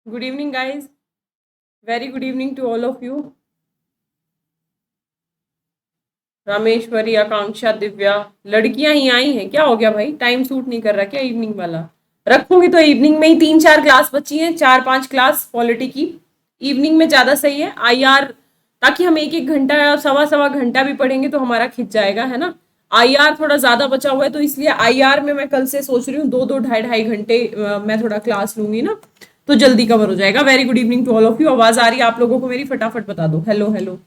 Good evening, guys. Very good evening to all of you. Rameshwari, आकांक्षा, दिव्या, लड़कियां ही आई हैं। क्या हो गया भाई? टाइम सूट नहीं कर रहा क्या इवनिंग वाला? रखूंगी तो इवनिंग में ही 3-4 क्लास बची हैं, 4-5 क्लास पॉलिटी की। इवनिंग में ज्यादा सही है आईआर, ताकि हम एक एक घंटा या सवा सवा घंटा भी पढ़ेंगे तो हमारा खिंच जाएगा, है ना। आईआर थोड़ा ज्यादा बचा हुआ है तो इसलिए आईआर में मैं कल से सोच रही हूँ 2-2 ढाई-ढाई घंटे मैं थोड़ा क्लास लूंगी ना, तो जल्दी कवर हो जाएगा। Very good evening to all of you. आवाज आ रही है आप लोगों को मेरी? फटाफट बता दो। Hello hello.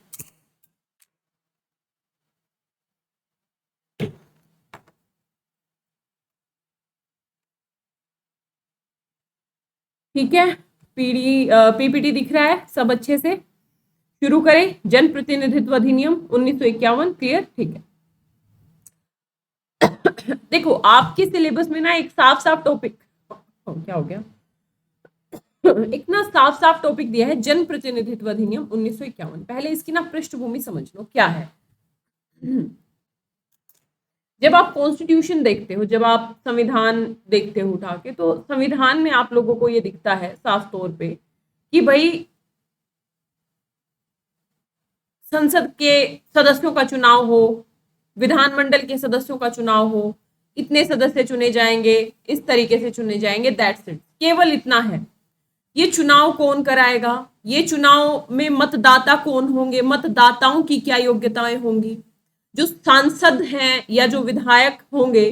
ठीक है। पीपीटी दिख रहा है सब अच्छे से? शुरू करें। जन प्रतिनिधित्व अधिनियम 1951 क्लियर? ठीक है। देखो आपके सिलेबस में ना एक साफ साफ टॉपिक, क्या हो गया, एक ना साफ साफ टॉपिक दिया है, जन प्रतिनिधित्व अधिनियम 1951। पहले इसकी ना पृष्ठभूमि समझ लो क्या है। जब आप कॉन्स्टिट्यूशन देखते हो, जब आप संविधान देखते हो उठा के, तो संविधान में आप लोगों को ये दिखता है साफ तौर पे कि भाई संसद के सदस्यों का चुनाव हो, विधानमंडल के सदस्यों का चुनाव हो, इतने सदस्य चुने जाएंगे, इस तरीके से चुने जाएंगे, दैट्स इट, केवल इतना है। ये चुनाव कौन कराएगा, ये चुनाव में मतदाता कौन होंगे, मतदाताओं की क्या योग्यताएं होंगी, जो सांसद हैं या जो विधायक होंगे,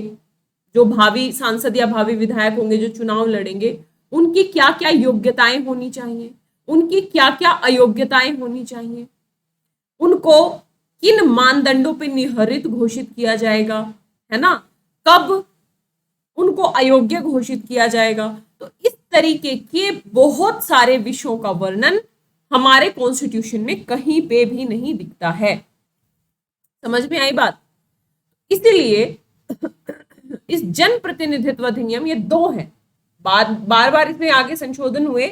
जो भावी सांसद या भावी विधायक होंगे जो चुनाव लड़ेंगे, उनकी क्या क्या योग्यताएं होनी चाहिए, उनकी क्या क्या अयोग्यताएं होनी चाहिए, उनको किन मानदंडों पर निहरित घोषित किया जाएगा, है ना, कब उनको अयोग्य घोषित किया जाएगा। तो इस तरीके के बहुत सारे विषयों का वर्णन हमारे कॉन्स्टिट्यूशन में कहीं पे भी नहीं दिखता है। समझ में आई बात? इसीलिए इस जन प्रतिनिधित्व अधिनियम, ये दो हैं, बार बार इसमें आगे संशोधन हुए।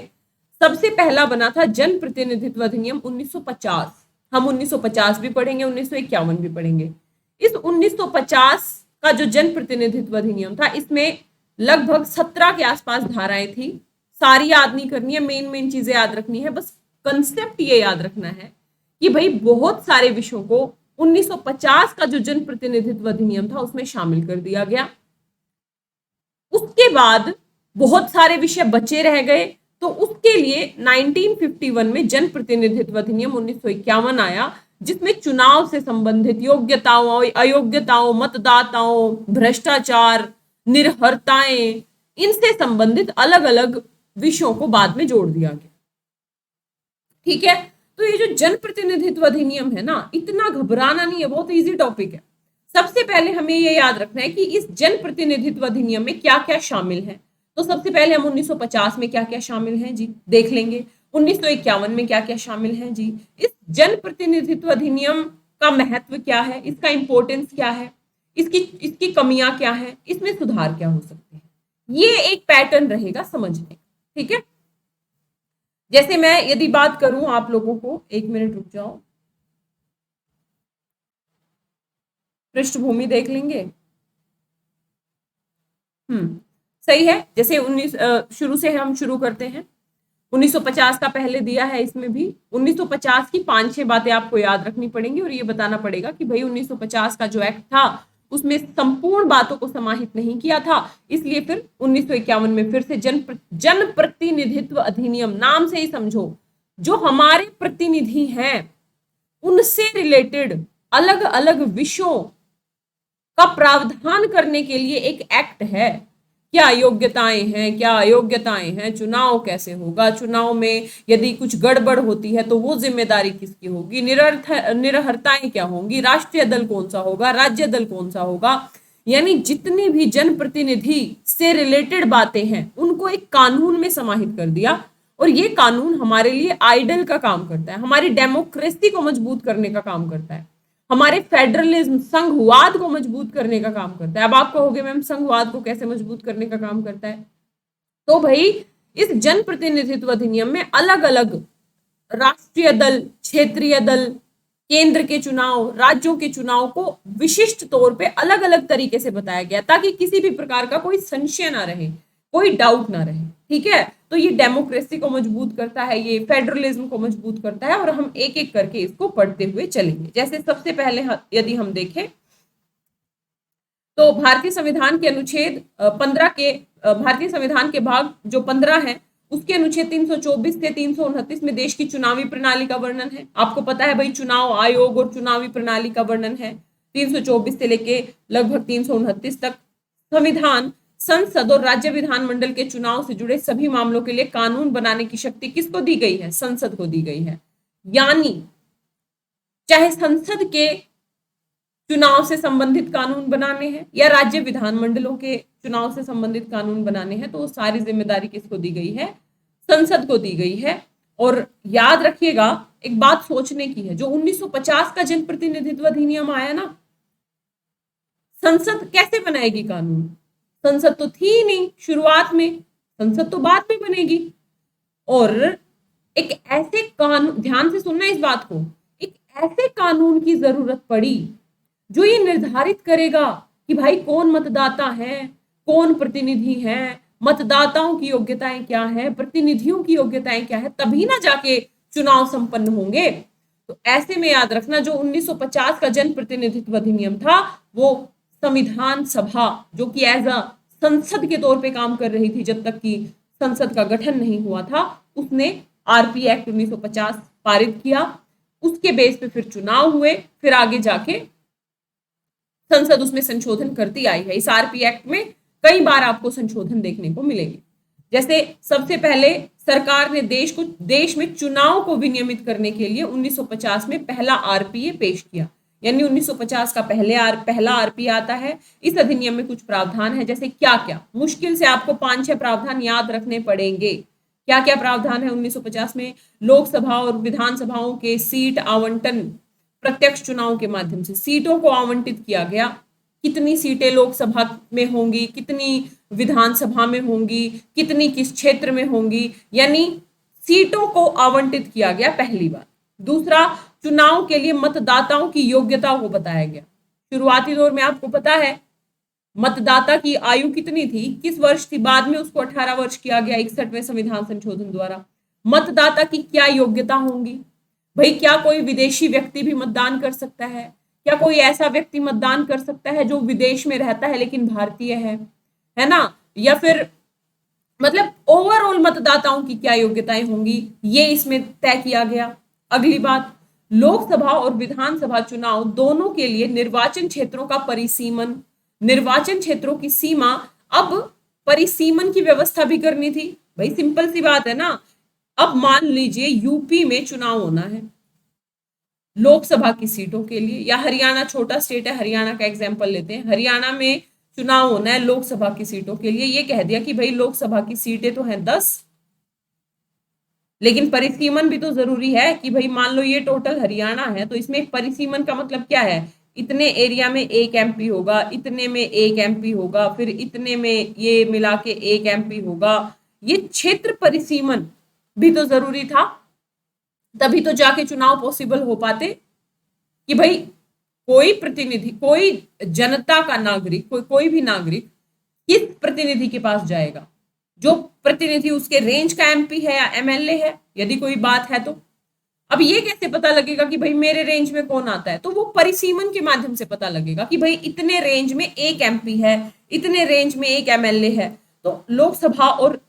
सबसे पहला बना था जन प्रतिनिधित्व अधिनियम 1950। हम 1950 भी पढ़ेंगे, 1951 भी पढ़ेंगे। इस 1950 का जो जन प्रतिनिधित्व अधिनियम था, इसमें लगभग 17 के आसपास धाराएं थी। सारी याद नहीं करनी है, मेन मेन चीजें याद रखनी है, बस कंसेप्ट ये याद रखना है कि भाई बहुत सारे विषयों को 1950 का जो जन प्रतिनिधित्व अधिनियम था उसमें शामिल कर दिया गया। उसके बाद बहुत सारे विषय बचे रह गए, तो उसके लिए 1951 में जन प्रतिनिधित्व अधिनियम 1951 आया, जिसमें चुनाव से संबंधित योग्यताओं, अयोग्यताओं, मतदाताओं, भ्रष्टाचार, निर्भरताएं, इनसे संबंधित अलग अलग विषयों को बाद में जोड़ दिया गया। ठीक है। तो ये जो जन प्रतिनिधित्व अधिनियम है ना, इतना घबराना नहीं है, बहुत इजी टॉपिक है। सबसे पहले हमें ये याद रखना है कि इस जन प्रतिनिधित्व अधिनियम में क्या क्या शामिल है। तो सबसे पहले हम 1950 में क्या क्या शामिल है जी देख लेंगे, 1951 में क्या क्या शामिल है जी। इस जन प्रतिनिधित्व अधिनियम का महत्व क्या है, इसका इंपॉर्टेंस क्या है, इसकी कमियां क्या है, इसमें सुधार क्या हो सकते हैं, ये एक पैटर्न रहेगा समझने। ठीक है। जैसे मैं यदि बात करूं आप लोगों को, एक मिनट रुक जाओ, पृष्ठभूमि देख लेंगे। सही है। जैसे 19 शुरू से हम शुरू करते हैं। 1950 का पहले दिया है, इसमें भी 1950 की 5-6 बातें आपको याद रखनी पड़ेंगी और ये बताना पड़ेगा कि भाई 1950 का जो एक्ट था उसमें संपूर्ण बातों को समाहित नहीं किया था, इसलिए फिर 1951 में फिर से जन प्रतिनिधित्व अधिनियम, नाम से ही समझो, जो हमारे प्रतिनिधि हैं उनसे रिलेटेड अलग अलग विषयों का प्रावधान करने के लिए एक एक्ट है। क्या योग्यताएं हैं, क्या अयोग्यताएं हैं, चुनाव कैसे होगा, चुनाव में यदि कुछ गड़बड़ होती है तो वो जिम्मेदारी किसकी होगी, निरहरताएं क्या होंगी, राष्ट्रीय दल कौन सा होगा, राज्य दल कौन सा होगा, यानी जितनी भी जनप्रतिनिधि से रिलेटेड बातें हैं उनको एक कानून में समाहित कर दिया। और ये कानून हमारे लिए आइडल का काम करता है, हमारी डेमोक्रेसी को मजबूत करने का काम करता है, हमारे फेडरलिज्म, संघवाद को मजबूत करने का काम करता है। अब आप कहोगे मैम संघवाद को कैसे मजबूत करने का काम करता है? तो भाई इस जन प्रतिनिधित्व अधिनियम में अलग अलग राष्ट्रीय दल, क्षेत्रीय दल, केंद्र के चुनाव, राज्यों के चुनाव को विशिष्ट तौर पे अलग अलग तरीके से बताया गया, ताकि किसी भी प्रकार का कोई संशय ना रहे, कोई डाउट ना रहे। ठीक है। तो ये डेमोक्रेसी को मजबूत करता है, ये फेडरलिज्म को मजबूत करता है, और हम एक एक करके इसको पढ़ते हुए चलेंगे। जैसे सबसे पहले यदि हम देखें तो भारतीय संविधान के अनुच्छेद 15 के भारतीय संविधान के भाग जो 15 है उसके अनुच्छेद 324 से 329 में देश की चुनावी प्रणाली का वर्णन है। आपको पता है भाई, चुनाव आयोग और चुनावी प्रणाली का वर्णन है। 324 से लेके लगभग 329 तक संविधान संसद और राज्य विधानमंडल के चुनाव से जुड़े सभी मामलों के लिए कानून बनाने की शक्ति किसको दी गई है? संसद को दी गई है। यानी चाहे संसद के चुनाव से संबंधित कानून बनाने हैं या राज्य विधानमंडलों के चुनाव से संबंधित कानून बनाने हैं, तो वो सारी जिम्मेदारी किसको दी गई है? संसद को दी गई है। और याद रखिएगा, एक बात सोचने की है, जो 1950 का जनप्रतिनिधित्व अधिनियम आया ना, संसद कैसे बनाएगी कानून? संसद तो थी ही नहीं शुरुआत में, संसद तो बाद में बनेगी। और एक ऐसे कानून, ध्यान से सुनना इस बात को, एक ऐसे कानून की जरूरत पड़ी जो ये निर्धारित करेगा कि भाई कौन मतदाता है, कौन प्रतिनिधि है, मतदाताओं की योग्यताएं क्या है, प्रतिनिधियों की योग्यताएं क्या है, तभी ना जाके चुनाव संपन्न होंगे। तो ऐसे में याद रखना, जो 1950 का जनप्रतिनिधित्व अधिनियम था, वो संविधान सभा जो कि एज अ संसद के तौर पे काम कर रही थी जब तक कि संसद का गठन नहीं हुआ था, उसने आरपी एक्ट 1950 पारित किया। उसके बेस पे फिर चुनाव हुए, फिर आगे जाके संसद उसमें संशोधन करती आई है। इस आरपी एक्ट में कई बार आपको संशोधन देखने को मिलेंगे। जैसे सबसे पहले सरकार ने देश में चुनाव को विनियमित करने के लिए 1950 में पहला आरपीए पेश किया। यानी 1950 का पहला आरपीए आता है। इस अधिनियम में कुछ प्रावधान है, जैसे क्या क्या, मुश्किल से आपको 5-6 प्रावधान याद रखने पड़ेंगे। क्या क्या प्रावधान है 1950 में? लोकसभा और विधानसभाओं के सीट आवंटन प्रत्यक्ष चुनाव के माध्यम से सीटों को आवंटित किया गया। कितनी सीटें लोकसभा में होंगी, कितनी विधानसभा में होंगी, कितनी किस क्षेत्र में होंगी, यानी सीटों को आवंटित किया गया पहली बार। दूसरा, चुनाव के लिए मतदाताओं की योग्यता को बताया गया। शुरुआती दौर में आपको पता है मतदाता की आयु कितनी थी, किस वर्ष थी, बाद में उसको 18 वर्ष किया गया 61वें संविधान संशोधन द्वारा। मतदाता की क्या योग्यता होंगी? भाई, क्या कोई विदेशी व्यक्ति भी मतदान कर सकता है? क्या कोई ऐसा व्यक्ति मतदान कर सकता है जो विदेश में रहता है लेकिन भारतीय है ना? या फिर मतलब ओवरऑल मतदाताओं की क्या योग्यताएं होंगी, ये इसमें तय किया गया। अगली बात, लोकसभा और विधानसभा चुनाव दोनों के लिए निर्वाचन क्षेत्रों का परिसीमन, निर्वाचन क्षेत्रों की सीमा, अब परिसीमन की व्यवस्था भी करनी थी। भाई सिंपल सी बात है ना, अब मान लीजिए यूपी में चुनाव होना है लोकसभा की सीटों के लिए, या हरियाणा, छोटा स्टेट है, हरियाणा का एग्जांपल लेते हैं, हरियाणा में चुनाव होना है लोकसभा की सीटों के लिए। ये कह दिया कि भाई लोकसभा की सीटें तो हैं 10, लेकिन परिसीमन भी तो जरूरी है कि भाई मान लो ये टोटल हरियाणा है, तो इसमें परिसीमन का मतलब क्या है? इतने एरिया में 1 एमपी होगा, इतने में 1 एमपी होगा, फिर इतने में ये मिला के 1 एमपी होगा। ये क्षेत्र परिसीमन भी तो जरूरी था, तभी तो जाके चुनाव पॉसिबल हो पाते कि भाई कोई प्रतिनिधि, कोई जनता का नागरिक, कोई भी नागरिक किस प्रतिनिधि के पास जाएगा? जो प्रतिनिधि उसके रेंज का एमपी है या एमएलए है, यदि कोई बात है तो। अब ये कैसे पता लगेगा कि भाई मेरे रेंज में कौन आता है? तो वो परिसीमन के माध्यम से पता लगेगा कि भाई इतने रेंज में 1 एमपी है, इतने रेंज में 1 एमएलए है। तो लोकसभा और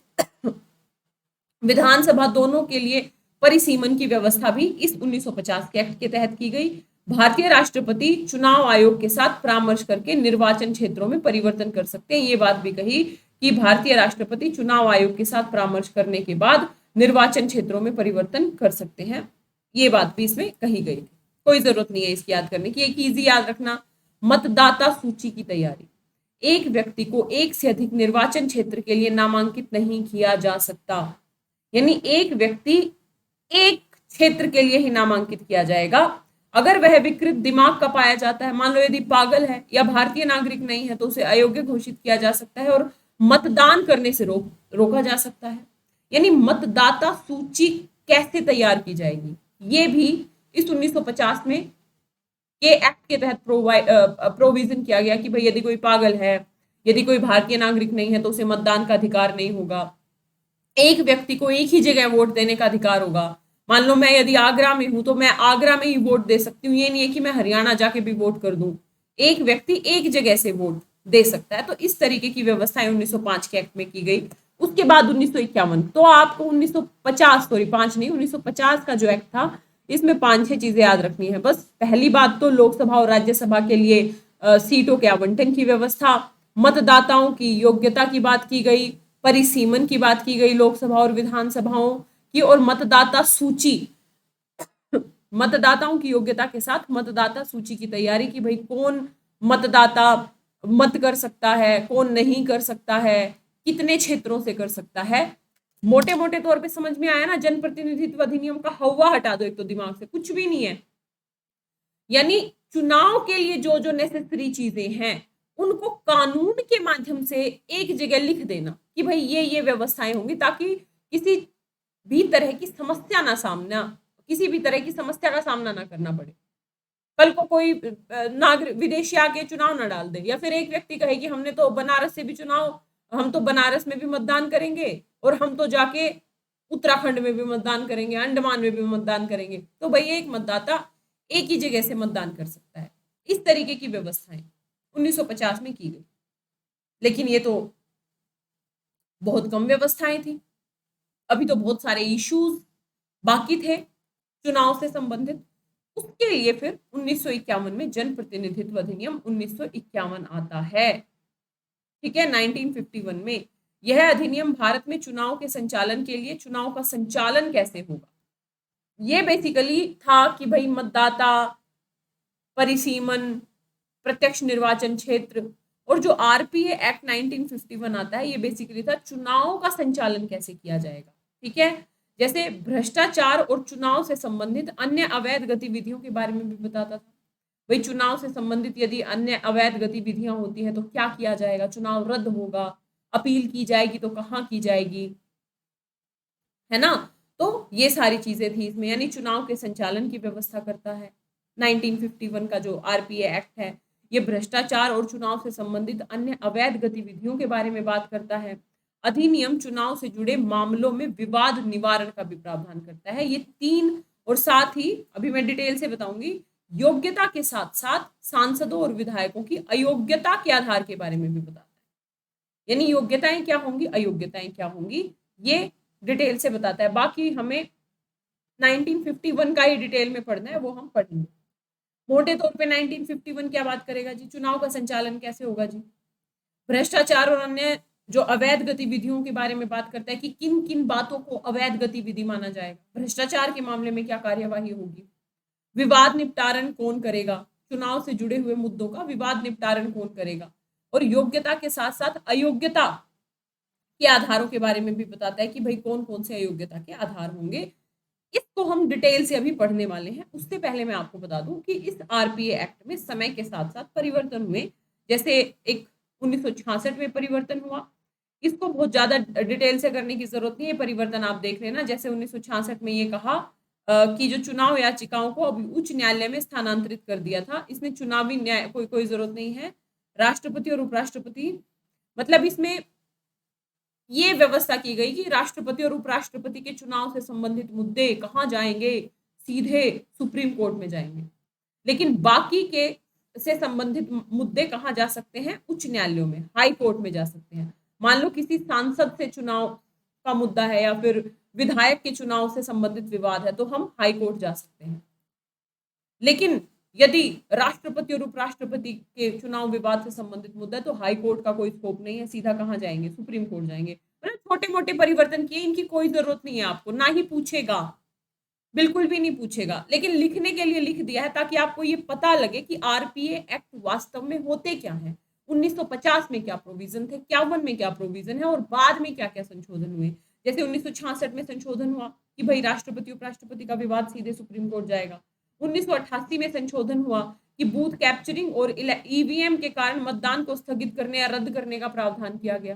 विधानसभा दोनों के लिए परिसीमन की व्यवस्था भी इस 1950 के एक्ट के तहत की गई। भारतीय राष्ट्रपति चुनाव आयोग के साथ परामर्श करके निर्वाचन क्षेत्रों में परिवर्तन कर सकते हैं। ये बात भी कही कि भारतीय राष्ट्रपति चुनाव आयोग के साथ परामर्श करने के बाद निर्वाचन क्षेत्रों में परिवर्तन कर सकते हैं। ये बात भी इसमें कही गई थी। कोई जरूरत नहीं है इसकी याद करने की। एक इजी याद रखना, मतदाता सूची की तैयारी। एक व्यक्ति को एक से अधिक निर्वाचन क्षेत्र के लिए नामांकित नहीं किया जा सकता। यानी एक व्यक्ति एक क्षेत्र के लिए ही नामांकित किया जाएगा। अगर वह विकृत दिमाग का पाया जाता है, मान लो यदि पागल है या भारतीय नागरिक नहीं है, तो उसे अयोग्य घोषित किया जा सकता है और मतदान करने से रोका जा सकता है। यानी मतदाता सूची कैसे तैयार की जाएगी, ये भी इस 1950 में के एक्ट के तहत प्रोविजन किया गया कि भाई यदि कोई पागल है, यदि कोई भारतीय नागरिक नहीं है, तो उसे मतदान का अधिकार नहीं होगा। एक व्यक्ति को एक ही जगह वोट देने का अधिकार होगा। मान लो मैं यदि आगरा में हूं तो मैं आगरा में ही वोट दे सकती हूँ, ये नहीं है कि मैं हरियाणा जाके भी वोट कर दूं। एक व्यक्ति एक जगह से वोट दे सकता है। तो इस तरीके की व्यवस्थाएं 1905 के एक्ट में की गई। उसके बाद 1951, तो आपको 1950 सॉरी 5 नहीं 1950 का जो एक्ट था, इसमें 5-6 चीजें याद रखनी है बस। पहली बात तो लोकसभा और राज्यसभा के लिए सीटों के आवंटन की व्यवस्था, मतदाताओं की योग्यता की बात की गई, परिसीमन की बात की गई लोकसभा और विधानसभाओं की, और मतदाता सूची, मतदाताओं की योग्यता के साथ मतदाता सूची की तैयारी की, भाई कौन मतदाता मत कर सकता है, कौन नहीं कर सकता है, कितने क्षेत्रों से कर सकता है। मोटे मोटे तौर पे समझ में आया ना। जनप्रतिनिधित्व अधिनियम का हवा हटा दो एक तो दिमाग से, कुछ भी नहीं है। यानी चुनाव के लिए जो जो नेसेसरी चीजें हैं उनको कानून के माध्यम से एक जगह लिख देना कि भाई ये व्यवस्थाएं होंगी, ताकि किसी भी तरह की समस्या ना सामना किसी भी तरह की समस्या का सामना ना करना पड़े। कल को कोई नागरिक विदेशी आके चुनाव ना डाल दे, या फिर एक व्यक्ति कहे कि हमने तो बनारस से भी चुनाव, हम तो बनारस में भी मतदान करेंगे और हम तो जाके उत्तराखंड में भी मतदान करेंगे, अंडमान में भी मतदान करेंगे। तो भाई एक मतदाता एक ही जगह से मतदान कर सकता है। इस तरीके की व्यवस्थाएं 1950 में की गई। लेकिन ये तो बहुत कम व्यवस्थाएं थी। अभी तो बहुत सारे इश्यूज बाकी थे चुनाव से संबंधित। उसके लिए फिर 1951 में जनप्रतिनिधित्व अधिनियम 1951 आता है। ठीक है, 1951 में यह अधिनियम भारत में चुनाव के संचालन के लिए, चुनाव का संचालन कैसे होगा, ये बेसिकली था कि भाई मतदाता, परिसीमन, प्रत्यक्ष निर्वाचन क्षेत्र, और जो आरपीए एक्ट 1951 आता है ये बेसिकली था चुनाव का संचालन कैसे किया जाएगा। ठीक है, जैसे भ्रष्टाचार और चुनाव से संबंधित अन्य अवैध गतिविधियों के बारे में भी बताता था। भाई चुनाव से संबंधित यदि अन्य अवैध गतिविधियां होती हैं तो क्या किया जाएगा, चुनाव रद्द होगा, अपील की जाएगी तो कहाँ की जाएगी, है ना। तो ये सारी चीजें थी इसमें, यानी चुनाव के संचालन की व्यवस्था करता है। 1951 का जो आरपीए एक्ट है ये भ्रष्टाचार और चुनाव से संबंधित अन्य अवैध गतिविधियों के बारे में बात करता है। अधिनियम चुनाव से जुड़े मामलों में विवाद निवारण का भी प्रावधान करता है। ये तीन, और साथ ही अभी मैं डिटेल से बताऊंगी, योग्यता के साथ साथ सांसदों और विधायकों की अयोग्यता के आधार के बारे में भी बताता है। यानी योग्यताएं क्या होंगी, अयोग्यताएं क्या होंगी, ये डिटेल से बताता है। बाकी हमें 1951 का ही डिटेल में पढ़ना है, वो हम पढ़ेंगे। मोटे तौर पे 1951 क्या बात करेगा जी, चुनाव का संचालन कैसे होगा जी, भ्रष्टाचार और अन्य जो अवैध गतिविधियों के बारे में बात करता है कि किन किन बातों को अवैध गतिविधि माना जाएगा, भ्रष्टाचार के मामले में क्या कार्यवाही होगी, विवाद निपटारण कौन करेगा, चुनाव से जुड़े हुए मुद्दों का विवाद निपटारण कौन करेगा, और योग्यता के साथ साथ अयोग्यता के आधारों के बारे में भी बताता है कि भाई कौन कौन से अयोग्यता के आधार होंगे। इसको हम डिटेल से अभी पढ़ने वाले हैं। उससे पहले मैं आपको बता दूं कि इस आरपीए एक्ट में समय के साथ साथ परिवर्तन हुए। जैसे एक 1966 में परिवर्तन हुआ, इसको बहुत ज्यादा डिटेल से करने की जरूरत नहीं है, परिवर्तन आप देख लेना। जैसे 1966 में ये कहा कि जो चुनाव याचिकाओं को अभी उच्च न्यायालय में स्थानांतरित कर दिया था, इसमें चुनावी न्याय कोई जरूरत नहीं है, राष्ट्रपति और उपराष्ट्रपति, मतलब इसमें ये व्यवस्था की गई कि राष्ट्रपति और उपराष्ट्रपति के चुनाव से संबंधित मुद्दे कहाँ जाएंगे, सीधे सुप्रीम कोर्ट में जाएंगे। लेकिन बाकी के से संबंधित मुद्दे कहाँ जा सकते हैं, उच्च न्यायालयों में, हाई कोर्ट में जा सकते हैं। मान लो किसी सांसद से चुनाव का मुद्दा है या फिर विधायक के चुनाव से संबंधित विवाद है तो हम हाई कोर्ट जा सकते हैं। लेकिन यदि राष्ट्रपति और उपराष्ट्रपति के चुनाव विवाद से संबंधित मुद्दा है तो हाई कोर्ट का कोई स्कोप नहीं है, सीधा कहाँ जाएंगे, सुप्रीम कोर्ट जाएंगे। मतलब छोटे मोटे परिवर्तन किए, इनकी कोई जरूरत नहीं है आपको, ना ही पूछेगा, बिल्कुल भी नहीं पूछेगा, लेकिन लिखने के लिए लिख दिया है ताकि आपको ये पता लगे कि आरपीए एक्ट वास्तव में होते क्या है, 1950 में क्या प्रोविजन थे, 51 में क्या प्रोविजन है, और बाद में क्या क्या संशोधन हुए। जैसे 1966 में संशोधन हुआ कि भाई राष्ट्रपति उपराष्ट्रपति का विवाद सीधे सुप्रीम कोर्ट जाएगा। 1988 में संशोधन हुआ कि बूथ कैप्चरिंग और ईवीएम के कारण मतदान को स्थगित करने या रद्द करने का प्रावधान किया गया।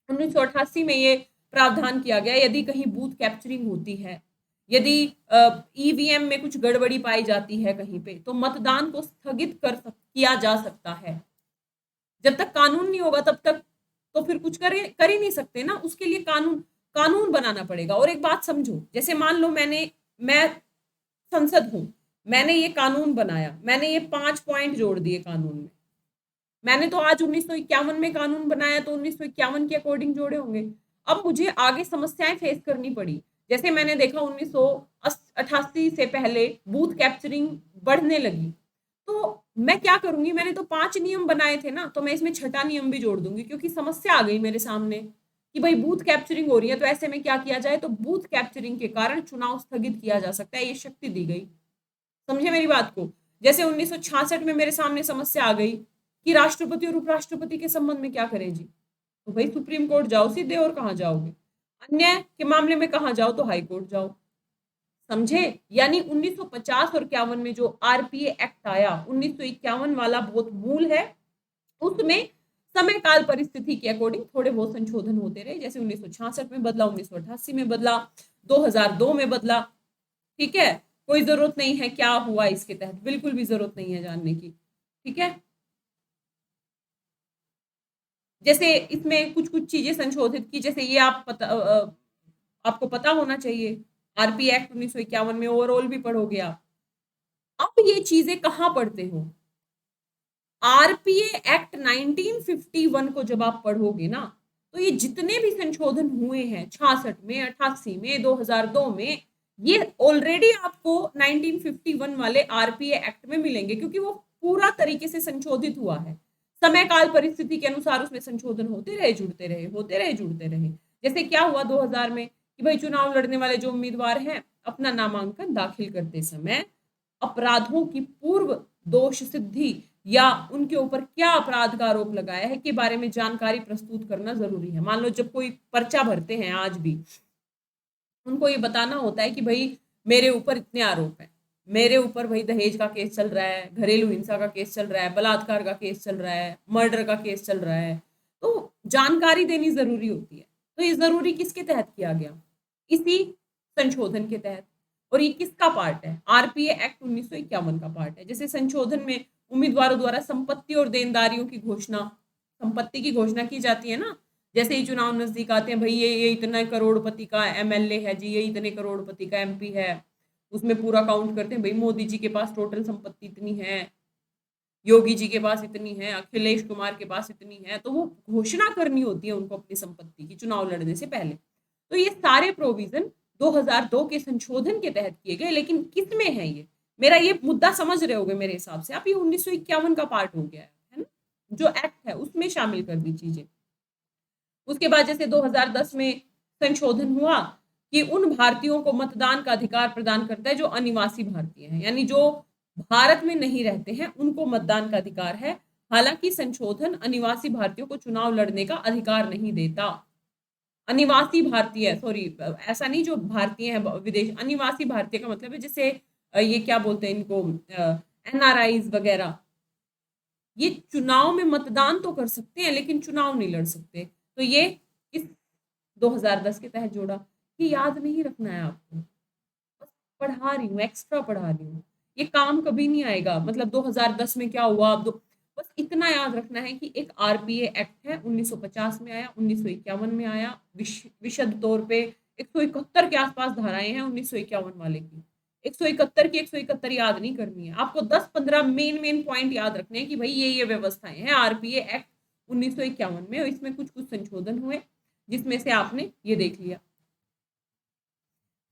1988 में ये प्रावधान किया गया यदि कहीं बूथ कैप्चरिंग होती है, यदि ईवीएम में कुछ गड़बड़ी पाई जाती है कहीं पे, तो मतदान को स्थगित किया जा सकता है। जब तक कानून नहीं होगा तब तक तो फिर कुछ कर ही नहीं सकते ना, उसके लिए कानून कानून बनाना पड़ेगा। और एक बात समझो, जैसे मान लो मैं संसद हूं, मैंने ये कानून बनाया, मैंने ये 5 पॉइंट जोड़ दिए कानून में। मैंने तो आज 1951 में कानून बनाया तो 1951 के अकॉर्डिंग जोड़े होंगे। अब मुझे आगे समस्याएं फेस करनी पड़ी। जैसे मैंने देखा 1988 से पहले बूथ कैप्चरिंग बढ़ने लगी, तो मैं क्या करूंगी, मैंने तो 5 नियम बनाए थे ना, तो मैं इसमें छठा नियम भी जोड़ दूंगी, क्योंकि समस्या आ गई मेरे सामने कि भाई बूथ कैप्चरिंग हो रही है, तो ऐसे में क्या किया जाए, तो बूथ कैप्चरिंग के कारण चुनाव स्थगित किया जा सकता है, ये शक्ति दी गई। समझे मेरी बात को। जैसे 1966 में मेरे सामने समस्या आ गई कि राष्ट्रपति और उपराष्ट्रपति के संबंध में क्या करें जी, तो भाई सुप्रीम कोर्ट जाओ सीधे, और कहाँ जाओगे, अन्याय के मामले में कहाँ जाओ, तो हाई कोर्ट जाओ। समझे। यानी 1950 और 51 में जो आरपीए एक्ट आया, 1951 वाला बहुत मूल है, उसमें समय काल परिस्थिति के अकॉर्डिंग थोड़े बहुत संशोधन होते रहे। जैसे 1966 में बदला, 1988 में बदला, 2002 में बदला। ठीक है, कोई जरूरत नहीं है क्या हुआ इसके तहत, बिल्कुल भी जरूरत नहीं है जानने की। ठीक है, जैसे इसमें कुछ कुछ चीजें संशोधित की, जैसे ये आपको पता होना चाहिए, आरपी एक्ट 1951 में ओवरऑल भी पढ़ोगे आप। अब ये चीजें कहाँ पढ़ते हो, आरपीए एक्ट 1951 को जब आप पढ़ोगे ना, तो ये जितने भी संशोधन हुए हैं 66 में, 88 में, 2002 में, ये ऑलरेडी आपको 1951 वाले आरपीए एक्ट में मिलेंगे, क्योंकि वो पूरा तरीके से संशोधित हुआ है। समय काल परिस्थिति के अनुसार उसमें संशोधन होते रहे, जुड़ते रहे, होते रहे, जुड़ते रहे। जैसे क्या हुआ 2000 में कि भाई चुनाव लड़ने वाले जो उम्मीदवार हैं, अपना नामांकन दाखिल करते समय अपराधों की पूर्व दोष सिद्धि या उनके ऊपर क्या अपराध का आरोप लगाया है के बारे में जानकारी प्रस्तुत करना जरूरी है। मान लो जब कोई पर्चा भरते हैं आज भी, उनको ये बताना होता है कि भाई मेरे ऊपर इतने आरोप हैं, मेरे ऊपर भाई दहेज का केस चल रहा है, घरेलू हिंसा का केस चल रहा है, बलात्कार का केस चल रहा है, मर्डर का केस चल रहा है, तो जानकारी देनी जरूरी होती है। तो ये जरूरी किसके तहत किया गया, इसी संशोधन के तहत। और ये किसका पार्ट है, आरपीए एक्ट 1951 का पार्ट है। जैसे संशोधन में उम्मीदवारों द्वारा संपत्ति और देनदारियों की घोषणा, संपत्ति की घोषणा की जाती है ना, जैसे ही चुनाव नजदीक आते हैं, भाई ये इतना करोड़पति का एमएलए है जी, ये इतने करोड़पति का एमपी है, उसमें पूरा काउंट करते हैं, भाई मोदी जी के पास टोटल संपत्ति इतनी है, योगी जी के पास इतनी है, अखिलेश कुमार के पास इतनी है, तो वो घोषणा करनी होती है उनको अपनी संपत्ति की चुनाव लड़ने से पहले। तो ये सारे प्रोविजन 2002 के संशोधन के तहत किए गए, लेकिन किस में है ये, मेरा ये मुद्दा समझ रहे होगे मेरे हिसाब से आप, ये 1951 का पार्ट हो गया है ना, जो एक्ट है उसमें शामिल कर दी चीजें। उसके बाद जैसे 2010 में संशोधन हुआ कि उन भारतीयों को मतदान का अधिकार प्रदान करता है जो अनिवासी भारतीय हैं, यानी जो भारत में नहीं रहते हैं उनको मतदान का अधिकार है। हालांकि संशोधन अनिवासी भारतीयों को चुनाव लड़ने का अधिकार नहीं देता। अनिवासी भारतीय, सॉरी, ऐसा नहीं जो भारतीय है विदेश, अनिवासी भारतीय का मतलब है जैसे ये क्या बोलते हैं इनको, एनआरआईज वगैरह, ये चुनाव में मतदान तो कर सकते हैं लेकिन चुनाव नहीं लड़ सकते। तो ये इस 2010 के तहत जोड़ा। ये याद नहीं रखना है आपको, बस पढ़ा रही हूँ, एक्स्ट्रा पढ़ा रही हूँ, ये काम कभी नहीं आएगा। मतलब 2010 में क्या हुआ, बस इतना याद रखना है कि एक आरपीए एक्ट है, 1950 में आया, 1951 में आया, विशद तौर पे 171 के आसपास धाराएं हैं 1951 वाले की। 171 की 171 याद नहीं करनी है आपको, 10-15 मेन पॉइंट याद रखने हैं कि भाई ये व्यवस्थाएं हैं आरपीए एक्ट 1951 में, और इसमें कुछ कुछ संशोधन हुए जिसमें से आपने ये देख लिया।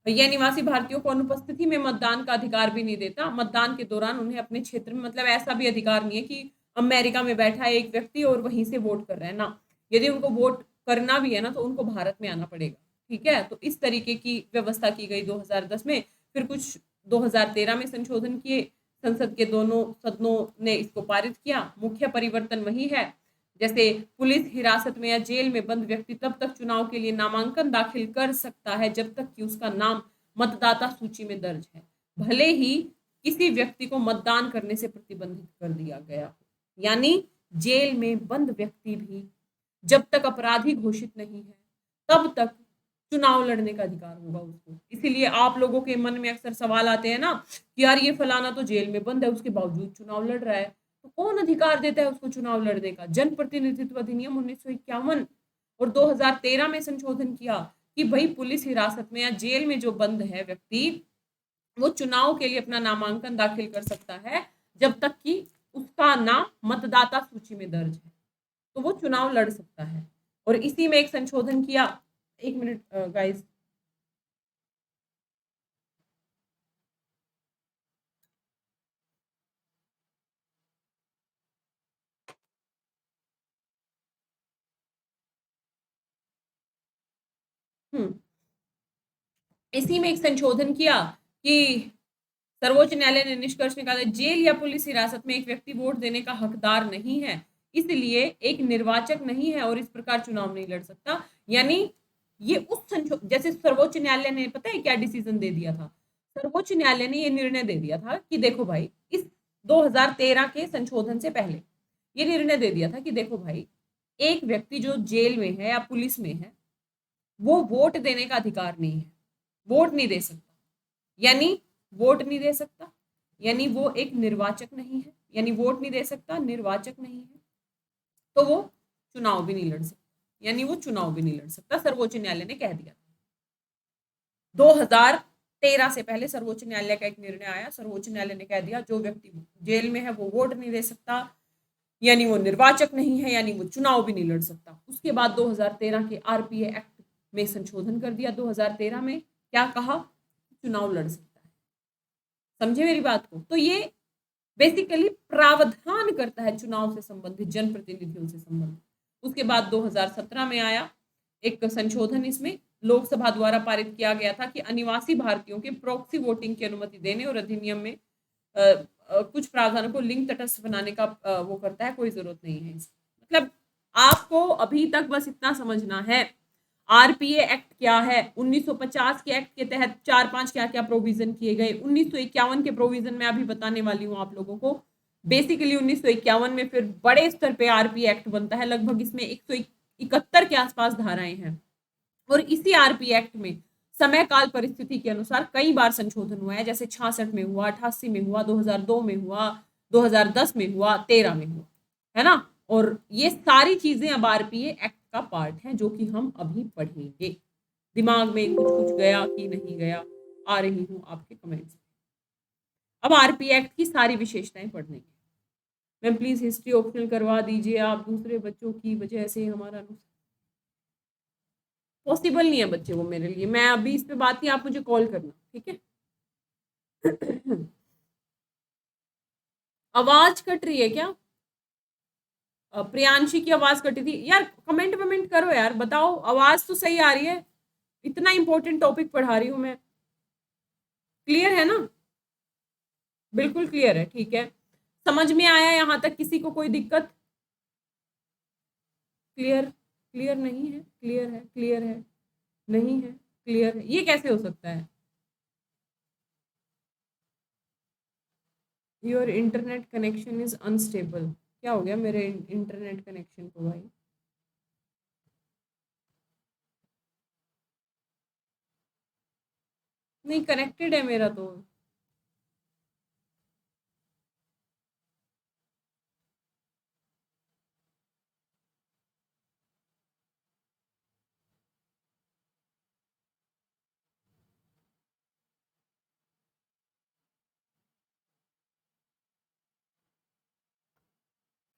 यह निवासी भारतीयों को अनुपस्थिति में मतदान का अधिकार भी नहीं देता। मतदान के दौरान उन्हें अपने क्षेत्र में, मतलब ऐसा भी अधिकार नहीं है कि अमेरिका में बैठा है एक व्यक्ति और वहीं से वोट कर रहा है ना, यदि उनको वोट करना भी है ना तो उनको भारत में आना पड़ेगा। ठीक है, तो इस तरीके की व्यवस्था की गई 2010 में। फिर कुछ 2013 में संशोधन किए, संसद के दोनों सदनों ने इसको पारित किया। मुख्य परिवर्तन वही है, जैसे पुलिस हिरासत में या जेल में बंद व्यक्ति तब तक चुनाव के लिए नामांकन दाखिल कर सकता है जब तक कि उसका नाम मतदाता सूची में दर्ज है, भले ही किसी व्यक्ति को मतदान करने से प्रतिबंधित कर दिया गया हो। यानी जेल में बंद व्यक्ति भी जब तक अपराधी घोषित नहीं है तब तक चुनाव लड़ने का अधिकार होगा उसको। इसीलिए आप लोगों के मन में अक्सर सवाल आते हैं ना कि यार ये फलाना तो जेल में बंद है उसके बावजूद चुनाव लड़ रहा है, तो कौन अधिकार देता है उसको चुनाव लड़ने का? जन प्रतिनिधित्व अधिनियम 1951 और 2013 में संशोधन किया कि भाई पुलिस हिरासत में या जेल में जो बंद है व्यक्ति, वो चुनाव के लिए अपना नामांकन दाखिल कर सकता है जब तक कि उसका नाम मतदाता सूची में दर्ज है, तो वो चुनाव लड़ सकता है। और इसी में एक संशोधन किया, एक मिनट गाइस, इसी में एक संशोधन किया कि सर्वोच्च न्यायालय ने निष्कर्ष निकाला, जेल या पुलिस हिरासत में एक व्यक्ति वोट देने का हकदार नहीं है, इसलिए एक निर्वाचक नहीं है और इस प्रकार चुनाव नहीं लड़ सकता। यानी ये उस जैसे सर्वोच्च न्यायालय ने पता है क्या डिसीजन दे दिया था, सर्वोच्च न्यायालय ने ये निर्णय दे दिया था कि देखो भाई, इस 2013 के संशोधन से पहले ये निर्णय दे दिया था कि देखो भाई, एक व्यक्ति जो जेल में है या पुलिस में है, वो वोट देने का अधिकार नहीं है, वोट नहीं दे सकता। यानी वोट नहीं दे सकता, यानी वो एक निर्वाचक नहीं है, यानी वोट नहीं दे सकता, निर्वाचक नहीं है, तो वो चुनाव भी नहीं लड़ सकता, यानी वो चुनाव भी नहीं लड़ सकता, सर्वोच्च न्यायालय ने कह दिया। 2013 से पहले सर्वोच्च न्यायालय का एक निर्णय आया, सर्वोच्च न्यायालय ने कह दिया जो व्यक्ति जेल में है वो वोट नहीं दे सकता, यानी वो निर्वाचक नहीं है, यानी वो चुनाव भी नहीं लड़ सकता। उसके बाद 2013 के आरपीए एक्ट में संशोधन कर दिया। 2013 में क्या कहा, चुनाव लड़ सकता है। समझे मेरी बात को? तो ये बेसिकली प्रावधान करता है चुनाव से संबंधित, जनप्रतिनिधियों से संबंधित। उसके बाद 2017 में आया एक संशोधन, इसमें लोकसभा द्वारा पारित किया गया था कि अनिवासी भारतीयों के प्रॉक्सी वोटिंग की अनुमति देने और अधिनियम में कुछ प्रावधानों को लिंग तटस्थ बनाने का वो करता है, कोई जरूरत नहीं है इसकी। मतलब आपको अभी तक बस इतना समझना है आरपीए एक्ट क्या है, 1950 के एक्ट के तहत 4-5 क्या क्या प्रोविजन किए गए, 1951 के प्रोविजन में अभी बताने वाली हूँ आप लोगों को। बेसिकली 1951 में फिर बड़े स्तर पे आरपीए एक्ट बनता है, लगभग इसमें 171 के आसपास धाराएं हैं। और इसी आरपीए एक्ट में समय काल परिस्थिति के अनुसार कई बार संशोधन हुआ है, जैसे 66 में हुआ, 88 में हुआ, 2002 में हुआ, 2010 में हुआ, 13 में हुआ, है ना। और ये सारी चीजें अब आरपीए एक्ट का पार्ट है, जो कि हम अभी पढ़ेंगे। दिमाग में कुछ कुछ गया कि नहीं गया, आ रही हूँ आपके कमेंट्स। अब आरपीए एक्ट की सारी विशेषताएं पढ़ने की। मैम प्लीज हिस्ट्री ऑप्शनल करवा दीजिए, आप दूसरे बच्चों की वजह से हमारा पॉसिबल नहीं है बच्चे वो मेरे लिए। मैं अभी इस पे बात नहीं, आप मुझे कॉल करना, ठीक है। आवाज कट रही है क्या? प्रियांशी की आवाज कटी थी यार, कमेंट वमेंट करो यार, बताओ आवाज तो सही आ रही है, इतना इंपॉर्टेंट टॉपिक पढ़ा रही हूँ मैं। क्लियर है ना? बिल्कुल क्लियर है, ठीक है। समझ में आया यहाँ तक? किसी को कोई दिक्कत? क्लियर? क्लियर नहीं है? क्लियर है? क्लियर है? नहीं है? क्लियर है? ये कैसे हो सकता है? Your internet connection is unstable. क्या हो गया मेरे इंटरनेट कनेक्शन को भाई? नहीं, कनेक्टेड है मेरा तो।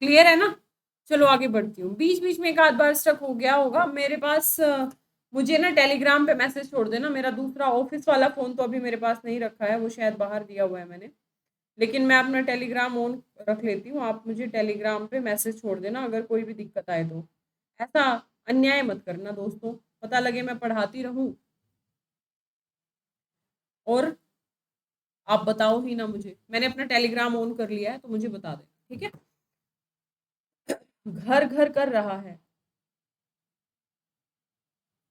क्लियर है ना? चलो आगे बढ़ती हूँ। बीच बीच में एक आध बार स्टक हो गया होगा मेरे पास। मुझे ना टेलीग्राम पे मैसेज छोड़ देना, मेरा दूसरा ऑफिस वाला फोन तो अभी मेरे पास नहीं रखा है, वो शायद बाहर दिया हुआ है मैंने, लेकिन मैं अपना टेलीग्राम ऑन रख लेती हूँ। आप मुझे टेलीग्राम पे मैसेज छोड़ देना अगर कोई भी दिक्कत आए तो। ऐसा अन्याय मत करना दोस्तों, पता लगे मैं पढ़ाती रहूं और आप बताओ ही ना मुझे। मैंने अपना टेलीग्राम ऑन कर लिया है, तो मुझे बता दें, ठीक है। घर घर कर रहा है,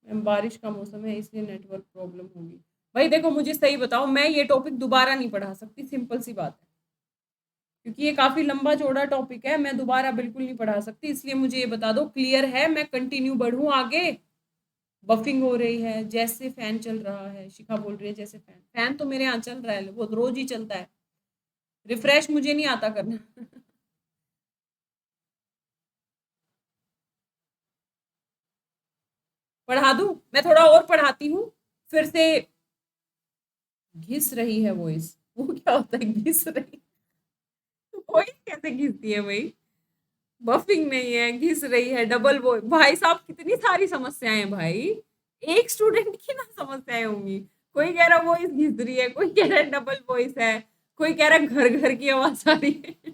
बारिश का मौसम है इसलिए नेटवर्क प्रॉब्लम होगी। भाई देखो, मुझे सही बताओ, मैं ये टॉपिक दोबारा नहीं पढ़ा सकती, सिंपल सी बात है, क्योंकि ये काफी लंबा चौड़ा टॉपिक है, मैं दोबारा बिल्कुल नहीं पढ़ा सकती। इसलिए मुझे ये बता दो, क्लियर है? मैं कंटिन्यू बढ़ूं आगे? बफिंग हो रही है, जैसे फैन चल रहा है, शिखा बोल रही है जैसे फैन। फैन तो मेरे यहाँ चल रहा है, वो रोज ही चलता है, रिफ्रेश मुझे नहीं आता करना। पढ़ा दूं? मैं थोड़ा और पढ़ाती हूँ। फिर से घिस रही है वॉइस, वो क्या होता है घिस रही? वॉइस कैसे घिसती है भाई? बफिंग नहीं है, घिस रही है, डबल वॉइस। भाई साहब कितनी सारी समस्याएं हैं भाई, एक स्टूडेंट की ना समस्याएं होंगी। कोई कह रहा वॉइस घिस रही है, कोई कह रहा है डबल वॉइस है, कोई कह रहा है घर घर की आवाज आ रही है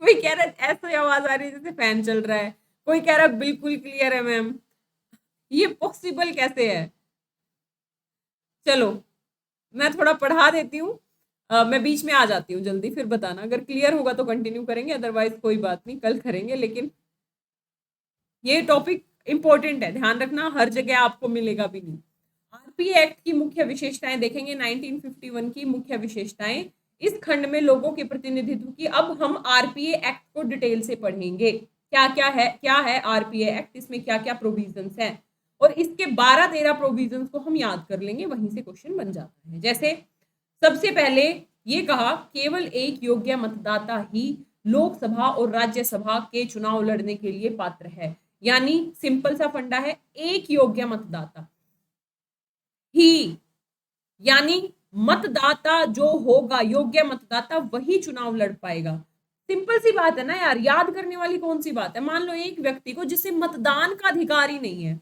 कोई कह रहा है ऐसी आवाज आ रही है जैसे फैन चल रहा है, कोई कह रहा है बिल्कुल क्लियर है मैम। ये पॉसिबल कैसे है? चलो मैं थोड़ा पढ़ा देती हूँ। मैं बीच में आ जाती हूँ जल्दी, फिर बताना अगर क्लियर होगा तो कंटिन्यू करेंगे, अदरवाइज कोई बात नहीं, कल करेंगे। लेकिन ये टॉपिक इंपॉर्टेंट है, ध्यान रखना, हर जगह आपको मिलेगा भी नहीं। आरपीए एक्ट की मुख्य विशेषताएं देखेंगे, 1951 की मुख्य विशेषताएं। इस खंड में लोगों के प्रतिनिधित्व की, अब हम आरपीए एक्ट को डिटेल से पढ़ेंगे। क्या है आरपीए एक्ट, इसमें क्या क्या प्रोविजंस हैं, और इसके 12-13 प्रोविजंस को हम याद कर लेंगे, वहीं से क्वेश्चन बन जाता है। जैसे सबसे पहले ये कहा, केवल एक योग्य मतदाता ही लोकसभा और राज्यसभा के चुनाव लड़ने के लिए पात्र है। यानी सिंपल सा फंडा है, एक योग्य मतदाता ही, यानी मतदाता जो होगा, योग्य मतदाता, वही चुनाव लड़ पाएगा। सिंपल सी बात है ना यार, याद करने वाली कौन सी बात है? मान लो एक व्यक्ति को जिसे मतदान का अधिकार ही नहीं है,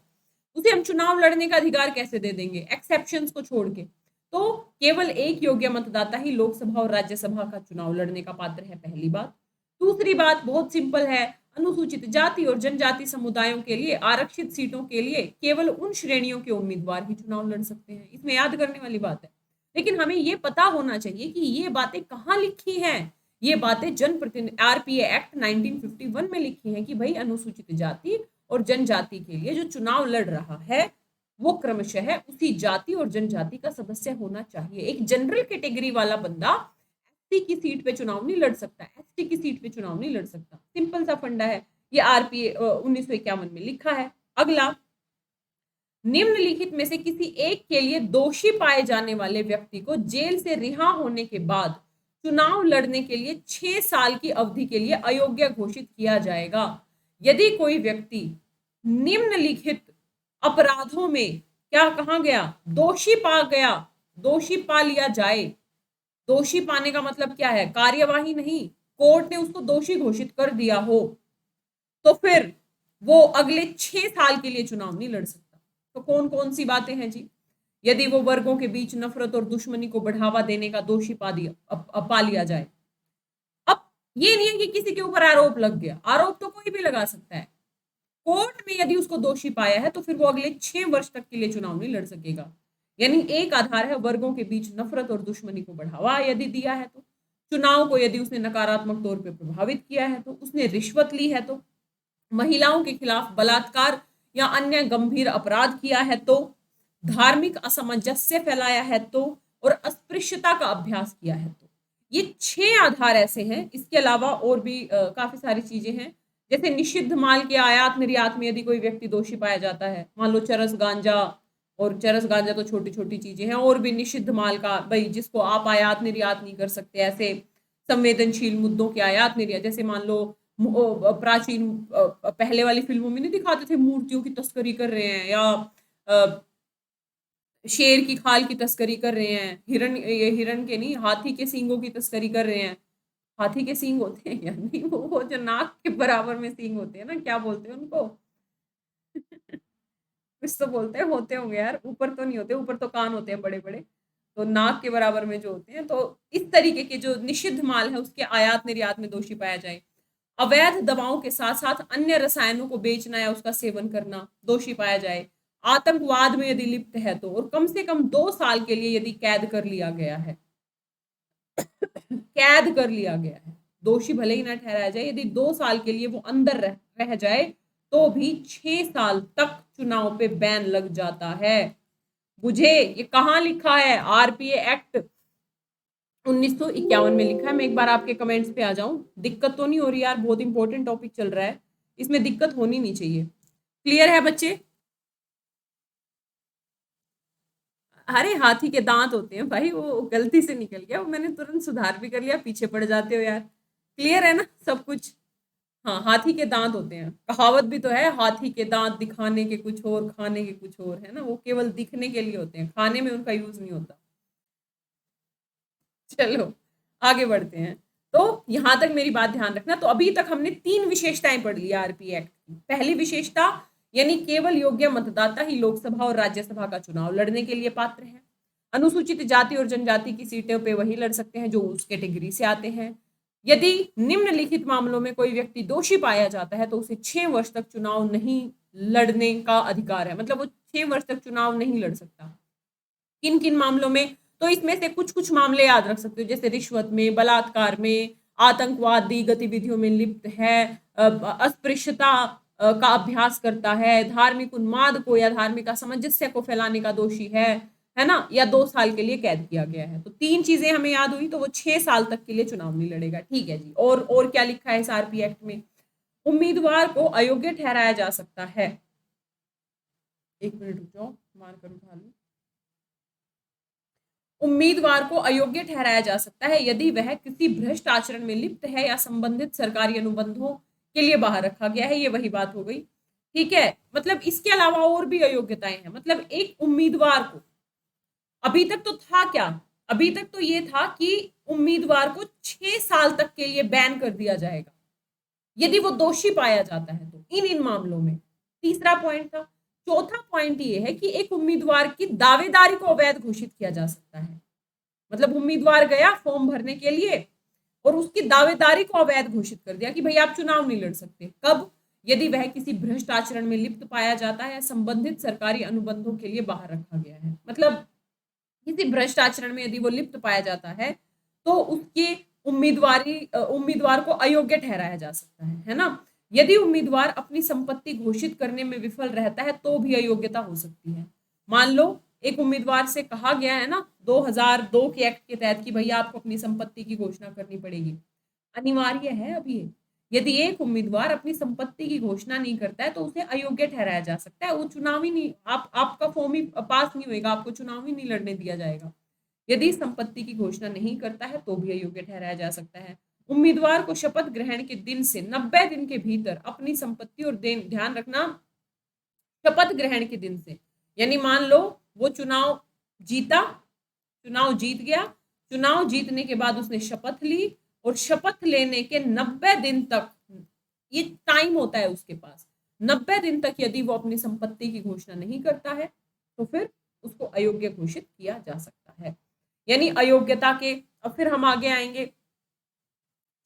उसे हम चुनाव लड़ने का अधिकार कैसे दे देंगे, एक्सेप्शंस को छोड़ के? तो केवल एक योग्य मतदाता ही लोकसभा और राज्यसभा का चुनाव लड़ने का पात्र है, पहली बात। दूसरी बात बहुत सिंपल है, अनुसूचित जाति और जनजाति समुदायों के लिए आरक्षित सीटों के लिए केवल उन श्रेणियों के उम्मीदवार ही चुनाव लड़ सकते हैं। इसमें याद करने वाली बात है, लेकिन हमें ये पता होना चाहिए कि ये बातें कहाँ लिखी हैं। ये बातें जनप्रतिनिधि आरपीए एक्ट 1951 में लिखी हैं कि भाई अनुसूचित जाति और जनजाति के लिए जो चुनाव लड़ रहा है वो क्रमशः उसी जाति और जनजाति का सदस्य होना चाहिए। एक जनरल कैटेगरी वाला बंदा एससी की सीट पे चुनाव नहीं लड़ सकता, एसटी की सीट पे चुनाव नहीं लड़ सकता। सिंपल सा फंडा है, ये आरपीए 1951 में लिखा है। अगला, निम्नलिखित में से किसी एक के लिए दोषी पाए जाने वाले व्यक्ति को जेल से रिहा होने के बाद चुनाव लड़ने के लिए 6 साल की अवधि के लिए अयोग्य घोषित किया जाएगा। यदि कोई व्यक्ति निम्नलिखित अपराधों में क्या कहा गया, दोषी पा गया, दोषी पा लिया जाए। दोषी पाने का मतलब क्या है? कार्यवाही नहीं, कोर्ट ने उसको दोषी घोषित कर दिया हो तो फिर वो अगले 6 साल के लिए चुनाव नहीं लड़ सकता। तो कौन कौन सी बातें हैं जी? यदि वो वर्गों के बीच नफरत और दुश्मनी को बढ़ावा देने का दोषी पा लिया जाए। अब ये नहीं है कि किसी के ऊपर आरोप लग गया, आरोप तो कोई भी लगा सकता है। कोर्ट में यदि उसको दोषी पाया है तो फिर वो अगले 6 वर्ष तक के लिए चुनाव नहीं लड़ सकेगा। यानी एक आधार है, वर्गों के बीच नफरत और दुश्मनी को बढ़ावा यदि दिया है तो, चुनाव को यदि उसने नकारात्मक तौर पर प्रभावित किया है तो, उसने रिश्वत ली है तो, महिलाओं के खिलाफ बलात्कार या अन्य गंभीर अपराध किया है तो, धार्मिक असमंजस्य फैलाया है तो, और अस्पृश्यता का अभ्यास किया है तो। ये 6 आधार ऐसे हैं। इसके अलावा और भी काफी सारी चीजें हैं, जैसे निषिद्ध माल के आयात निर्यात में यदि कोई व्यक्ति दोषी पाया जाता है, मान लो चरस गांजा, और चरस गांजा तो छोटी छोटी चीजें हैं, और भी निषिद्ध माल का, भाई जिसको आप आयात निर्यात नहीं कर सकते, ऐसे संवेदनशील मुद्दों के आयात निर्यात, जैसे मान लो प्राचीन पहले वाली फिल्मों में नहीं दिखाते थे मूर्तियों की तस्करी कर रहे हैं, या शेर की खाल की तस्करी कर रहे हैं, हिरण के नहीं, हाथी के सींगों की तस्करी कर रहे हैं। हाथी के सींग होते हैं या नहीं, वो जो नाक के बराबर में सींग होते हैं ना, क्या बोलते हैं उनको कुछ तो बोलते हैं, होते होंगे यार, ऊपर तो नहीं होते, ऊपर तो कान होते हैं बड़े बड़े, तो नाक के बराबर में जो होते हैं। तो इस तरीके के जो निषिद्ध माल है उसके आयात निर्यात में दोषी पाया जाए। अवैध दवाओं के साथ साथ अन्य रसायनों को बेचना या उसका सेवन करना दोषी पाया जाए। आतंकवाद में यदि लिप्त है तो, और कम से कम 2 साल के लिए यदि कैद कर लिया गया है कैद कर लिया गया है, दोषी भले ही ना ठहराया जाए, यदि 2 साल के लिए वो अंदर रह जाए तो भी 6 साल तक चुनाव पे बैन लग जाता है। मुझे ये कहाँ लिखा है? आरपीए एक्ट 1951 में लिखा है। मैं एक बार आपके कमेंट्स पे आ जाऊं, दिक्कत तो नहीं हो रही यार? बहुत इंपॉर्टेंट टॉपिक चल रहा है, इसमें दिक्कत होनी नहीं चाहिए। क्लियर है बच्चे? अरे हाथी के दांत होते हैं भाई, वो गलती से निकल गया, वो मैंने तुरंत सुधार भी कर लिया, पीछे पड़ जाते हो यार। क्लियर है ना सब कुछ? हाँ, हाथी के दांत होते हैं, कहावत भी तो है, हाथी के दांत दिखाने के कुछ और खाने के कुछ और, है ना, वो केवल दिखने के लिए होते हैं, खाने में उनका यूज नहीं होता। चलो आगे बढ़ते हैं। तो यहां तक मेरी बात ध्यान रखना। तो अभी तक हमने 3 विशेषताएं पढ़ ली आरपी एक्ट की। पहली विशेषता यानी केवल योग्य मतदाता ही लोकसभा और राज्यसभा का चुनाव लड़ने के लिए पात्र है। अनुसूचित जाति और जनजाति की सीटों पे वही लड़ सकते हैं जो उस कैटेगरी से आते हैं। यदि निम्नलिखित मामलों में कोई व्यक्ति दोषी पाया जाता है तो उसे 6 वर्ष तक चुनाव नहीं लड़ने का अधिकार है, मतलब वो 6 वर्ष तक चुनाव नहीं लड़ सकता। किन किन मामलों में? तो इसमें से कुछ कुछ मामले याद रख सकते हो, जैसे रिश्वत में, बलात्कार में, आतंकवादी गतिविधियों में लिप्त है, अस्पृश्यता का अभ्यास करता है, धार्मिक उन्माद को या धार्मिक असमंजस्य को फैलाने का दोषी है ना, या 2 साल के लिए कैद किया गया है। तो 3 चीजें हमें याद हुई, तो वो 6 साल तक के लिए चुनाव नहीं लड़ेगा। ठीक है जी। और क्या लिखा है इस आरपी एक्ट में? उम्मीदवार को अयोग्य ठहराया जा सकता है। 1 मिनट रुक जाओ, मार्कर उठा लूं। उम्मीदवार को अयोग्य ठहराया जा सकता है यदि वह किसी भ्रष्ट आचरण में लिप्त है या संबंधित सरकारी अनुबंधों के लिए बाहर रखा गया है। ये वही बात हो गई। ठीक है, मतलब इसके अलावा और भी अयोग्यताएं हैं। मतलब एक उम्मीदवार को, अभी तक तो था क्या, अभी तक तो ये था कि उम्मीदवार को 6 साल तक के लिए बैन कर दिया जाएगा यदि वो दोषी पाया जाता है तो इन मामलों में। तीसरा पॉइंट था। चौथा पॉइंट ये है कि एक उम्मीदवार की दावेदारी को अवैध घोषित किया जा सकता है। मतलब उम्मीदवार गया फॉर्म भरने के लिए और उसकी दावेदारी को अवैध घोषित कर दिया कि भाई आप चुनाव नहीं लड़ सकते। कब? यदि वह किसी भ्रष्ट आचरण में लिप्त पाया जाता है, संबंधित सरकारी अनुबंधों के लिए बाहर रखा गया है। मतलब किसी भ्रष्ट आचरण में यदि वो लिप्त पाया जाता है तो उसके उम्मीदवार को अयोग्य ठहराया जा सकता है ना। यदि उम्मीदवार अपनी संपत्ति घोषित करने में विफल रहता है तो भी अयोग्यता हो सकती है। मान लो एक उम्मीदवार से कहा गया है ना 2002 के एक्ट के तहत कि भैया आपको अपनी संपत्ति की घोषणा करनी पड़ेगी, अनिवार्य है अभी ये। यदि एक उम्मीदवार अपनी संपत्ति की घोषणा नहीं करता है तो उसे अयोग्य ठहराया जा सकता है। वो चुनाव ही नहीं, आपका फॉर्म ही पास नहीं होगा, आपको चुनाव ही नहीं लड़ने दिया जाएगा। यदि संपत्ति की घोषणा नहीं करता है तो भी अयोग्य ठहराया जा सकता है। उम्मीदवार को शपथ ग्रहण के दिन से 90 दिन के भीतर अपनी संपत्ति और ध्यान रखना, शपथ ग्रहण के दिन से, यानी मान लो वो चुनाव जीता, चुनाव जीत गया, चुनाव जीतने के बाद उसने शपथ ली और शपथ लेने के 90 दिन तक, ये टाइम होता है उसके पास, 90 दिन तक यदि वो अपनी संपत्ति की घोषणा नहीं करता है तो फिर उसको अयोग्य घोषित किया जा सकता है। यानी अयोग्यता के, अब फिर हम आगे आएंगे।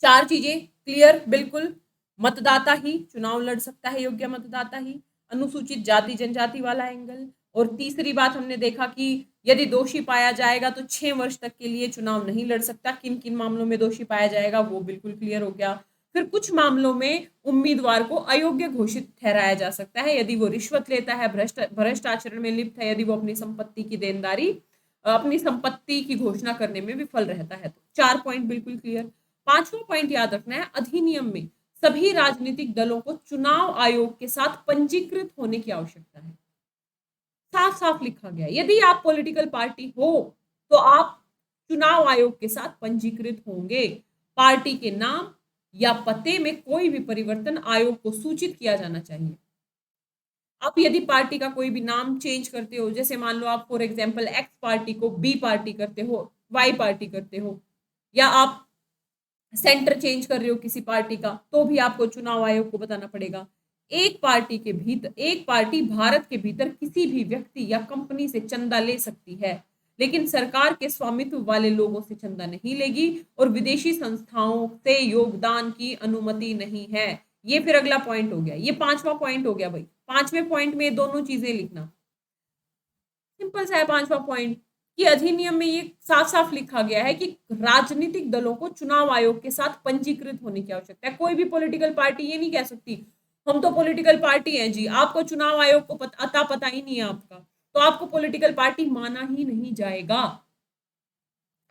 4 चीजें क्लियर बिल्कुल। मतदाता ही चुनाव लड़ सकता है, योग्य मतदाता ही। अनुसूचित जाति जनजाति वाला एंगल। और तीसरी बात हमने देखा कि यदि दोषी पाया जाएगा तो 6 वर्ष तक के लिए चुनाव नहीं लड़ सकता। किन किन मामलों में दोषी पाया जाएगा वो बिल्कुल क्लियर हो गया। फिर कुछ मामलों में उम्मीदवार को अयोग्य घोषित ठहराया जा सकता है यदि वो रिश्वत लेता है, भ्रष्ट आचरण में लिप्त है, यदि वो अपनी संपत्ति की देनदारी, अपनी संपत्ति की घोषणा करने में विफल रहता है। तो 4 पॉइंट बिल्कुल क्लियर। 5वां पॉइंट याद रखना है, अधिनियम में सभी राजनीतिक दलों को चुनाव आयोग के साथ पंजीकृत होने की आवश्यकता है। साफ साफ लिखा गया, यदि आप पॉलिटिकल पार्टी हो तो आप चुनाव आयोग के साथ पंजीकृत होंगे। पार्टी के नाम या पते में कोई भी परिवर्तन आयोग को सूचित किया जाना चाहिए। आप यदि पार्टी का कोई भी नाम चेंज करते हो, जैसे मान लो आप फॉर एग्जांपल एक्स पार्टी को बी पार्टी करते हो, वाई पार्टी करते हो, या आप सेंटर चेंज कर रहे हो किसी पार्टी का, तो भी आपको चुनाव आयोग को बताना पड़ेगा। एक पार्टी भारत के भीतर किसी भी व्यक्ति या कंपनी से चंदा ले सकती है, लेकिन सरकार के स्वामित्व वाले लोगों से चंदा नहीं लेगी और विदेशी संस्थाओं से योगदान की अनुमति नहीं है। ये फिर अगला पॉइंट हो गया, ये 5वां पॉइंट हो गया भाई। 5वें पॉइंट में दोनों चीजें लिखना, सिंपल सा है 5वां पॉइंट कि अधिनियम में ये साफ साफ लिखा गया है कि राजनीतिक दलों को चुनाव आयोग के साथ पंजीकृत होने की आवश्यकता है। कोई भी पॉलिटिकल पार्टी ये नहीं कह सकती हम तो पॉलिटिकल पार्टी हैं जी, आपको चुनाव आयोग को पता ही नहीं है आपका, तो आपको पॉलिटिकल पार्टी माना ही नहीं जाएगा।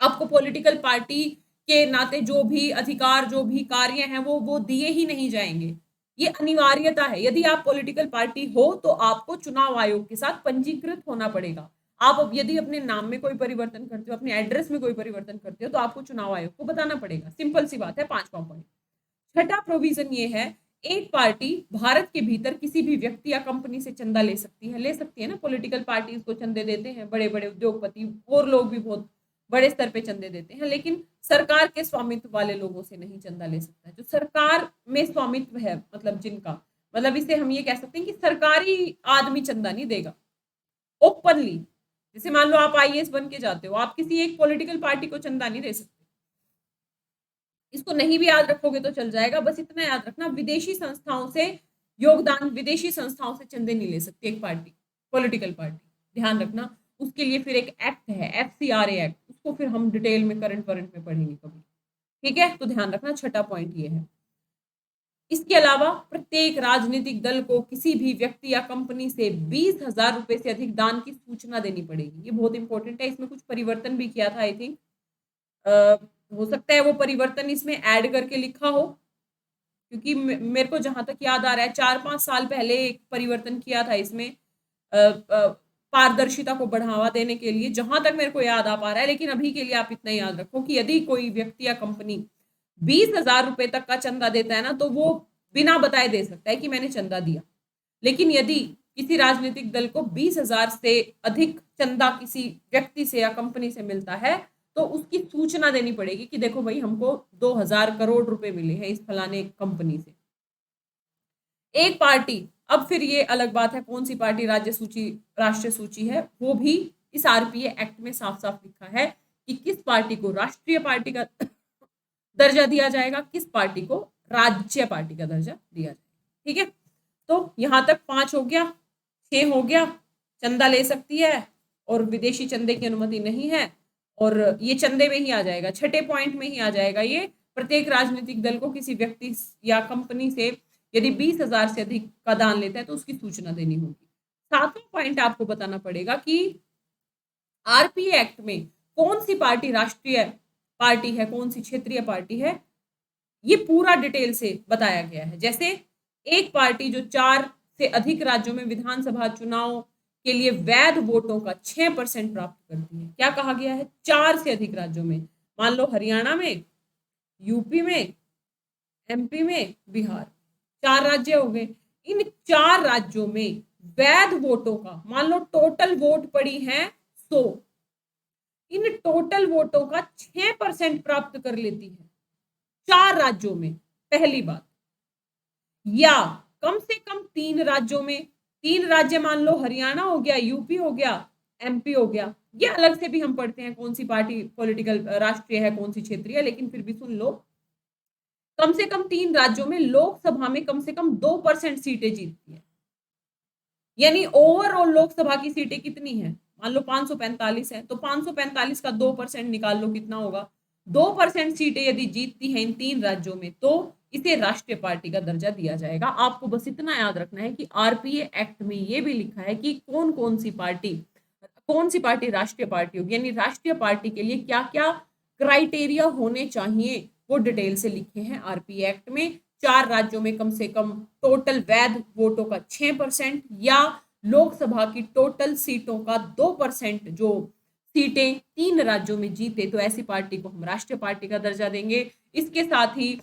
आपको पॉलिटिकल पार्टी के नाते जो भी अधिकार, जो भी कार्य हैं वो दिए ही नहीं जाएंगे। ये अनिवार्यता है। यदि आप पॉलिटिकल पार्टी हो तो आपको चुनाव आयोग के साथ पंजीकृत होना पड़ेगा। आप यदि अपने नाम में कोई परिवर्तन करते हो, अपने एड्रेस में कोई परिवर्तन करते हो, तो आपको चुनाव आयोग को बताना पड़ेगा। सिंपल सी बात है। 5वां पॉइंट। छठा प्रोविजन ये है, एक पार्टी भारत के भीतर किसी भी व्यक्ति या कंपनी से चंदा ले सकती है ना। पॉलिटिकल पार्टीज को चंदे देते हैं बड़े बड़े उद्योगपति, और लोग भी बहुत बड़े स्तर पे चंदे देते हैं, लेकिन सरकार के स्वामित्व वाले लोगों से नहीं चंदा ले सकता है। जो सरकार में स्वामित्व है, मतलब जिनका, मतलब इसे हम ये कह सकते हैं कि सरकारी आदमी चंदा नहीं देगा ओपनली। जैसे मान लो आप आईएएस बन के जाते हो, आप किसी एक पॉलिटिकल पार्टी को चंदा नहीं दे सकते। इसको नहीं भी याद रखोगे तो चल जाएगा, बस इतना याद रखना, विदेशी संस्थाओं से योगदान, विदेशी संस्थाओं से चंदे नहीं ले सकती एक पार्टी, पॉलिटिकल पार्टी, ध्यान रखना। उसके लिए फिर एक एक्ट है, FCRA एक्ट, उसको फिर हम डिटेल में करंट में पढ़ेंगे कभी, ठीक है। तो ध्यान रखना, छठा पॉइंट ये है। इसके अलावा प्रत्येक राजनीतिक दल को किसी भी व्यक्ति या कंपनी से 20,000 रुपए से अधिक दान की सूचना देनी पड़ेगी। ये बहुत इंपॉर्टेंट है, इसमें कुछ परिवर्तन भी किया था आई थिंक, हो सकता है वो परिवर्तन इसमें ऐड करके लिखा हो, क्योंकि मेरे को जहां तक याद आ रहा है 4-5 साल पहले एक परिवर्तन किया था इसमें, पारदर्शिता को बढ़ावा देने के लिए, जहां तक मेरे को याद आ पा रहा है। लेकिन अभी के लिए आप इतना याद रखो कि यदि कोई व्यक्ति या कंपनी 20,000 रुपए तक का चंदा देता है ना, तो वो बिना बताए दे सकता है कि मैंने चंदा दिया। लेकिन यदि किसी राजनीतिक दल को 20,000 से अधिक चंदा किसी व्यक्ति से या कंपनी से मिलता है, तो उसकी सूचना देनी पड़ेगी कि देखो भाई, हमको 2,000 करोड़ रुपए मिले हैं इस फलाने कंपनी से। एक पार्टी, अब फिर ये अलग बात है कौन सी पार्टी राज्य सूची, राष्ट्रीय सूची है, वो भी इस आरपीए एक्ट में साफ साफ लिखा है कि किस पार्टी को राष्ट्रीय पार्टी का दर्जा दिया जाएगा, किस पार्टी को राज्य पार्टी का दर्जा दिया जाएगा, ठीक है। तो यहां तक 5 हो गया, 6 हो गया, चंदा ले सकती है और विदेशी चंदे की अनुमति नहीं है, और ये चंदे में ही आ जाएगा, छठे पॉइंट में ही आ जाएगा ये। प्रत्येक राजनीतिक दल को किसी व्यक्ति या कंपनी से यदि 20,000 से अधिक का दान लेता है तो उसकी सूचना देनी होगी। सातवां पॉइंट आपको बताना पड़ेगा कि आरपीए एक्ट में कौन सी पार्टी राष्ट्रीय पार्टी है, कौन सी क्षेत्रीय पार्टी है, ये पूरा डिटेल से बताया गया है। जैसे एक पार्टी जो 4 से अधिक राज्यों में विधानसभा चुनाव के लिए वैध वोटों का 6% प्राप्त करती है, क्या कहा गया है, 4 से अधिक राज्यों में, मान लो हरियाणा में, यूपी में, एमपी में, बिहार, 4 राज्य हो गए। इन 4 राज्यों में वैध वोटों का, मान लो टोटल वोट पड़ी है 100, इन टोटल वोटों का 6% प्राप्त कर लेती है 4 राज्यों में, पहली बात। या कम से कम 3 राज्यों में, 3 राज्य मान लो हरियाणा हो गया, यूपी हो गया, एमपी हो गया, ये अलग से भी हम पढ़ते हैं कौन सी पार्टी पॉलिटिकल राष्ट्रीय है, कौन सी क्षेत्रीय, लेकिन फिर भी सुन लो, कम से कम 3 राज्यों में लोकसभा में कम से कम 2% सीटें जीतती है। यानी ओवरऑल लोकसभा की सीटें कितनी है, मान लो 545 है, तो 545 का 2% निकाल लो, कितना होगा, 2% सीटें यदि जीतती हैं इन 3 राज्यों में, तो इसे राष्ट्रीय पार्टी का दर्जा दिया जाएगा। आपको बस इतना याद रखना है कि आरपीए एक्ट में ये भी लिखा है कि कौन सी पार्टी राष्ट्रीय पार्टी होगी, यानी राष्ट्रीय पार्टी के लिए क्या क्या क्राइटेरिया होने चाहिए, वो डिटेल से लिखे हैं आरपीए एक्ट में। 4 राज्यों में कम से कम टोटल वैध वोटों का 6% या लोकसभा की टोटल सीटों का 2% जो सीटें 3 राज्यों में जीते, तो ऐसी पार्टी को हम राष्ट्रीय पार्टी का दर्जा देंगे। इसके साथ ही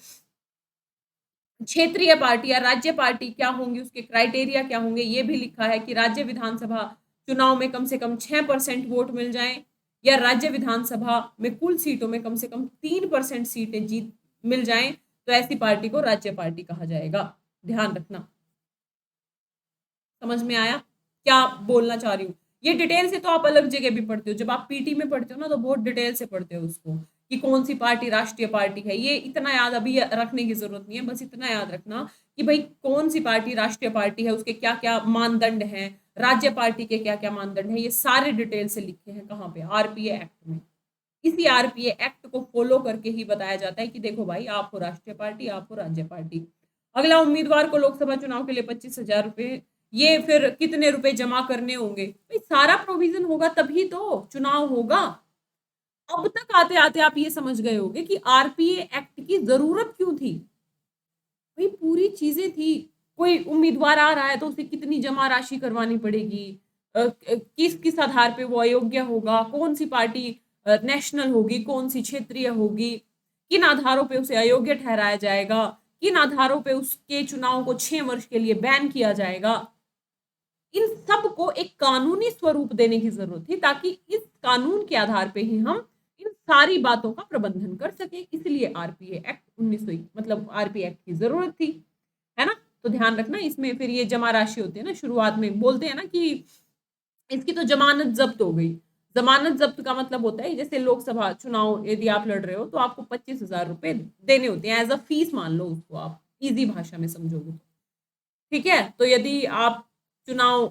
क्षेत्रीय पार्टी या राज्य पार्टी क्या होंगी, उसके क्राइटेरिया क्या होंगे, ये भी लिखा है कि राज्य विधानसभा चुनाव में कम से कम 6% वोट मिल जाएं, या राज्य विधानसभा में कुल सीटों में कम से कम 3% सीटें जीत मिल जाएं, तो ऐसी पार्टी को राज्य पार्टी कहा जाएगा। ध्यान रखना, समझ में आया क्या बोलना चाह रही हूँ। ये डिटेल से तो आप अलग जगह भी पढ़ते हो, जब आप पीटी में पढ़ते हो ना, तो बहुत डिटेल से पढ़ते हो उसको कि कौन सी पार्टी राष्ट्रीय पार्टी है। ये इतना याद अभी रखने की जरूरत नहीं है, बस इतना याद रखना कि भाई कौन सी पार्टी राष्ट्रीय पार्टी है, उसके क्या क्या मानदंड हैं, राज्य पार्टी के क्या क्या मानदंड है, ये सारे डिटेल से लिखे हैं कहाँ पे, आरपीए एक्ट में। इसी आरपीए एक्ट को फॉलो करके ही बताया जाता है कि देखो भाई, आप हो राष्ट्रीय पार्टी, आप हो राज्य पार्टी। अगला, उम्मीदवार को लोकसभा चुनाव के लिए 25,000 रुपए, ये फिर कितने रुपए जमा करने होंगे, भाई सारा प्रोविजन होगा तभी तो चुनाव होगा। अब तक आते आते आप ये समझ गए होंगे कि आरपीए एक्ट की जरूरत क्यों थी। भाई पूरी चीजें थी, कोई उम्मीदवार आ रहा है तो उसे कितनी जमा राशि करवानी पड़ेगी, किस किस आधार पे वो अयोग्य होगा, कौन सी पार्टी नेशनल होगी, कौन सी क्षेत्रीय होगी, किन आधारों पे उसे अयोग्य ठहराया जाएगा, किन आधारों पे उसके चुनाव को 6 वर्ष के लिए बैन किया जाएगा, इन सब को एक कानूनी स्वरूप देने की जरूरत थी, ताकि इस कानून के आधार पे ही हम इन सारी बातों का प्रबंधन कर सके। इसलिए आरपीए एक्ट 1900 मतलब आरपीए एक्ट की जरूरत थी, है ना। तो ध्यान रखना, इसमें फिर ये जमा राशि होती है ना, शुरुआत में बोलते हैं ना कि इसकी तो जमानत जब्त हो गई। जमानत जब्त का मतलब होता है जैसे लोकसभा चुनाव यदि आप लड़ रहे हो तो आपको 25,000 रुपए देने होते हैं एज अ फीस, मान लो उसको, आप इजी भाषा में समझोगे तो। ठीक है, तो यदि आप चुनाव,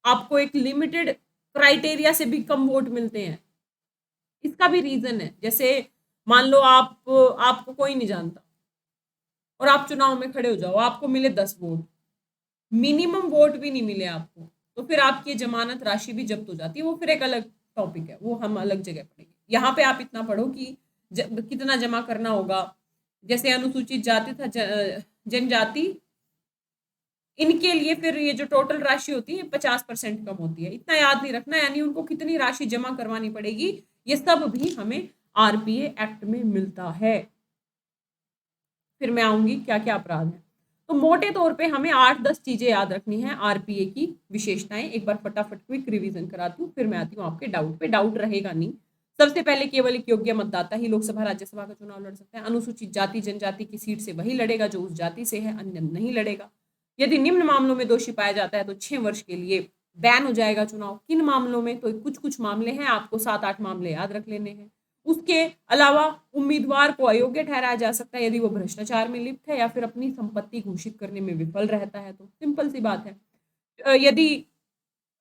आपको एक लिमिटेड क्राइटेरिया से भी कम वोट मिलते हैं, इसका भी रीजन है। जैसे मान लो आपको कोई नहीं जानता और आप चुनाव में खड़े हो जाओ, आपको मिले 10 वोट, मिनिमम वोट भी नहीं मिले आपको, तो फिर आपकी जमानत राशि भी जब्त हो जाती है। वो फिर एक अलग टॉपिक है, वो हम अलग जगह पढ़ेंगे। यहाँ पे आप इतना पढ़ो कि कितना जमा करना होगा। जैसे अनुसूचित जाति था, जनजाति, इनके लिए फिर ये जो टोटल राशि होती है 50% कम होती है, इतना याद नहीं रखना, यानी उनको कितनी राशि जमा करवानी पड़ेगी, ये सब भी हमें आरपीए एक्ट में मिलता है। फिर मैं आऊंगी क्या क्या अपराध है। तो मोटे तौर पे हमें 8-10 चीजें याद रखनी है आरपीए की विशेषताएं। एक बार फटाफट क्विक रिवीजन कराती हूँ, फिर मैं आती हूँ आपके डाउट पे। डाउट रहेगा नहीं। सबसे पहले केवल एक योग्य मतदाता ही लोकसभा राज्यसभा का चुनाव लड़ सकता है। अनुसूचित जाति जनजाति की सीट से वही लड़ेगा जो उस जाति से है, अन्य नहीं लड़ेगा। यदि निम्न मामलों में दोषी पाया जाता है तो 6 वर्ष के लिए बैन हो जाएगा चुनाव। किन मामलों में, तो कुछ कुछ मामले हैं, आपको 7-8 मामले याद रख लेने हैं। उसके अलावा उम्मीदवार को अयोग्य ठहराया जा सकता है यदि वो भ्रष्टाचार में लिप्त है या फिर अपनी संपत्ति घोषित करने में विफल रहता है। तो सिंपल सी बात है। यदि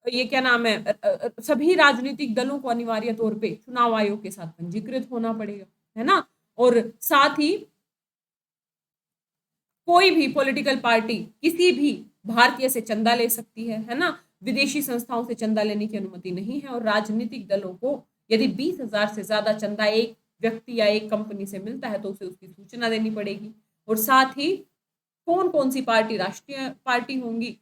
ये क्या नाम है, सभी राजनीतिक दलों को अनिवार्य तौर पे चुनाव आयोग के साथ पंजीकृत होना पड़ेगा, है ना। और साथ ही कोई भी पॉलिटिकल पार्टी किसी भी भारतीय से चंदा ले सकती है ना। विदेशी संस्थाओं से चंदा लेने की अनुमति नहीं है। और राजनीतिक दलों को यदि 20,000 से ज्यादा चंदा एक व्यक्ति या एक कंपनी से मिलता है तो उसे उसकी सूचना देनी पड़ेगी। और साथ ही कौन कौन सी पार्टी राष्ट्रीय पार्टी होंगी,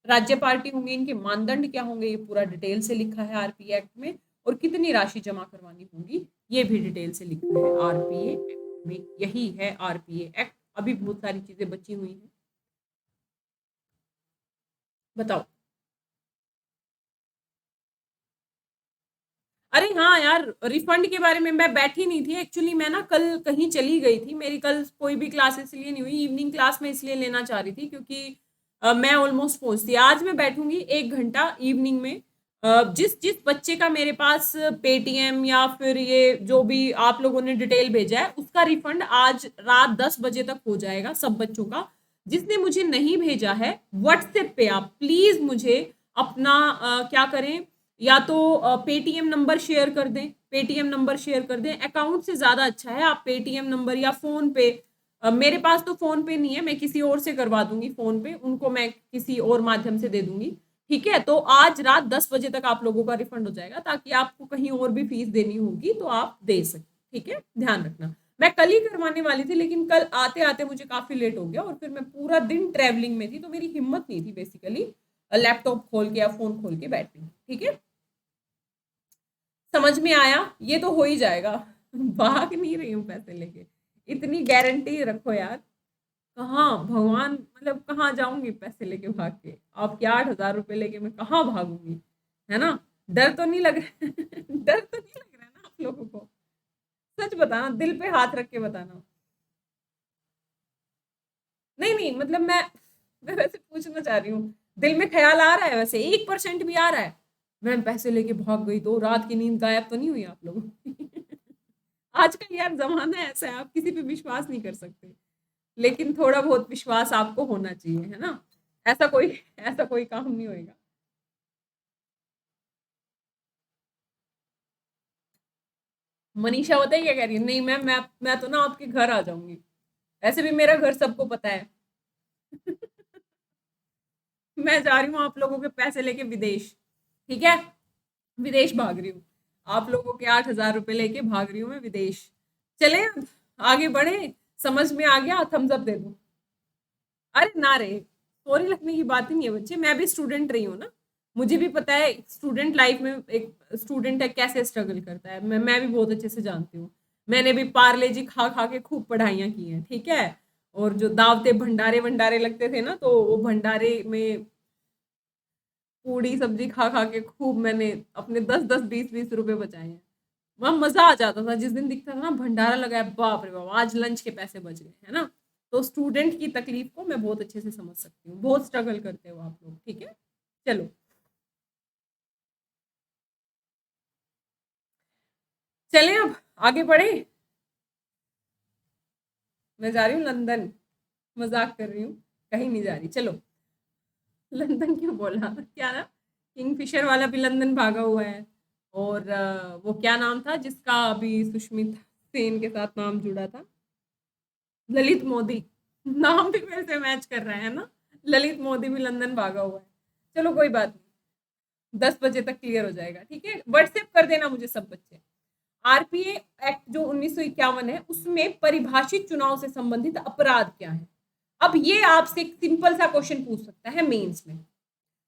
राज्य पार्टी होंगी, इनके मानदंड क्या होंगे, ये पूरा डिटेल से लिखा है आरपीए एक्ट में। और कितनी राशि जमा करवानी होगी ये भी डिटेल से लिखा है आरपीए एक्ट में। यही है आरपीए एक्ट। अभी बहुत सारी चीजें बची हुई हैं, बताओ। अरे हाँ यार, रिफंड के बारे में मैं बैठी नहीं थी एक्चुअली, मैं ना कल कहीं चली गई थी। मेरी कल कोई भी क्लास इसलिए नहीं हुई, इवनिंग क्लास में इसलिए लेना चाह रही थी क्योंकि मैं ऑलमोस्ट पहुंचती। आज मैं बैठूंगी 1 घंटा इवनिंग में। जिस जिस बच्चे का मेरे पास पेटीएम या फिर ये जो भी आप लोगों ने डिटेल भेजा है उसका रिफंड आज रात 10 बजे तक हो जाएगा, सब बच्चों का। जिसने मुझे नहीं भेजा है व्हाट्सएप पे आप प्लीज मुझे अपना क्या करें, या तो पेटीएम नंबर शेयर कर दें, पेटीएम नंबर शेयर कर दें। अकाउंट से ज़्यादा अच्छा है आप पेटीएम नंबर या फ़ोन पे, मेरे पास तो फ़ोन पे नहीं है, मैं किसी और से करवा दूंगी फ़ोन पे, उनको मैं किसी और माध्यम से दे दूंगी। ठीक है, तो आज रात 10 बजे तक आप लोगों का रिफंड हो जाएगा, ताकि आपको कहीं और भी फीस देनी होगी तो आप दे सकें। ठीक है, ध्यान रखना। मैं कल ही करवाने वाली थी लेकिन कल आते आते मुझे काफ़ी लेट हो गया और फिर मैं पूरा दिन ट्रैवलिंग में थी, तो मेरी हिम्मत नहीं थी बेसिकली लैपटॉप खोल के या फ़ोन खोल के बैठने। ठीक है, समझ में आया, ये तो हो ही जाएगा। भाग नहीं रही हूँ पैसे लेके, इतनी गारंटी रखो यार। कहाँ भगवान, मतलब कहाँ जाऊंगी पैसे लेके भाग के, आपके 8,000 रुपए लेके मैं कहाँ भागूंगी, है ना। डर तो नहीं लग रहा डर तो नहीं लग रहा है ना आप लोगों को, सच बताना, दिल पे हाथ रख के बताना। नहीं नहीं, मतलब मैं वैसे पूछना चाह रही हूँ, दिल में ख्याल आ रहा है, वैसे 1% भी आ रहा है मैं पैसे लेके भाग गई तो रात की नींद गायब तो नहीं हुई आप लोगों की? आजकल यार जमाना ऐसा है, आप किसी पे विश्वास नहीं कर सकते, लेकिन थोड़ा बहुत विश्वास आपको होना चाहिए, है ना। ऐसा कोई काम नहीं होएगा। मनीषा बताइए क्या कह रही है, नहीं मैं तो ना आपके घर आ जाऊंगी, ऐसे भी मेरा घर सबको पता है। मैं जा रही हूँ आप लोगों के पैसे लेके विदेश। ठीक है, विदेश भाग रही हूँ, आप लोगों के 8,000 रुपए लेके भाग रही हूँ मैं विदेश। चले अब आगे बढ़े, समझ में आ गया, थम्स अप दे दूं। अरे ना रे, स्टोरी लिखने की बात ही नहीं है बच्चे, मैं भी स्टूडेंट रही हूँ ना, मुझे भी पता है स्टूडेंट लाइफ में एक स्टूडेंट है कैसे स्ट्रगल करता है। मैं भी बहुत अच्छे से जानती हूँ, मैंने भी पार्ले जी खा खा के खूब पढ़ाइयाँ की हैं। ठीक है, और जो दावते भंडारे भंडारे लगते थे ना, तो वो भंडारे में पूड़ी सब्जी खा खा के खूब मैंने अपने 10-10 20-20 रुपए बचाए हैं। वहाँ मजा आ जाता था जिस दिन दिखता था ना भंडारा लगाया, बाप रे बाप, आज लंच के पैसे बच गए, है ना। तो स्टूडेंट की तकलीफ को मैं बहुत अच्छे से समझ सकती हूँ, बहुत स्ट्रगल करते हो आप लोग, ठीक है। चलो चलें अब आगे बढ़े। मैं जा रही हूँ लंदन, मजाक कर रही हूँ, कहीं नहीं जा रही। चलो, लंदन क्यों बोला, क्या ना, किंगफिशर वाला भी लंदन भागा हुआ है। और वो क्या नाम था जिसका अभी सुष्मिता सेन के साथ नाम जुड़ा था, ललित मोदी। नाम भी मेरे से मैच कर रहा है ना, ललित मोदी भी लंदन भागा हुआ है। चलो कोई बात नहीं, 10 बजे तक क्लियर हो जाएगा, ठीक है। व्हाट्सएप कर देना मुझे सब बच्चे। आरपीए एक्ट जो 1951 है, उसमें परिभाषित चुनाव से संबंधित अपराध क्या है। अब ये आपसे एक सिंपल सा क्वेश्चन पूछ सकता है मेंस में।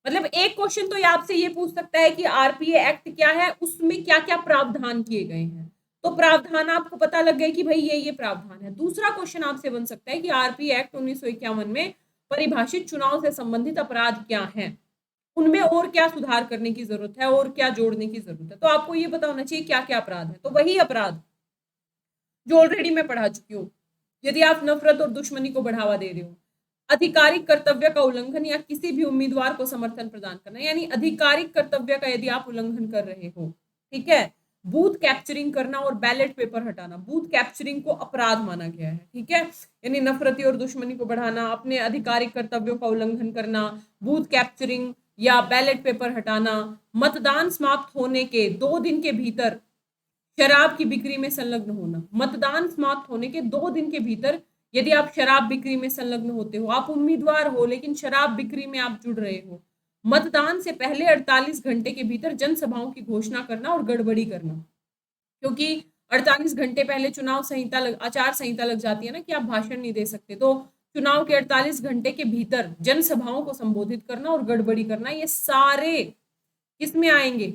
मतलब एक क्वेश्चन तो ये आपसे ये पूछ सकता है कि आरपीए एक्ट क्या है, उसमें क्या क्या प्रावधान किए गए हैं। तो प्रावधान आपको पता लग गए कि भाई ये प्रावधान है। दूसरा क्वेश्चन आपसे बन सकता है कि आरपीए एक्ट 1951 में परिभाषित चुनाव से संबंधित अपराध क्या हैं, उनमें और क्या सुधार करने की जरूरत है और क्या जोड़ने की जरूरत है। तो आपको ये पता होना चाहिए क्या क्या अपराध है। तो वही अपराध जो ऑलरेडी मैं पढ़ा चुकी हूँ। यदि आप नफरत और दुश्मनी को बढ़ावा दे रहे हो, आधिकारिक कर्तव्य का उल्लंघन या किसी भी उम्मीदवार को समर्थन प्रदान करना, यानी आधिकारिक कर्तव्य का यदि आप उल्लंघन कर रहे हो, ठीक है। बूथ कैप्चरिंग करना और बैलेट पेपर हटाना, बूथ कैप्चरिंग को अपराध माना गया है, ठीक है। यानी नफरती और दुश्मनी को बढ़ाना, अपने आधिकारिक कर्तव्यों का उल्लंघन करना, बूथ कैप्चरिंग या बैलेट पेपर हटाना, मतदान समाप्त होने के 2 दिन के भीतर शराब की बिक्री में संलग्न होना, मतदान समाप्त होने के 2 दिन के भीतर यदि आप शराब बिक्री में संलग्न होते हो, आप उम्मीदवार हो लेकिन शराब बिक्री में आप जुड़ रहे हो, मतदान से पहले 48 घंटे के भीतर जनसभाओं की घोषणा करना और गड़बड़ी करना, क्योंकि 48 घंटे पहले चुनाव संहिता आचार संहिता लग जाती है ना कि आप भाषण नहीं दे सकते। तो चुनाव के 48 घंटे के भीतर जनसभाओं को संबोधित करना और गड़बड़ी करना, ये सारे किसमें आएंगे,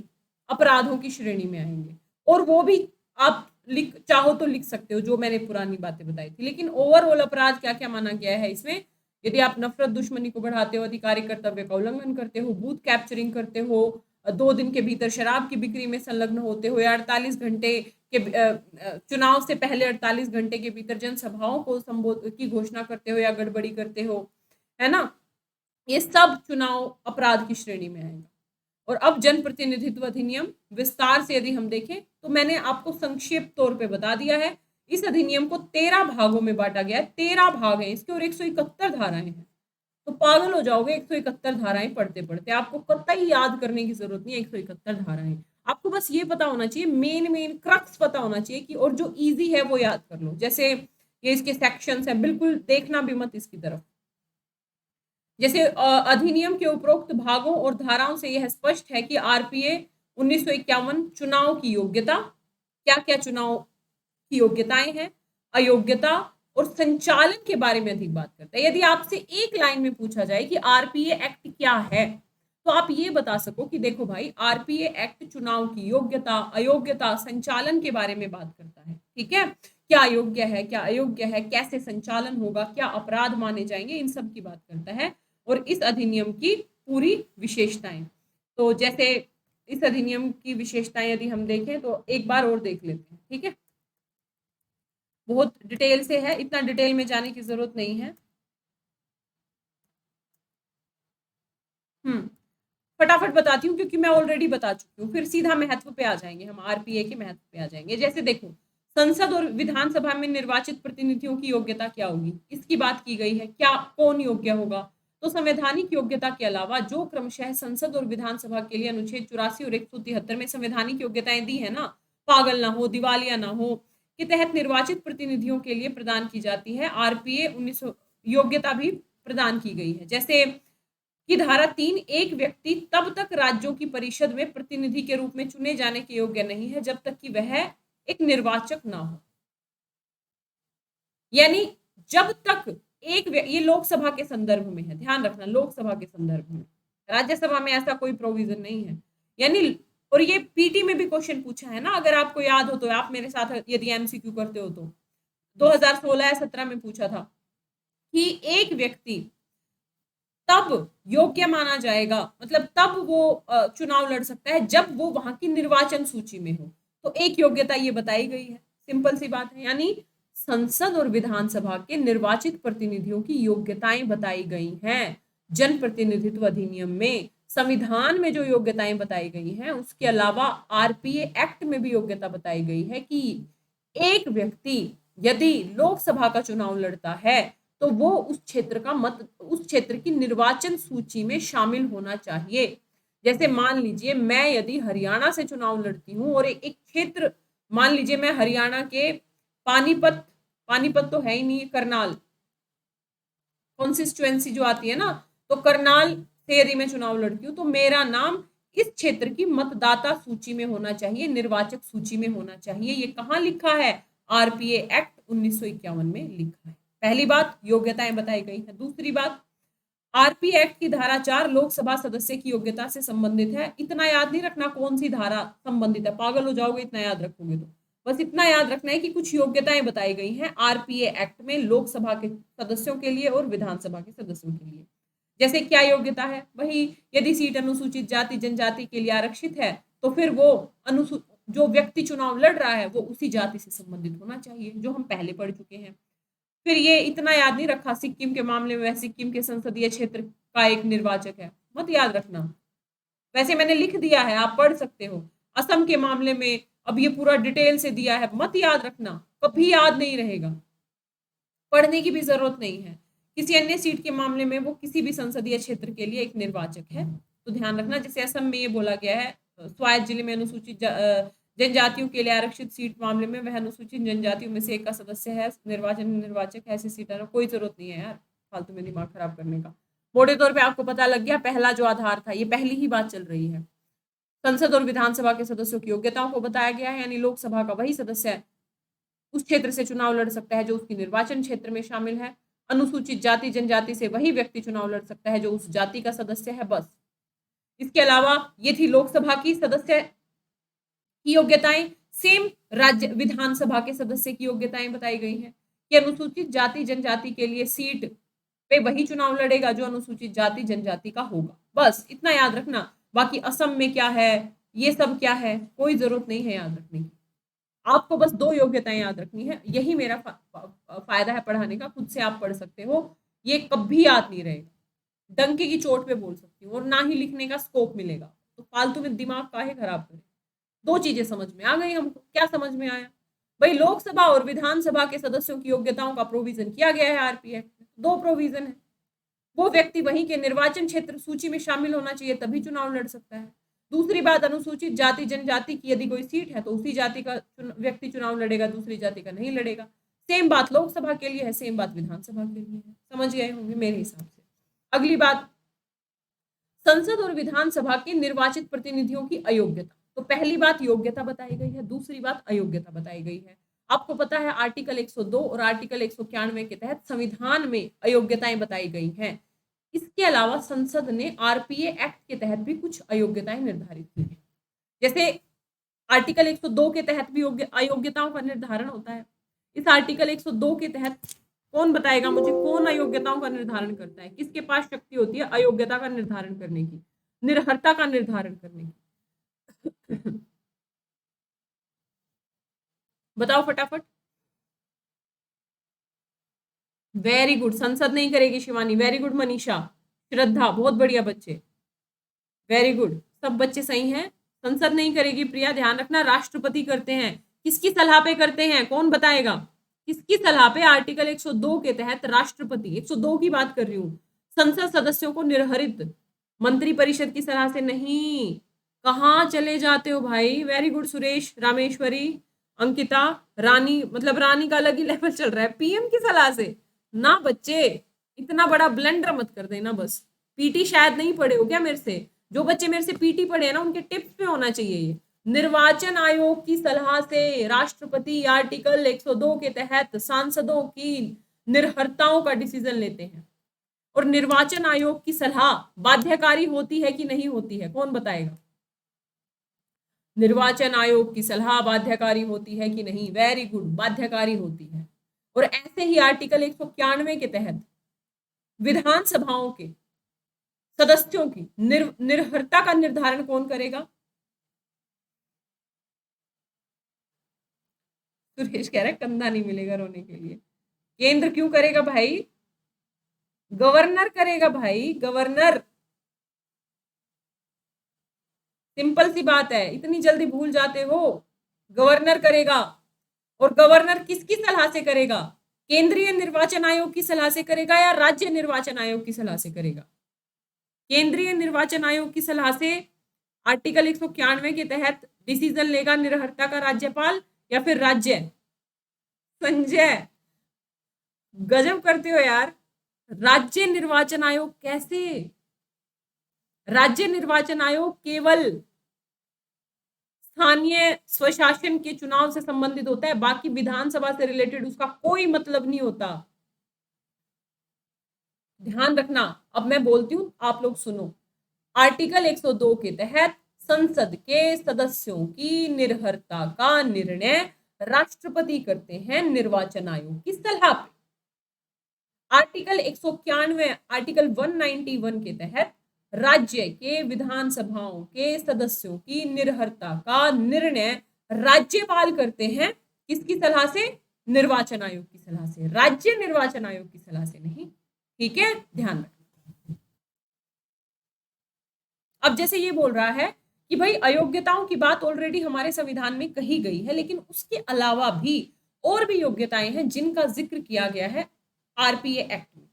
अपराधों की श्रेणी में आएंगे। और वो भी आप लिख चाहो तो लिख सकते हो जो मैंने पुरानी बातें बताई थी। लेकिन ओवरऑल अपराध क्या क्या माना गया है इसमें, यदि आप नफरत दुश्मनी को बढ़ाते हो, अधिकारिक कर्तव्य का उल्लंघन करते हो, बूथ कैप्चरिंग करते हो, 2 दिन के भीतर शराब की बिक्री में संलग्न होते हो, या 48 घंटे के चुनाव से पहले 48 घंटे के भीतर जनसभाओं को संबोध की घोषणा करते हो या गड़बड़ी करते हो, है ना, ये सब चुनाव अपराध की श्रेणी में आएगा। और अब जनप्रतिनिधित्व अधिनियम विस्तार से यदि हम देखें तो मैंने आपको संक्षिप्त तौर पे बता दिया है। इस अधिनियम को 13 भागों में बांटा गया है, 13 भाग हैं इसके और 171 धाराएं हैं। तो पागल हो जाओगे 171 धाराएं पढ़ते पढ़ते, आपको कतई याद करने की जरूरत नहीं है 171 धाराएं। आपको बस ये पता होना चाहिए, मेन मेन क्रक्स पता होना चाहिए कि, और जो इजी है वो याद कर लो। जैसे ये इसके सेक्शंस है, बिल्कुल देखना भी मत इसकी तरफ। जैसे अधिनियम के उपरोक्त भागों और धाराओं से यह स्पष्ट है कि आरपीए 1951 चुनाव की योग्यता, क्या क्या चुनाव की योग्यताएं हैं, अयोग्यता और संचालन के बारे में अधिक बात करता है। यदि आपसे एक लाइन में पूछा जाए कि आरपीए एक्ट क्या है, तो आप ये बता सको कि देखो भाई, आरपीए एक्ट चुनाव की योग्यता, अयोग्यता, संचालन के बारे में बात करता है, ठीक है। क्या योग्य है, क्या अयोग्य है, कैसे संचालन होगा, क्या अपराध माने जाएंगे, इन सब की बात करता है। और इस अधिनियम की पूरी विशेषताएं, तो जैसे इस अधिनियम की विशेषताएं यदि हम देखें तो एक बार और देख लेते हैं, ठीक है। बहुत डिटेल से है, इतना डिटेल में जाने की जरूरत नहीं है। फटाफट बताती हूँ क्योंकि मैं ऑलरेडी बता चुकी हूँ, फिर सीधा महत्व पे आ जाएंगे हम, आरपीए के महत्व पे आ जाएंगे। जैसे देखो, संसद और विधानसभा में निर्वाचित प्रतिनिधियों की योग्यता क्या होगी, इसकी बात की गई है, क्या कौन योग्य होगा। तो संवैधानिक योग्यता के अलावा जो क्रमशः संसद और विधानसभा के लिए अनुच्छेद 84 और 173 में संवैधानिक योग्यताएं दी है ना, पागल ना हो, दिवालिया ना हो, के तहत निर्वाचित प्रतिनिधियों के लिए प्रदान की जाती है, आरपीए 1900 योग्यता भी प्रदान की गई है। जैसे कि धारा 3, एक व्यक्ति तब तक राज्यों की परिषद में प्रतिनिधि के रूप में चुने जाने के योग्य नहीं है जब तक कि वह एक निर्वाचक ना हो। यानी जब तक एक, ये लोकसभा के संदर्भ में है, ध्यान रखना, लोकसभा के संदर्भ में, राज्यसभा में ऐसा कोई प्रोविजन नहीं है। यानी, और ये पीटी में भी क्वेश्चन पूछा है ना, अगर आपको याद हो तो, आप मेरे साथ यदि एमसीक्यू करते हो तो 2016 या 17 में पूछा था कि एक व्यक्ति तब योग्य माना जाएगा, मतलब तब वो चुनाव लड़ सकता है जब वो वहां की निर्वाचन सूची में हो। तो एक योग्यता ये बताई गई है, सिंपल सी बात है। यानी संसद और विधानसभा के निर्वाचित प्रतिनिधियों की योग्यताएं बताई गई हैं जनप्रतिनिधित्व अधिनियम में। संविधान में जो योग्यताएं बताई गई हैं, उसके अलावा आरपीए एक्ट में भी योग्यता बताई गई है कि एक व्यक्ति यदि लोकसभा का चुनाव लड़ता है तो वो उस क्षेत्र का उस क्षेत्र की निर्वाचन सूची में शामिल होना चाहिए। जैसे मान लीजिए मैं यदि हरियाणा से चुनाव लड़ती हूँ और एक क्षेत्र, मान लीजिए मैं हरियाणा के पानीपत, पानीपत तो है ही नहीं, करनाल कॉन्स्टिट्युएंसी जो आती है ना, तो करनाल से यदि मैं चुनाव लड़ती हूँ तो मेरा नाम इस क्षेत्र की मतदाता सूची में होना चाहिए, निर्वाचक सूची में होना चाहिए। ये कहाँ लिखा है? आरपीए एक्ट 1951 में लिखा है। पहली बात, योग्यताएं बताई गई है। दूसरी बात, आरपीए एक्ट की धारा 4 लोकसभा सदस्य की योग्यता से संबंधित है। इतना याद नहीं रखना कौन सी धारा संबंधित है, पागल हो जाओगे इतना याद रखोगे तो। बस इतना याद रखना है कि कुछ योग्यताएं बताई गई हैं आरपीए एक्ट में लोकसभा के सदस्यों के लिए और विधानसभा के सदस्यों के लिए। जैसे क्या योग्यता है? वही, यदि सीट अनुसूचित जाति जनजाति के लिए आरक्षित है तो फिर वो जो व्यक्ति चुनाव लड़ रहा है वो उसी जाति से संबंधित होना चाहिए, जो हम पहले पढ़ चुके हैं। फिर ये इतना याद नहीं रखा, सिक्किम के मामले में सिक्किम के संसदीय क्षेत्र का एक निर्वाचक है, मत याद रखना, वैसे मैंने लिख दिया है, आप पढ़ सकते हो। असम के मामले में अब ये पूरा डिटेल से दिया है, मत याद रखना, कभी याद नहीं रहेगा, पढ़ने की भी जरूरत नहीं है। किसी अन्य सीट के मामले में वो किसी भी संसदीय क्षेत्र के लिए एक निर्वाचक है, तो ध्यान रखना। जैसे असम में ये बोला गया है, स्वायत्त जिले में अनुसूचित जनजातियों के लिए आरक्षित सीट मामले में वह अनुसूचित जनजातियों में से एक का सदस्य है, निर्वाचक है, ऐसी सीट है। कोई जरूरत नहीं है यार फालतू में दिमाग खराब करने का। मोटे तौर पे आपको पता लग गया, पहला जो आधार था, ये पहली ही बात चल रही है। संसद और विधानसभा के सदस्यों की योग्यताओं को बताया गया है, यानी लोकसभा का वही सदस्य उस क्षेत्र से चुनाव लड़ सकता है जो उसकी निर्वाचन क्षेत्र में शामिल है। अनुसूचित जाति जनजाति से वही व्यक्ति चुनाव लड़ सकता है जो उस जाति का सदस्य है, बस। इसके अलावा ये थी लोकसभा की सदस्य की योग्यताएं। सेम राज्य विधानसभा के सदस्य की योग्यताएं बताई गई हैं कि अनुसूचित जाति जनजाति के लिए सीट पे वही चुनाव लड़ेगा जो अनुसूचित जाति जनजाति का होगा, बस इतना याद रखना। बाकी असम में क्या है, ये सब क्या है, कोई जरूरत नहीं है याद रखने की। आपको बस 2 योग्यताएं याद रखनी है, यही मेरा फायदा है पढ़ाने का। खुद से आप पढ़ सकते हो, ये कभी याद नहीं रहेगा, डंके की चोट पे बोल सकती हूँ, और ना ही लिखने का स्कोप मिलेगा, तो फालतू में दिमाग काहे खराब करें। 2 चीजें समझ में आ गई हमको। क्या समझ में आया भाई? लोकसभा और विधानसभा के सदस्यों की योग्यताओं का प्रोविजन किया गया है आरपीए एक्ट में। 2 प्रोविजन है, वो व्यक्ति वहीं के निर्वाचन क्षेत्र सूची में शामिल होना चाहिए तभी चुनाव लड़ सकता है। दूसरी बात, अनुसूचित जाति जनजाति की यदि कोई सीट है तो उसी जाति का व्यक्ति चुनाव लड़ेगा, दूसरी जाति का नहीं लड़ेगा। सेम बात लोकसभा के लिए है, सेम बात विधानसभा के लिए है। समझ गए होंगे मेरे हिसाब से। अगली बात, संसद और विधानसभा के निर्वाचित प्रतिनिधियों की अयोग्यता। तो पहली बात योग्यता बताई गई है, दूसरी बात अयोग्यता बताई गई है। आपको पता है आर्टिकल 102 और आर्टिकल 191 के तहत संविधान में अयोग्यताएं बताई गई हैं। इसके अलावा संसद ने आरपीए एक्ट के तहत भी कुछ अयोग्यताएं निर्धारित की हैं। जैसे आर्टिकल 102 के तहत भी अयोग्यताओं का निर्धारण होता है। इस आर्टिकल 102 के तहत कौन बताएगा मुझे, कौन अयोग्यताओं का निर्धारण करता है? किसके पास शक्ति होती है अयोग्यता का निर्धारण करने की, निरर्हता का निर्धारण करने की? बताओ फटाफट। वेरी गुड, संसद नहीं करेगी शिवानी, वेरी गुड मनीषा, श्रद्धा, बहुत बढ़िया बच्चे, वेरी गुड, सब बच्चे सही हैं। संसद नहीं करेगी प्रिया, ध्यान रखना, राष्ट्रपति करते हैं। किसकी सलाह पे करते हैं, कौन बताएगा? किसकी सलाह पे? आर्टिकल 102 के तहत राष्ट्रपति, 102 की बात कर रही हूँ। संसद सदस्यों को निर्हरित मंत्री परिषद की सलाह से नहीं। कहाँ चले जाते हो भाई? वेरी गुड सुरेश, रामेश्वरी, अंकिता, रानी, मतलब रानी का अलग ही लेवल चल रहा है, पीएम की सलाह से ना बच्चे, इतना बड़ा ब्लेंडर मत कर देना। बस पीटी शायद नहीं पढ़े हो क्या मेरे से? जो बच्चे मेरे से पीटी पढ़े हैं ना, उनके टिप्स पे होना चाहिए ये। निर्वाचन आयोग की सलाह से राष्ट्रपति आर्टिकल 102 के तहत सांसदों की निर्हरताओं का डिसीजन लेते हैं। और निर्वाचन आयोग की सलाह बाध्यकारी होती है कि नहीं होती है, कौन बताएगा? निर्वाचन आयोग की सलाह बाध्यकारी होती है कि नहीं? वेरी गुड, बाध्यकारी होती है। और ऐसे ही आर्टिकल 191 के तहत विधानसभाओं के सदस्यों की निर्भरता का निर्धारण कौन करेगा? सुरेश कह रहा है कंधा नहीं मिलेगा रोने के लिए। केंद्र क्यों करेगा भाई? गवर्नर करेगा भाई, गवर्नर। सिंपल सी बात है, इतनी जल्दी भूल जाते हो। गवर्नर करेगा। और गवर्नर किसकी सलाह से करेगा? केंद्रीय निर्वाचन आयोग की सलाह से करेगा या राज्य निर्वाचन आयोग की सलाह से करेगा? केंद्रीय निर्वाचन आयोग की सलाह से आर्टिकल 191 के तहत डिसीजन लेगा निर्भरता का राज्यपाल या फिर राज्य? संजय गजब करते हो यार। राज्य निर्वाचन आयोग कैसे? राज्य निर्वाचन आयोग केवल स्थानीय स्वशासन के चुनाव से संबंधित होता है, बाकी विधानसभा से रिलेटेड उसका कोई मतलब नहीं होता। ध्यान रखना। अब मैं बोलती हूं, आप लोग सुनो। आर्टिकल 102 के तहत संसद के सदस्यों की निर्भरता का निर्णय राष्ट्रपति करते हैं निर्वाचन आयोग की सलाह पे। आर्टिकल 191 आर्टिकल 191 के तहत राज्य के विधानसभाओं के सदस्यों की निर्भरता का निर्णय राज्यपाल करते हैं। किसकी सलाह से? निर्वाचन आयोग की सलाह से, राज्य निर्वाचन आयोग की सलाह से नहीं। ठीक है, ध्यान रखना। अब जैसे ये बोल रहा है कि भाई अयोग्यताओं की बात ऑलरेडी हमारे संविधान में कही गई है, लेकिन उसके अलावा भी और भी योग्यताएं हैं जिनका जिक्र किया गया है आरपीए एक्ट में।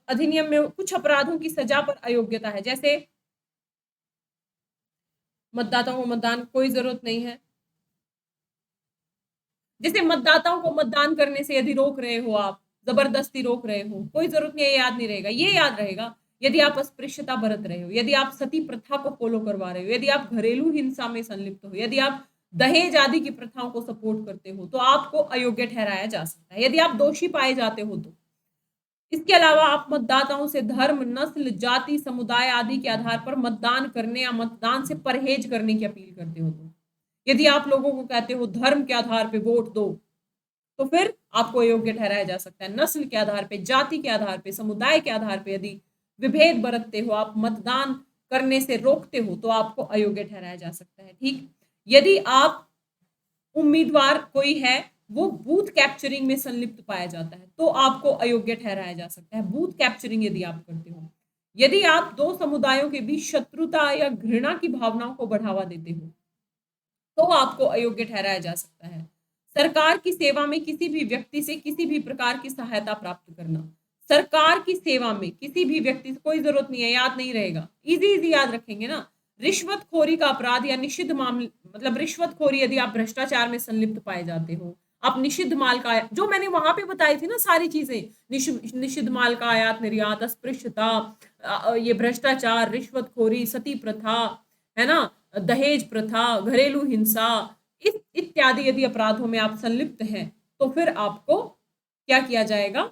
अधिनियम में कुछ अपराधों की सजा पर अयोग्यता है, जैसे मतदाताओं को मतदान कोई जरूरत नहीं है। जैसे मतदाताओं को मतदान करने से यदि रोक रहे हो, आप जबरदस्ती रोक रहे हो, कोई जरूरत नहीं है, याद नहीं रहेगा। ये याद रहेगा यदि आप अस्पृश्यता बरत रहे हो, यदि आप सती प्रथा को फॉलो करवा रहे हो, यदि आप घरेलू हिंसा में संलिप्त हो, यदि आप दहेज आदि की प्रथाओं को सपोर्ट करते हो, तो आपको अयोग्य ठहराया जा सकता है, यदि आप दोषी पाए जाते हो तो। इसके अलावा आप मतदाताओं से धर्म, नस्ल, जाति, समुदाय आदि के आधार पर मतदान करने या मतदान से परहेज करने की अपील करते हो तो। यदि आप लोगों को कहते हो धर्म के आधार पर वोट दो, तो फिर आपको अयोग्य ठहराया जा सकता है। नस्ल के आधार पे, जाति के आधार पे, समुदाय के आधार पे यदि विभेद बरतते हो, आप मतदान करने से रोकते हो, तो आपको अयोग्य ठहराया जा सकता है। ठीक, यदि आप उम्मीदवार कोई है वो बूथ कैप्चरिंग में संलिप्त पाया जाता है, तो आपको अयोग्य ठहराया जा सकता है। बूथ कैप्चरिंग यदि आप करते हो, यदि आप दो समुदायों के बीच शत्रुता या घृणा की भावनाओं को बढ़ावा देते हो, तो आपको अयोग्य ठहराया जा सकता है। सरकार की सेवा में किसी भी व्यक्ति से किसी भी प्रकार की सहायता प्राप्त करना। सरकार की सेवा में किसी भी व्यक्ति से कोई जरूरत नहीं है, याद नहीं रहेगा, इजी इजी याद रखेंगे ना। रिश्वतखोरी का अपराध या निषिद्ध मामले, मतलब रिश्वतखोरी यदि आप भ्रष्टाचार में संलिप्त पाए जाते हो, आप निषिद्ध माल का, जो मैंने वहां पे बताई थी ना सारी चीजें, निषिद्ध माल का आयात निर्यात, अस्पृश्यता, ये भ्रष्टाचार, रिश्वतखोरी, सती प्रथा, है ना, दहेज प्रथा, घरेलू हिंसा, इस इत्यादि यदि अपराधों में आप संलिप्त हैं, तो फिर आपको क्या किया जाएगा?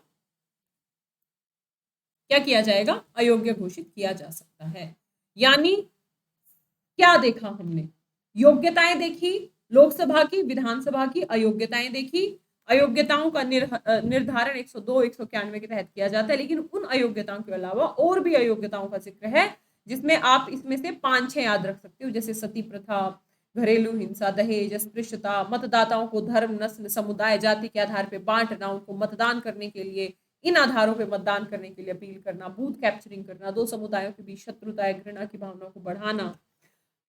क्या किया जाएगा? अयोग्य घोषित किया जा सकता है। यानी क्या देखा हमने? योग्यताएं देखी, लोकसभा की, विधानसभा की अयोग्यताएं देखी। अयोग्यताओं का निर्धारण 102 191 के तहत किया जाता है, लेकिन उन अयोग्यताओं के अलावा और भी अयोग्यताओं का जिक्र है, जिसमें आप इसमें से 5-6 याद रख सकते हो, जैसे सती प्रथा, घरेलू हिंसा, दहेज, अस्पृश्यता, मतदाताओं को धर्म, नस्ल, समुदाय, जाति के आधार पर बांटना, उनको मतदान करने के लिए इन आधारों पर मतदान करने के लिए अपील करना, बूथ कैप्चरिंग करना, दो समुदायों के बीच शत्रुता, घृणा की भावना को बढ़ाना,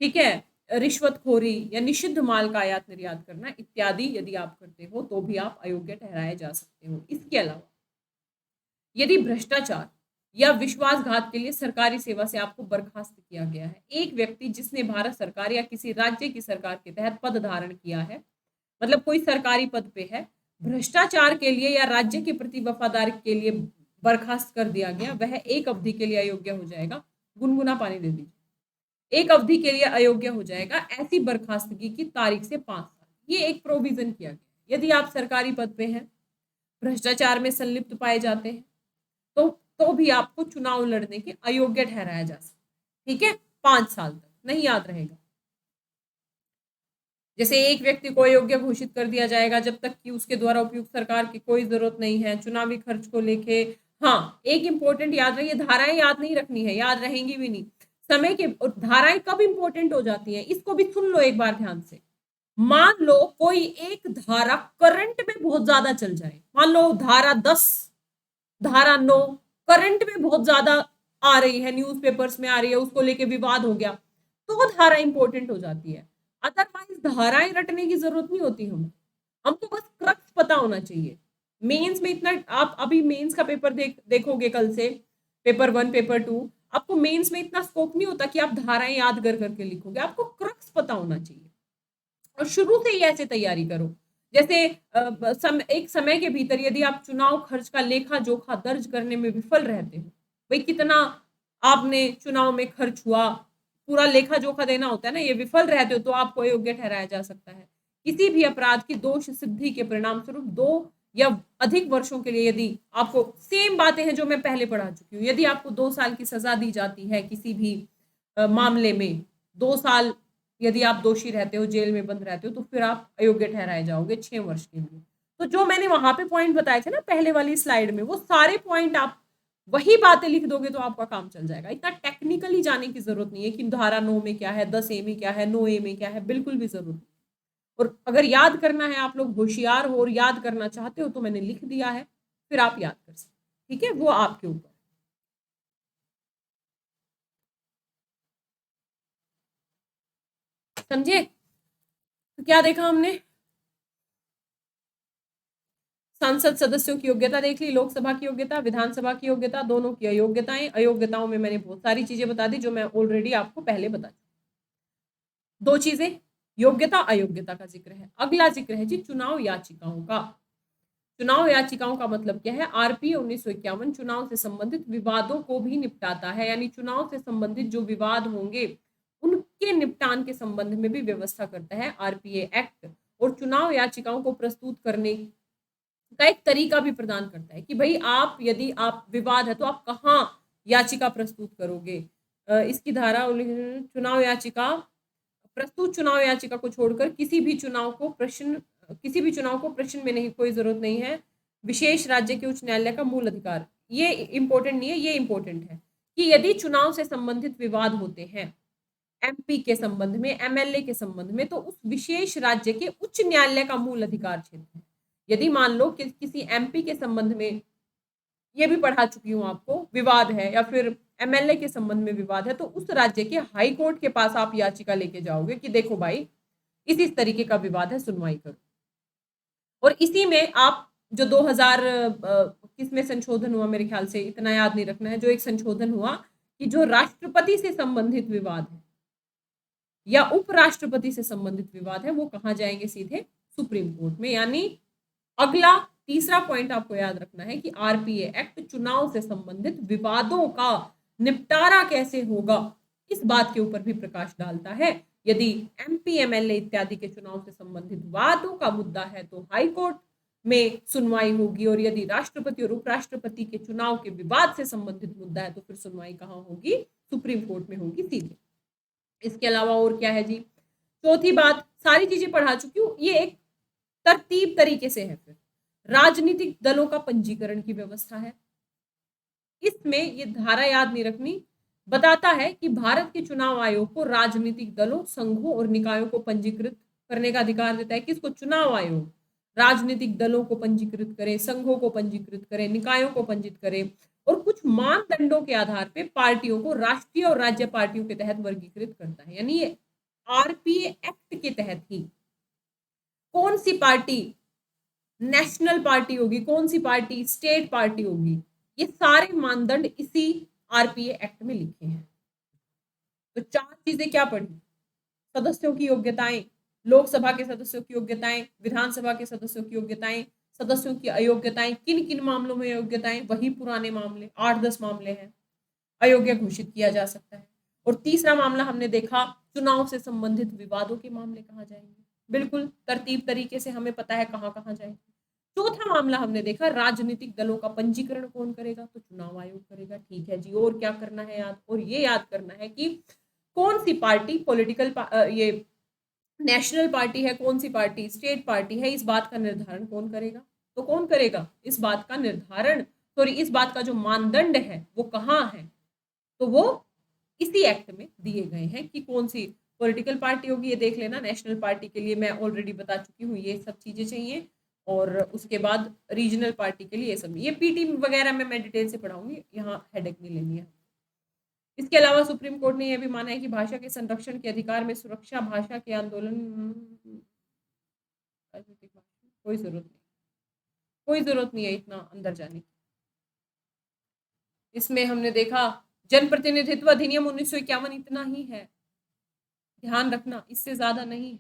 ठीक है, रिश्वतखोरी या निषिद्ध माल का आयात निर्यात करना इत्यादि यदि आप करते हो, तो भी आप अयोग्य ठहराए जा सकते हो। इसके अलावा यदि भ्रष्टाचार या विश्वासघात के लिए सरकारी सेवा से आपको बर्खास्त किया गया है, एक व्यक्ति जिसने भारत सरकार या किसी राज्य की सरकार के तहत पद धारण किया है, मतलब कोई सरकारी पद पे है, भ्रष्टाचार के लिए या राज्य के प्रति वफादारी के लिए बर्खास्त कर दिया गया, वह एक अवधि के लिए अयोग्य हो जाएगा। गुनगुना पानी दे दीजिए। एक अवधि के लिए अयोग्य हो जाएगा ऐसी बर्खास्तगी की तारीख से 5 साल। ये एक प्रोविजन किया गया। यदि आप सरकारी पद पे हैं, भ्रष्टाचार में संलिप्त पाए जाते हैं, तो भी आपको चुनाव लड़ने के अयोग्य ठहराया जा सकता है। ठीक है, 5 साल तक, नहीं याद रहेगा। जैसे एक व्यक्ति को अयोग्य घोषित कर दिया जाएगा जब तक कि उसके द्वारा उपयुक्त सरकार की कोई जरूरत नहीं है, चुनावी खर्च को लेके हाँ, एक इंपॉर्टेंट याद रखिए, धाराएं याद नहीं रखनी है, याद रहेंगी भी नहीं। समय के, और धाराएं कब इंपॉर्टेंट हो जाती हैं, इसको भी सुन लो एक बार ध्यान से। मान लो कोई एक धारा करंट में बहुत ज्यादा चल जाए, मान लो धारा 10, धारा 9 करंट में बहुत ज्यादा आ रही है, न्यूज़पेपर्स में आ रही है, उसको लेके विवाद हो गया, तो वो धारा इंपॉर्टेंट हो जाती है। अदरवाइज धाराएं रटने की जरूरत नहीं होती, हमको बस क्रक्स पता होना चाहिए। मेंस में इतना, आप अभी मेंस का पेपर देखोगे कल से, पेपर 1 पेपर 2, आपको मेंस में इतना स्कोप नहीं होता कि आप धाराएं याद कर करके लिखोगे, आपको क्रक्स पता होना चाहिए। और शुरू से ही ऐसे तैयारी करो, जैसे एक समय के भीतर यदि आप चुनाव खर्च का लेखा जोखा दर्ज करने में विफल रहते हो, भाई कितना आपने चुनाव में खर्च हुआ, पूरा लेखा जोखा देना होता है ना, ये विफल रहते हो तो आपको अयोग्य ठहराया जा सकता है। किसी भी अपराध की दोष सिद्धि के परिणाम स्वरूप 2 या अधिक वर्षों के लिए, यदि आपको, सेम बातें हैं जो मैं पहले पढ़ा चुकी हूँ, यदि आपको 2 साल की सजा दी जाती है किसी भी मामले में, 2 साल यदि आप दोषी रहते हो, जेल में बंद रहते हो, तो फिर आप अयोग्य ठहराए जाओगे 6 वर्ष के लिए। तो जो मैंने वहां पे पॉइंट बताए थे ना पहले वाली स्लाइड में, वो सारे पॉइंट आप वही बातें लिख दोगे तो आपका काम चल जाएगा। इतना टेक्निकली जाने की जरूरत नहीं है कि धारा 9 में क्या है, 10A में क्या है, 9A में क्या है, बिल्कुल भी जरूरत नहीं। और अगर याद करना है, आप लोग होशियार हो और याद करना चाहते हो, तो मैंने लिख दिया है, फिर आप याद कर सकते, ठीक है, वो आपके ऊपर। समझे? तो क्या देखा हमने, सांसद सदस्यों की योग्यता देख ली, लोकसभा की योग्यता, विधानसभा की योग्यता, दोनों की अयोग्यताएं। अयोग्यताओं में मैंने बहुत सारी चीजें बता दी जो मैं ऑलरेडी आपको पहले बता दी। 2 चीजें, योग्यता अयोग्यता का जिक्र है। अगला जिक्र है जी चुनाव याचिकाओं का। चुनाव याचिकाओं का मतलब क्या है, आरपीए 1951 चुनाव से संबंधित विवादों को भी निपटाता है, यानी चुनाव से संबंधित जो विवाद होंगे उनके निपटान के संबंध में भी व्यवस्था करता है आरपीए एक्ट। और चुनाव याचिकाओं को प्रस्तुत करने का एक तरीका भी प्रदान करता है कि भाई आप, यदि आप विवाद है तो आप कहाँ याचिका प्रस्तुत करोगे। इसकी धारा, चुनाव याचिका, प्रस्तुत चुनाव याचिका को छोड़कर किसी भी चुनाव को प्रश्न में नहीं, कोई जरूरत नहीं है। विशेष राज्य के उच्च न्यायालय का मूल अधिकार, ये इंपॉर्टेंट नहीं है, ये इंपॉर्टेंट है कि यदि चुनाव से संबंधित विवाद होते हैं, एमपी के संबंध में, एमएलए के संबंध में, तो उस विशेष राज्य के उच्च न्यायालय का मूल अधिकार क्षेत्र है। यदि मान लो कि किसी एमपी के संबंध में, ये भी पढ़ा चुकी हूँ आपको, विवाद है, या फिर एमएलए के संबंध में विवाद है, तो उस राज्य के हाई कोर्ट के पास आप याचिका लेके जाओगे कि देखो भाई इस तरीके का विवाद है, सुनवाई करो। और इसी में आप जो 2000 किसमें संशोधन हुआ, मेरे ख्याल से इतना याद नहीं रखना है, जो एक संशोधन हुआ कि जो राष्ट्रपति से संबंधित विवाद है या उपराष्ट्रपति से संबंधित विवाद है, वो कहाँ जाएंगे, सीधे सुप्रीम कोर्ट में। यानी अगला तीसरा पॉइंट आपको याद रखना है कि आरपीए एक्ट चुनाव से संबंधित विवादों का निपटारा कैसे होगा, इस बात के ऊपर भी प्रकाश डालता है। यदि एमपी, एमएलए इत्यादि के चुनाव से संबंधित वादों का मुद्दा है तो हाई कोर्ट में सुनवाई होगी, और यदि राष्ट्रपति और उपराष्ट्रपति के चुनाव के विवाद से संबंधित मुद्दा है तो फिर सुनवाई कहाँ होगी, सुप्रीम कोर्ट में होगी सीधे। इसके अलावा और क्या है जी, चौथी बात, सारी चीजें पढ़ा चुकी हूँ, ये एक तरतीब तरीके से है। फिर राजनीतिक दलों का पंजीकरण की व्यवस्था है, इसमें ये धारा याद नहीं रखनी, बताता है कि भारत के चुनाव आयोग को राजनीतिक दलों, संघों और निकायों को पंजीकृत करने का अधिकार देता है। किसको? चुनाव आयोग राजनीतिक दलों को पंजीकृत करे, संघों को पंजीकृत करे, निकायों को पंजीकृत करे, और कुछ मानदंडों के आधार पर पार्टियों को राष्ट्रीय और राज्य पार्टियों के तहत वर्गीकृत करता है। यानी ये आरपीए एक्ट के तहत ही कौन सी पार्टी नेशनल पार्टी होगी, कौन सी पार्टी स्टेट पार्टी होगी, ये सारे मानदंड इसी आरपीए एक्ट में लिखे हैं। तो 4 चीजें क्या पढ़ी, सदस्यों की योग्यताएं, लोकसभा के सदस्यों की योग्यताएं, विधानसभा के सदस्यों की योग्यताएं, सदस्यों की अयोग्यताएं, किन किन मामलों में योग्यताएं, वही पुराने मामले 8-10 मामले हैं, अयोग्य घोषित किया जा सकता है। और तीसरा मामला हमने देखा, चुनाव से संबंधित विवादों के मामले कहाँ जाएंगे, बिल्कुल तरतीब तरीके से हमें पता है कहाँ कहाँ जाएंगे। चौथा मामला हमने देखा, राजनीतिक दलों का पंजीकरण कौन करेगा, तो चुनाव आयोग करेगा। ठीक है जी, और क्या करना है याद, और ये याद करना है कि कौन सी पार्टी पॉलिटिकल ये नेशनल पार्टी है, कौन सी पार्टी स्टेट पार्टी है, इस बात का निर्धारण कौन करेगा, तो कौन करेगा इस बात का निर्धारण, सॉरी इस बात का जो मानदंड है वो कहाँ है, तो वो इसी एक्ट में दिए गए हैं कि कौन सी पॉलिटिकल पार्टी होगी। ये देख लेना, नेशनल पार्टी के लिए मैं ऑलरेडी बता चुकी हूँ, ये सब चीजें चाहिए। और उसके बाद रीजनल पार्टी के लिए ये सब, ये पीटी वगैरह में मैं डिटेल से पढ़ाऊंगी, यहाँ हेडेक नहीं लेनी है। इसके अलावा सुप्रीम कोर्ट ने यह भी माना है कि भाषा के संरक्षण के अधिकार में सुरक्षा, भाषा के आंदोलन, कोई जरूरत नहीं, कोई जरूरत नहीं है इतना अंदर जाने की। इसमें हमने देखा जन प्रतिनिधित्व अधिनियम 1951 इतना ही है, ध्यान रखना, इससे ज्यादा नहीं है।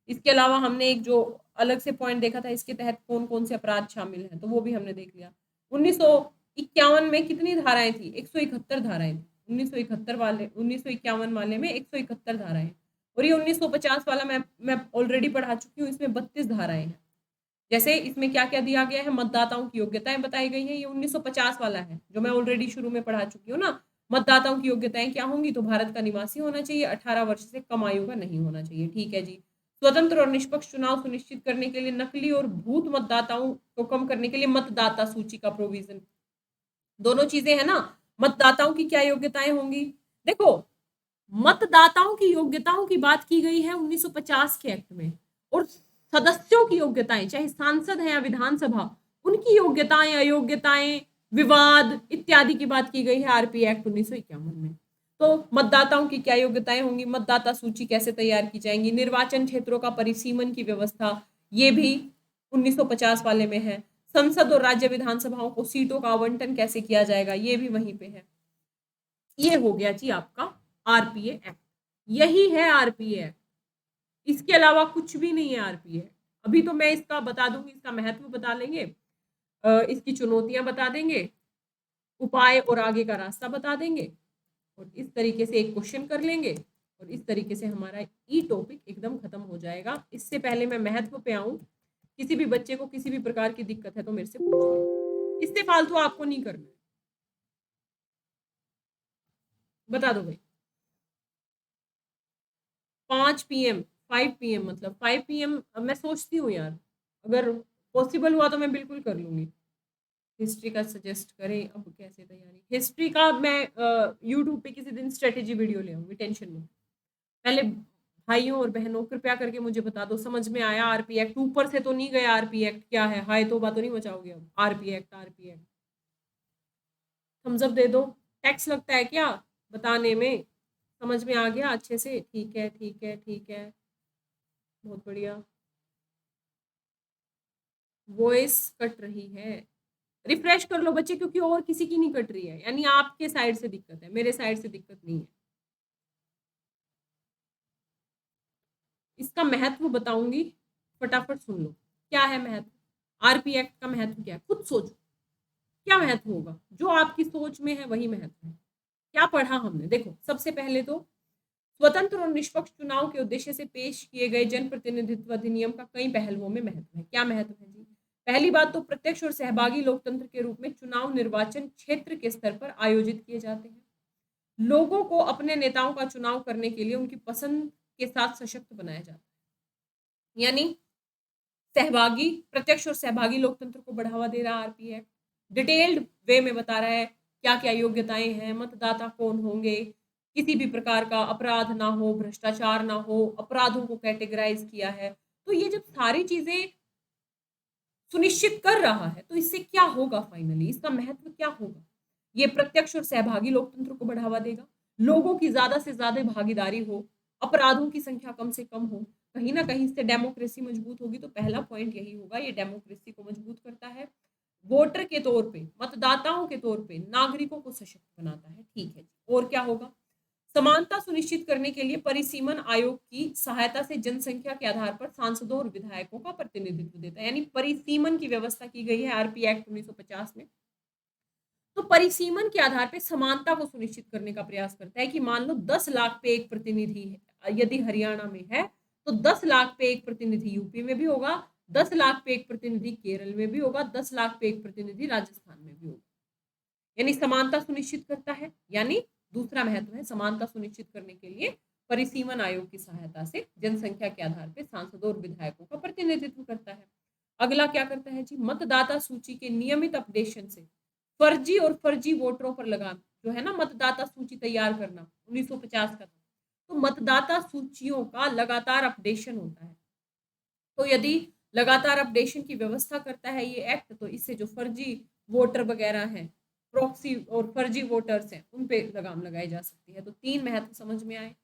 इसके अलावा हमने एक जो अलग से पॉइंट देखा था, इसके तहत कौन कौन से अपराध शामिल हैं, तो वो भी हमने देख लिया। 1951 में कितनी धाराएं थी? 171 धाराएं थी। 1951 वाले में 171 धाराएं, और ये 1950 वाला मैं ऑलरेडी पढ़ा चुकी हूँ, इसमें 32 धाराएं हैं। जैसे इसमें क्या क्या दिया गया है, मतदाताओं की योग्यताएं बताई गई हैं, ये 1950 वाला है जो मैं ऑलरेडी शुरू में पढ़ा चुकी हूँ ना। मतदाताओं की योग्यताएं क्या होंगी, तो भारत का निवासी होना चाहिए, 18 वर्ष से कम आयु का नहीं होना चाहिए, ठीक है जी। स्वतंत्र और निष्पक्ष चुनाव सुनिश्चित करने के लिए नकली और भूत मतदाताओं को कम करने के लिए मतदाता सूची का प्रोविजन, दोनों चीजें है ना। मतदाताओं की क्या योग्यताएं होंगी, देखो मतदाताओं की योग्यताओं की बात की गई है 1950 के एक्ट में, और सदस्यों की योग्यताएं, चाहे सांसद है या विधानसभा, उनकी योग्यताएं, अयोग्यताएं, विवाद इत्यादि की बात की गई है आरपी एक्ट 1951 में। तो मतदाताओं की क्या योग्यताएं होंगी, मतदाता सूची कैसे तैयार की जाएंगी, निर्वाचन क्षेत्रों का परिसीमन की व्यवस्था, ये भी 1950 वाले में है। संसद और राज्य विधानसभाओं को सीटों का आवंटन कैसे किया जाएगा, ये भी वहीं पे है। ये हो गया जी आपका आरपीए एक्ट, यही है आरपीए एक्ट, इसके अलावा कुछ भी नहीं है आरपीए एक्ट। अभी तो मैं इसका बता दूंगी, इसका महत्व बता लेंगे, इसकी चुनौतियां बता देंगे, उपाय और आगे का रास्ता बता देंगे, और इस तरीके से एक क्वेश्चन कर लेंगे, और इस तरीके से हमारा ई टॉपिक एकदम खत्म हो जाएगा। इससे पहले मैं महत्व पे आऊं, किसी भी बच्चे को किसी भी प्रकार की दिक्कत है तो मेरे से पूछ लो, इससे फालतू आपको नहीं करना। बता दो भाई, 5 PM 5 PM मतलब 5 PM मैं सोचती हूँ यार, अगर पॉसिबल हुआ तो मैं बिल्कुल कर लूंगी। हिस्ट्री का सजेस्ट करें, अब कैसे तैयारी, हिस्ट्री का मैं यूट्यूब पे किसी दिन स्ट्रेटेजी वीडियो ले आऊंगी, टेंशन नहीं। पहले भाइयों और बहनों कृपया करके मुझे बता दो, समझ में आया आरपी एक्ट, ऊपर से तो नहीं गया आरपी एक्ट क्या है, हाय तो बात तो नहीं मचाओगे अब, RP act RP act, thumbs up दे दो। टैक्स लगता है क्या बताने में, समझ में आ गया अच्छे से, ठीक है ठीक है ठीक है, बहुत बढ़िया। वॉइस कट रही है, रिफ्रेश कर लो बच्चे, क्योंकि और किसी की नहीं कट रही है, यानी आपके साइड से दिक्कत है, मेरे साइड से दिक्कत नहीं है। इसका महत्व बताऊंगी, फटाफट सुन लो। क्या है महत्व, आरपी एक्ट का महत्व क्या है, खुद सोचो क्या महत्व होगा, जो आपकी सोच में है वही महत्व है। क्या पढ़ा हमने, देखो सबसे पहले तो स्वतंत्र और निष्पक्ष चुनाव के उद्देश्य से पेश किए गए जन प्रतिनिधित्व अधिनियम का कई पहलुओं में महत्व है। क्या महत्व है जी, पहली बात तो प्रत्यक्ष और सहभागी लोकतंत्र के रूप में चुनाव निर्वाचन क्षेत्र के स्तर पर आयोजित किए जाते हैं। लोगों को अपने नेताओं का चुनाव करने के लिए उनकी पसंद के साथ सशक्त बनाया जाता है, यानी सहभागी, प्रत्यक्ष और सहभागी लोकतंत्र को बढ़ावा दे रहा आरपी एक्ट, डिटेल्ड वे में बता रहा है क्या क्या योग्यताएं हैं, मतदाता कौन होंगे, किसी भी प्रकार का अपराध ना हो, भ्रष्टाचार ना हो, अपराधों को कैटेगराइज किया है। तो ये जब सारी चीजें सुनिश्चित कर रहा है तो इससे क्या होगा, फाइनली इसका महत्व क्या होगा, ये प्रत्यक्ष और सहभागी लोकतंत्र को बढ़ावा देगा, लोगों की ज्यादा से ज्यादा भागीदारी हो, अपराधों की संख्या कम से कम हो, कहीं ना कहीं से डेमोक्रेसी मजबूत होगी। तो पहला पॉइंट यही होगा, ये डेमोक्रेसी को मजबूत करता है, वोटर के तौर पे, मतदाताओं के तौर पे नागरिकों को सशक्त बनाता है, ठीक है। और क्या होगा, समानता सुनिश्चित करने के लिए परिसीमन आयोग की सहायता से जनसंख्या के आधार पर सांसदों और विधायकों का प्रतिनिधित्व देता है, यानी परिसीमन की व्यवस्था की गई है आरपी एक्ट 1950 में। तो परिसीमन के आधार पर समानता को सुनिश्चित करने का प्रयास करता है कि मान लो 10 लाख पे एक प्रतिनिधि है, यदि हरियाणा में है तो 10 लाख पे एक प्रतिनिधि यूपी में भी होगा, 10 लाख पे एक प्रतिनिधि केरल में भी होगा, 10 लाख पे एक प्रतिनिधि राजस्थान में भी होगा, यानी समानता सुनिश्चित करता है। यानी दूसरा महत्व है, समानता सुनिश्चित करने के लिए परिसीमन आयोग की सहायता से जनसंख्या के आधार पर सांसदों और विधायकों का प्रतिनिधित्व करता है। अगला क्या करता है जी, मतदाता सूची के नियमित अपडेशन से फर्जी और फर्जी वोटरों पर लगाम, जो है ना मतदाता सूची तैयार करना, 1950 का था। तो मतदाता सूचियों का लगातार अपडेशन होता है। तो यदि लगातार अपडेशन की व्यवस्था करता है ये एक्ट, तो इससे जो फर्जी वोटर वगैरह हैं, प्रॉक्सी और फर्जी वोटर्स हैं, उन पे लगाम लगाई जा सकती है। तो 3 महत्व समझ में आए।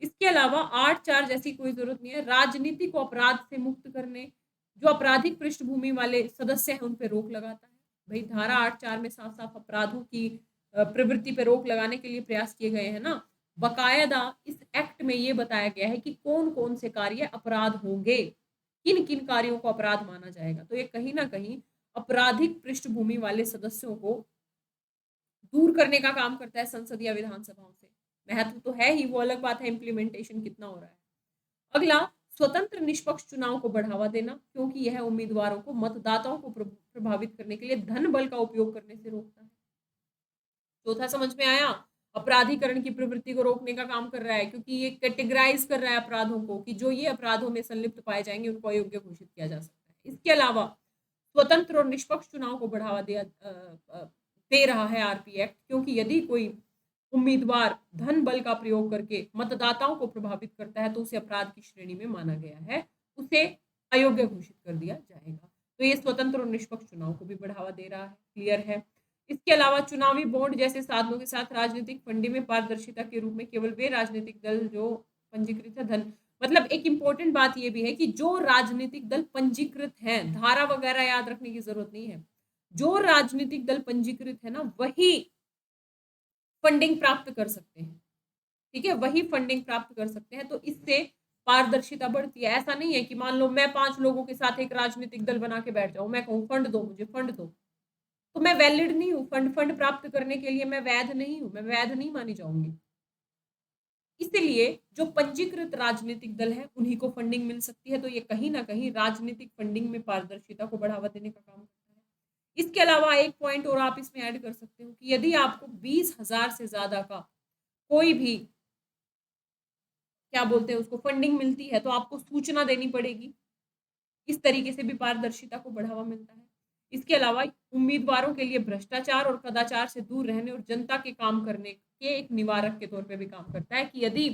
इसके अलावा 8(4) जैसी कोई जरूरत नहीं है। राजनीति को अपराध से मुक्त करने, जो आपराधिक पृष्ठभूमि वाले सदस्य हैं उन पे रोक लगाता है। भाई धारा 8(4) में साफ साफ अपराधों की प्रवृत्ति पे रोक लगाने के लिए प्रयास किए गए हैं ना। बकायदा इस एक्ट में ये बताया गया है कि कौन कौन से कार्य अपराध होंगे, किन किन कार्यों को अपराध माना जाएगा। तो ये कहीं ना कहीं आपराधिक पृष्ठभूमि वाले सदस्यों को दूर करने का काम करता है संसद या विधानसभाओं से। महत्व तो है ही, वो अलग बात है इम्प्लीमेंटेशन कितना हो रहा है। अगला, स्वतंत्र निष्पक्ष चुनाव को बढ़ावा देना, क्योंकि यह उम्मीदवारों को मतदाताओं को प्रभावित करने के लिए धन बल का उपयोग करने से रोकता है। चौथा समझ में आया, अपराधीकरण की प्रवृत्ति को रोकने का काम कर रहा है, क्योंकि ये कैटेगराइज कर रहा है अपराधों को कि जो ये अपराधों में संलिप्त पाए जाएंगे उनको अयोग्य घोषित किया जा सकता है। इसके अलावा स्वतंत्र और निष्पक्ष चुनाव को बढ़ावा दे रहा है आरपी एक्ट, क्योंकि यदि कोई उम्मीदवार धन बल का प्रयोग करके मतदाताओं को प्रभावित करता है तो उसे अपराध की श्रेणी में माना गया है, उसे अयोग्य घोषित कर दिया जाएगा। तो ये स्वतंत्र और निष्पक्ष चुनाव को भी बढ़ावा दे रहा है। क्लियर है। इसके अलावा चुनावी बॉन्ड जैसे साधनों के साथ राजनीतिक फंडिंग में पारदर्शिता के रूप में केवल वे राजनीतिक दल जो पंजीकृत है धन, मतलब एक इंपॉर्टेंट बात यह भी है कि जो राजनीतिक दल पंजीकृत हैं, धारा वगैरह याद रखने की जरूरत नहीं है, जो राजनीतिक दल पंजीकृत है ना वही फंडिंग प्राप्त कर सकते हैं। ठीक है, वही फंडिंग प्राप्त कर सकते हैं। तो इससे पारदर्शिता बढ़ती है। ऐसा नहीं है कि मान लो मैं 5 लोगों के साथ एक राजनीतिक दल बना के बैठ जाऊं, मैं कहूँ फंड दो मुझे, फंड दो, तो मैं वैलिड नहीं हूँ। फंड फंड प्राप्त करने के लिए मैं वैध नहीं हूँ, मैं वैध नहीं मानी जाऊंगी। इसलिए जो पंजीकृत राजनीतिक दल है उन्हीं को फंडिंग मिल सकती है। तो ये कहीं ना कहीं राजनीतिक फंडिंग में पारदर्शिता को बढ़ावा देने का काम करता है। इसके अलावा एक पॉइंट और आप इसमें ऐड कर सकते हो कि यदि आपको 20,000 से ज्यादा का कोई भी, क्या बोलते हैं उसको, फंडिंग मिलती है तो आपको सूचना देनी पड़ेगी। इस तरीके से भी पारदर्शिता को बढ़ावा मिलता है। इसके अलावा उम्मीदवारों के लिए भ्रष्टाचार और कदाचार से दूर रहने और जनता के काम करने के एक निवारक के तौर पे भी काम करता है कि यदि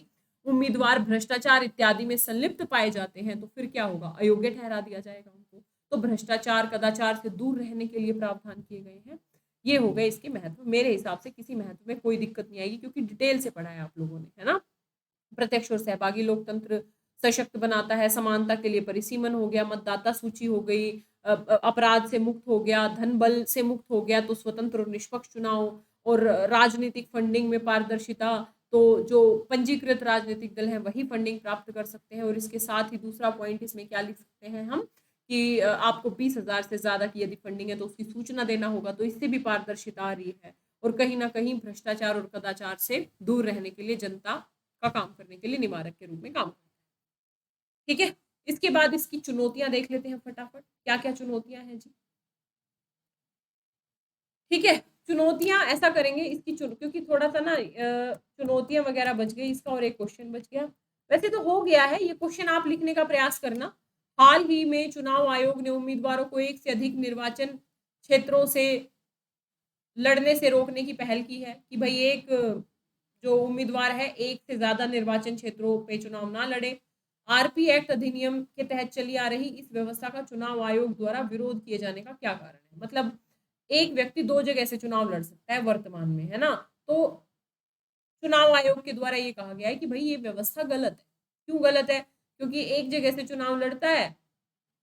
उम्मीदवार भ्रष्टाचार इत्यादि में संलिप्त पाए जाते हैं तो फिर क्या होगा, अयोग्य ठहरा दिया जाएगा उनको। तो भ्रष्टाचार कदाचार से दूर रहने के लिए प्रावधान किए गए हैं। ये हो गए इसके महत्व। मेरे हिसाब से किसी महत्व में कोई दिक्कत नहीं आएगी क्योंकि डिटेल से पढ़ा है आप लोगों ने, है ना। प्रत्यक्ष और सहभागी लोकतंत्र सशक्त बनाता है, समानता के लिए परिसीमन हो गया, मतदाता सूची हो गई, अपराध से मुक्त हो गया, धन बल से मुक्त हो गया, तो स्वतंत्र और निष्पक्ष चुनाव, और राजनीतिक फंडिंग में पारदर्शिता, तो जो पंजीकृत राजनीतिक दल हैं वही फंडिंग प्राप्त कर सकते हैं। और इसके साथ ही दूसरा पॉइंट इसमें क्या लिख सकते हैं हम कि आपको 20,000 से ज्यादा की यदि फंडिंग है तो उसकी सूचना देना होगा, तो इससे भी पारदर्शिता आ रही है और कहीं ना कहीं भ्रष्टाचार और कदाचार से दूर रहने के लिए, जनता का काम करने के लिए निवारक के रूप में काम करता है। ठीक है, इसके बाद इसकी चुनौतियां देख लेते हैं फटाफट, क्या क्या चुनौतियां हैं जी। ठीक है, चुनौतियां ऐसा करेंगे इसकी क्योंकि थोड़ा सा ना चुनौतियां वगैरह बच गई, इसका और एक क्वेश्चन बच गया। वैसे तो हो गया है ये क्वेश्चन, आप लिखने का प्रयास करना। हाल ही में चुनाव आयोग ने उम्मीदवारों को एक से अधिक निर्वाचन क्षेत्रों से लड़ने से रोकने की पहल की है कि भाई एक जो उम्मीदवार है एक से ज्यादा निर्वाचन क्षेत्रों पे चुनाव ना लड़े। आरपी एक्ट अधिनियम के तहत चली आ रही इस व्यवस्था का चुनाव आयोग द्वारा विरोध किए जाने का क्या कारण है। मतलब एक व्यक्ति 2 जगह से चुनाव लड़ सकता है वर्तमान में, है ना। तो चुनाव आयोग के द्वारा ये कहा गया है कि भाई ये व्यवस्था गलत है। क्यों गलत है? क्योंकि एक जगह से चुनाव लड़ता है,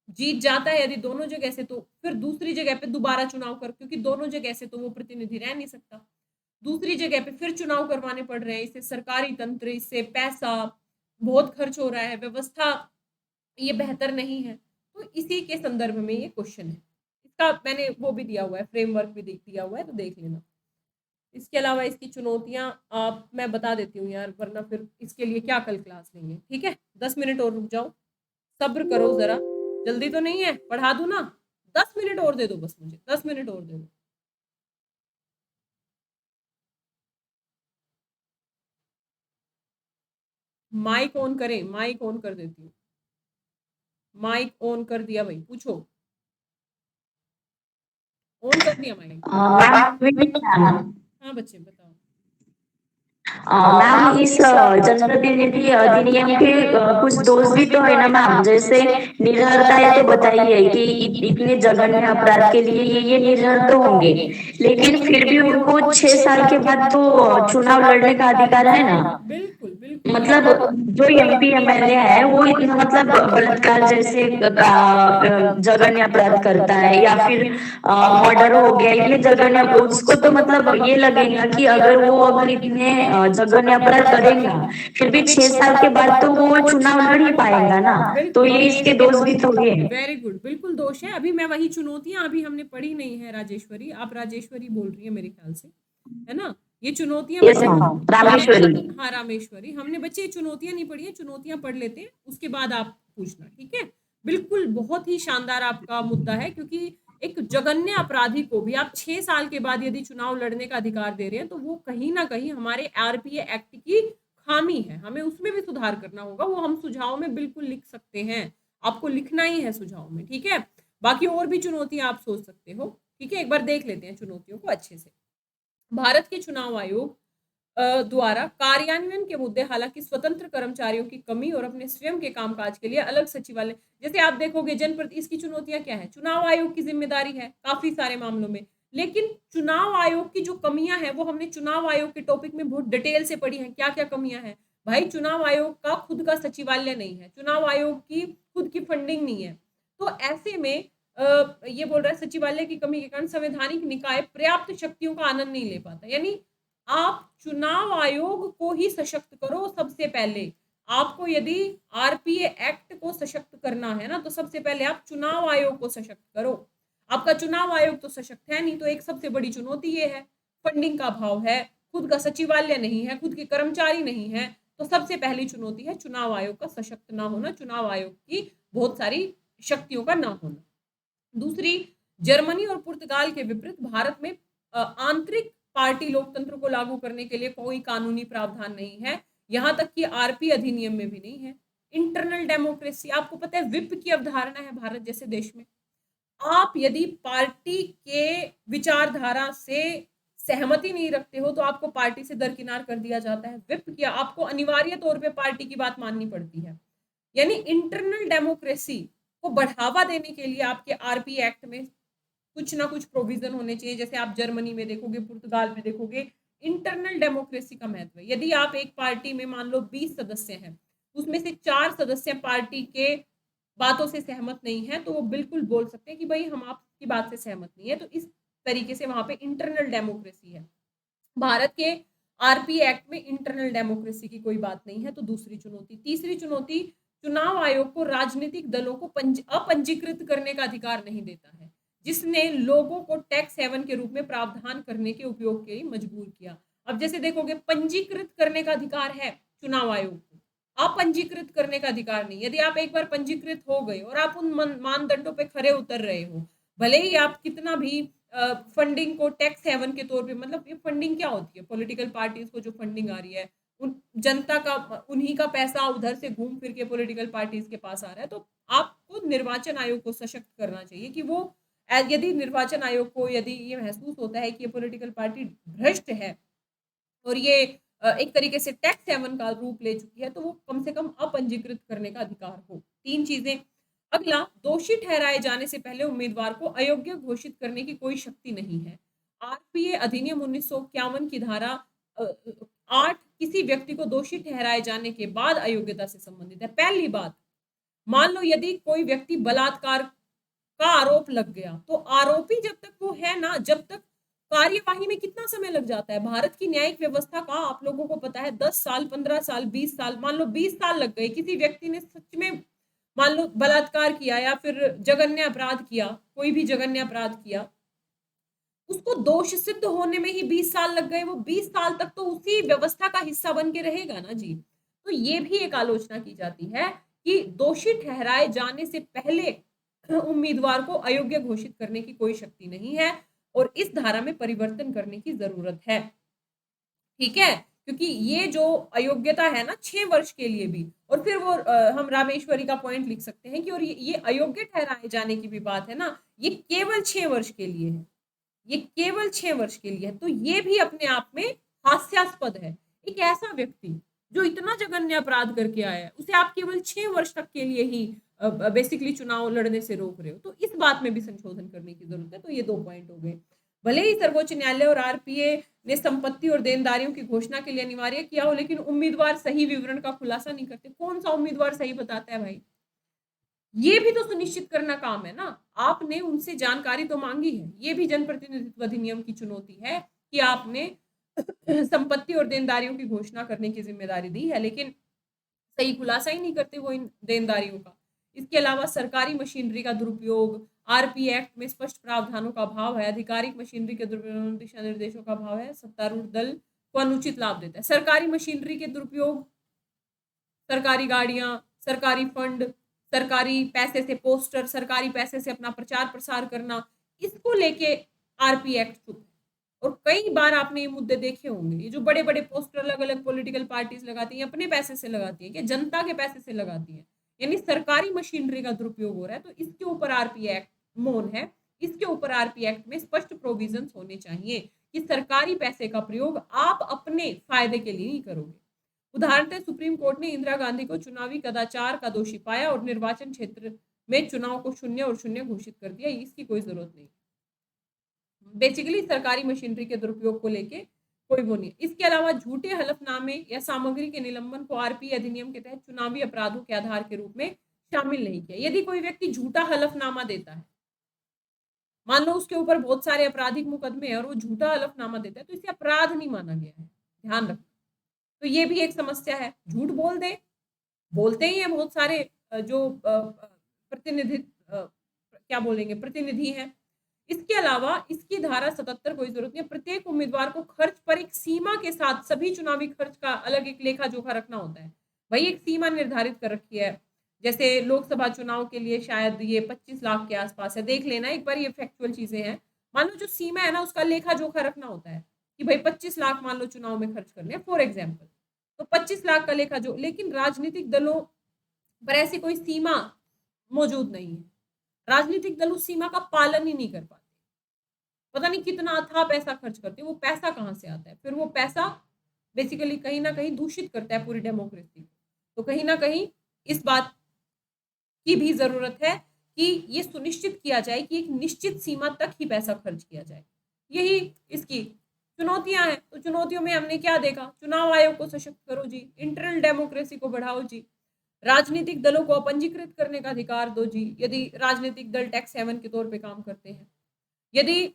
जीत जाता है यदि दोनों जगह से, तो फिर दूसरी जगह पे दोबारा चुनाव कर, क्योंकि दोनों जगह से तो वो प्रतिनिधि रह नहीं सकता, दूसरी जगह पे फिर चुनाव करवाने पड़ रहे हैं। इससे सरकारी तंत्र, इससे पैसा बहुत खर्च हो रहा है, व्यवस्था ये बेहतर नहीं है। तो इसी के संदर्भ में ये क्वेश्चन है। इसका मैंने वो भी दिया हुआ है, फ्रेमवर्क भी दिया हुआ है, तो देख लेना। इसके अलावा इसकी चुनौतियां आप मैं बता देती हूँ यार, वरना फिर इसके लिए क्या कल क्लास लेंगे। ठीक है, 10 मिनट और रुक जाओ, सब्र करो जरा, जल्दी तो नहीं है, पढ़ा दूं ना। 10 मिनट और दे दो बस, मुझे 10 मिनट और दे दो। माइक ऑन करें, माइक ऑन कर देती हूँ। माइक ऑन कर दिया भाई, पूछो। ऑन कर दिया माइक। मैम हाँ बच्चे बताओ। मैम इस जनप्रतिनिधि अधिनियम के कुछ दोष भी तो है ना मैम, जैसे निर्भरता है तो बताई है कि इतने जघन्य अपराध के लिए ये निर्भर तो होंगे, लेकिन फिर भी उनको 6 साल के बाद तो चुनाव लड़ने का अधिकार है ना। बिल्कुल बिल्कुल मतलब जो एमपी एमएलए है वो इतना मतलब बलात्कार जैसे जघन्य अपराध करता है या फिर मर्डर हो गया, इतने जघन्य उसको तो मतलब ये लगेगा कि अगर इतने जघन्य अपराध करेगा फिर भी 6 साल के बाद तो वो चुनाव लड़ ही पाएगा ना। तो ये इसके दोष भी तो है। वेरी गुड, बिल्कुल दोष है। अभी मैं वही चुनौतियां अभी हमने पढ़ी नहीं है राजेश्वरी, आप राजेश्वरी बोल रही है मेरे ख्याल से, है ना। ये चुनौतियां यस बच्चे, मैम, रामेश्वरी। हाँ रामेश्वरी, हमने बच्चे ये चुनौतियां नहीं पढ़ी है, चुनौतियां पढ़ लेते हैं उसके बाद आप पूछना, ठीक है। बिल्कुल बहुत ही शानदार आपका मुद्दा है, क्योंकि एक जघन्य अपराधी को भी आप 6 साल के बाद यदि चुनाव लड़ने का अधिकार दे रहे हैं तो वो कहीं ना कहीं हमारे आरपीए एक्ट की खामी है, हमें उसमें भी सुधार करना होगा। वो हम सुझाव में बिल्कुल लिख सकते हैं, आपको लिखना ही है सुझाव में, ठीक है। बाकी और भी चुनौतियां आप सोच सकते हो, ठीक है। एक बार देख लेते हैं चुनौतियों को अच्छे से। भारत के चुनाव आयोग द्वारा कार्यान्वयन के मुद्दे, हालांकि स्वतंत्र कर्मचारियों की कमी और अपने स्वयं के कामकाज के लिए अलग सचिवालय, जैसे आप देखोगे जनप्रति, इसकी चुनौतियां क्या है, चुनाव आयोग की जिम्मेदारी है काफी सारे मामलों में, लेकिन चुनाव आयोग की जो कमियां हैं वो हमने चुनाव आयोग के टॉपिक में बहुत डिटेल से पढ़ी है, क्या क्या कमियां हैं। भाई चुनाव आयोग का खुद का सचिवालय नहीं है, चुनाव आयोग की खुद की फंडिंग नहीं है, तो ऐसे में ये बोल रहा है सचिवालय की कमी के कारण संवैधानिक निकाय पर्याप्त शक्तियों का आनंद नहीं ले पाता। यानी आप चुनाव आयोग को ही सशक्त करो सबसे पहले। आपको यदि आरपीए एक्ट को सशक्त करना है ना, तो सबसे पहले आप चुनाव आयोग को सशक्त करो। आपका चुनाव आयोग तो सशक्त है नहीं, तो एक सबसे बड़ी चुनौती ये है, फंडिंग का अभाव है, खुद का सचिवालय नहीं है, खुद के कर्मचारी नहीं है, तो सबसे पहली चुनौती है चुनाव आयोग का सशक्त ना होना, चुनाव आयोग की बहुत सारी शक्तियों का ना होना। दूसरी, जर्मनी और पुर्तगाल के विपरीत भारत में आंतरिक पार्टी लोकतंत्र को लागू करने के लिए कोई कानूनी प्रावधान नहीं है, यहां तक कि आरपी अधिनियम में भी नहीं है। इंटरनल डेमोक्रेसी, आपको पता है विप की अवधारणा है भारत जैसे देश में, आप यदि पार्टी के विचारधारा से सहमति नहीं रखते हो तो आपको पार्टी से दरकिनार कर दिया जाता है। विप किया, आपको अनिवार्य तौर पे पार्टी की बात माननी पड़ती है। यानी इंटरनल डेमोक्रेसी को बढ़ावा देने के लिए आपके आरपी एक्ट में कुछ ना कुछ प्रोविजन होने चाहिए। जैसे आप जर्मनी में देखोगे, पुर्तगाल में देखोगे, इंटरनल डेमोक्रेसी का महत्व है। यदि आप एक पार्टी में मान लो 20 सदस्य हैं, उसमें से 4 सदस्य पार्टी के बातों से सहमत नहीं है, तो वो बिल्कुल बोल सकते हैं कि भाई हम आपकी बात से सहमत नहीं है, तो इस तरीके से वहां पे इंटरनल डेमोक्रेसी है। भारत के आरपी एक्ट में इंटरनल डेमोक्रेसी की कोई बात नहीं है। तो दूसरी चुनौती। तीसरी चुनौती, चुनाव आयोग को राजनीतिक दलों को अपंजीकृत करने का अधिकार नहीं देता है, जिसने लोगों को टैक्स हेवन के रूप में प्रावधान करने के उपयोग के लिए मजबूर किया। अब जैसे देखोगे, पंजीकृत करने का अधिकार है चुनाव आयोग को, अपंजीकृत करने का अधिकार नहीं। यदि आप एक बार पंजीकृत हो गए और आप उन मानदंडों पे खरे उतर रहे हो, भले ही आप कितना भी फंडिंग को टैक्स हेवन के तौर पे, मतलब ये फंडिंग क्या होती है, पॉलिटिकल पार्टीज को जो फंडिंग आ रही है, उन जनता का, उन्हीं का पैसा उधर से घूम फिर के पॉलिटिकल पार्टीज के पास आ रहा है। तो आपको निर्वाचन आयोग को सशक्त करना चाहिए कि वो, यदि निर्वाचन आयोग को यदि ये महसूस होता है कि ये पॉलिटिकल पार्टी भ्रष्ट है और ये एक तरीके से टैक्स हेवन का रूप ले चुकी है, तो वो कम से कम अपंजीकृत करने का अधिकार हो। 3 चीजें। अगला, दोषी ठहराए जाने से पहले उम्मीदवार को अयोग्य घोषित करने की कोई शक्ति नहीं है। आरपीए अधिनियम 1951 की धारा 8 किसी व्यक्ति को दोषी ठहराए जाने के बाद अयोग्यता से संबंधित है। पहली बात, मान लो यदि कोई व्यक्ति बलात्कार का आरोप लग गया, तो आरोपी जब तक वो है ना, जब तक कार्यवाही में कितना समय लग जाता है। भारत की न्यायिक व्यवस्था का आप लोगों को पता है, 10 साल, 15 साल, 20 साल, मान लो 20 साल लग गए। किसी व्यक्ति ने सच में मान लो बलात्कार किया या फिर जघन्य अपराध किया, कोई भी जघन्य अपराध किया, उसको दोष सिद्ध होने में ही 20 साल लग गए, वो 20 साल तक तो उसी व्यवस्था का हिस्सा बन के रहेगा ना जी। तो ये भी एक आलोचना की जाती है कि दोषी ठहराए जाने से पहले उम्मीदवार को अयोग्य घोषित करने की कोई शक्ति नहीं है और इस धारा में परिवर्तन करने की जरूरत है, ठीक है। क्योंकि ये जो अयोग्यता है ना 6 वर्ष के लिए भी, और फिर वो हम रामेश्वरी का पॉइंट लिख सकते हैं कि और ये अयोग्य ठहराए जाने की भी बात है ना, ये केवल 6 वर्ष के लिए है। ये केवल 6 वर्ष के लिए है। तो ये भी अपने आप में हास्यास्पद है। एक ऐसा व्यक्ति जो इतना जघन्य अपराध करके आया है, उसे आप केवल 6 वर्ष तक के लिए ही बेसिकली चुनाव लड़ने से रोक रहे हो। तो इस बात में भी संशोधन करने की जरूरत है। तो ये 2 पॉइंट हो गए। भले ही सर्वोच्च न्यायालय और आरपीए ने संपत्ति और देनदारियों की घोषणा के लिए अनिवार्य किया हो, लेकिन उम्मीदवार सही विवरण का खुलासा नहीं करते। कौन सा उम्मीदवार सही बताता है भाई? ये भी तो सुनिश्चित करना काम है ना। आपने उनसे जानकारी तो मांगी है। ये भी जनप्रतिनिधित्व अधिनियम की चुनौती है कि आपने संपत्ति और देनदारियों की घोषणा करने की जिम्मेदारी दी है, लेकिन सही खुलासा ही नहीं करते वो इन देनदारियों का। इसके अलावा सरकारी मशीनरी का दुरुपयोग, आरपी एक्ट में स्पष्ट प्रावधानों का अभाव है, आधिकारिक मशीनरी के दुरुपयोग, दिशा निर्देशों का अभाव है, सत्तारूढ़ दल को अनुचित लाभ देता है। सरकारी मशीनरी के दुरुपयोग, सरकारी गाड़ियां, सरकारी फंड, सरकारी पैसे से पोस्टर, सरकारी पैसे से अपना प्रचार प्रसार करना, इसको लेके आरपी एक्ट चुप है। और कई बार आपने ये मुद्दे देखे होंगे, ये जो बड़े बड़े पोस्टर अलग अलग पॉलिटिकल पार्टीज लगाती हैं, अपने पैसे से लगाती है कि जनता के पैसे से लगाती है, यानी सरकारी मशीनरी का दुरुपयोग हो रहा है। तो इसके ऊपर आरपी एक्ट मौन है। इसके ऊपर आरपी एक्ट में स्पष्ट प्रोविजन होने चाहिए कि सरकारी पैसे का प्रयोग आप अपने फायदे के लिए नहीं करोगे। उदाहरणतः सुप्रीम कोर्ट ने इंदिरा गांधी को चुनावी कदाचार का दोषी पाया और निर्वाचन क्षेत्र में चुनाव को शून्य और शून्य घोषित कर दिया। इसकी कोई जरूरत नहीं। बेसिकली सरकारी मशीनरी के दुरुपयोग को लेके कोई वो नहीं। इसके अलावा झूठे हलफनामे या सामग्री के निलंबन को आरपी अधिनियम के तहत चुनावी अपराधों के आधार के रूप में शामिल नहीं किया। यदि कोई व्यक्ति झूठा हलफनामा देता है, मान लो उसके ऊपर बहुत सारे आपराधिक मुकदमे हैं और वो झूठा हलफनामा देता है, तो इसे अपराध नहीं माना गया है। ध्यान रखना। तो ये भी एक समस्या है। झूठ बोल दे, बोलते ही हैं बहुत सारे जो क्या बोलेंगे, प्रतिनिधि हैं। इसके अलावा इसकी धारा 77 कोई जरूरत नहीं है। प्रत्येक उम्मीदवार को खर्च पर एक सीमा के साथ सभी चुनावी खर्च का अलग एक लेखा जोखा रखना होता है। वही एक सीमा निर्धारित कर रखी है। जैसे लोकसभा चुनाव के लिए शायद ये 25 लाख के आसपास है। देख लेना एक बार, ये फैक्चुअल चीजें हैं। मान लो जो सीमा है ना, उसका लेखा जोखा रखना होता है कि भाई 25 लाख मान लो चुनाव में खर्च करने फॉर एग्जाम्पल, तो 25 लाख का लेखा जो, लेकिन राजनीतिक दलों पर ऐसी कोई सीमा मौजूद नहीं है। राजनीतिक दल उस सीमा का पालन ही नहीं कर पाते। पता नहीं कितना अथाह पैसा खर्च करते हैं। वो पैसा कहाँ से आता है? फिर वो पैसा बेसिकली कहीं ना कहीं दूषित करता है पूरी डेमोक्रेसी को। तो कहीं ना कहीं इस बात की भी जरूरत है कि ये सुनिश्चित किया जाए कि एक निश्चित सीमा तक ही पैसा खर्च किया जाए। यही इसकी चुनौतियां हैं। तो चुनौतियों में हमने क्या देखा? चुनाव आयोग को सशक्त करो जी, इंटरनल डेमोक्रेसी को बढ़ाओ जी, राजनीतिक दलों को अपंजीकृत करने का अधिकार दो जी, यदि राजनीतिक दल टैक्स हेवन के तौर पे काम करते हैं। यदि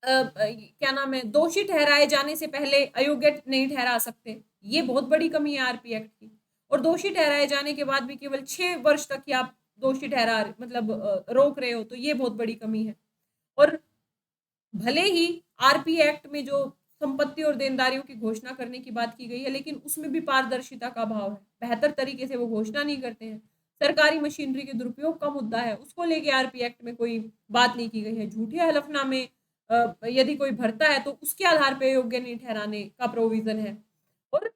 क्या नाम है, दोषी ठहराए जाने से पहले अयोग्य नहीं ठहरा सकते, ये बहुत बड़ी कमी है आरपी एक्ट की। और दोषी ठहराए जाने के बाद भी केवल 6 वर्ष तक ही आप दोषी ठहरा मतलब रोक रहे हो, तो ये बहुत बड़ी कमी है। और भले ही आरपी एक्ट में जो संपत्ति और देनदारियों की घोषणा करने की बात की गई है, लेकिन उसमें भी पारदर्शिता का अभाव है। बेहतर तरीके से वो घोषणा नहीं करते हैं। सरकारी मशीनरी के दुरुपयोग का मुद्दा है, उसको लेके आरपी एक्ट में कोई बात नहीं की गई है। झूठे हलफनामे यदि कोई भरता है तो उसके आधार पे योग्य नहीं ठहराने का प्रोविजन है। और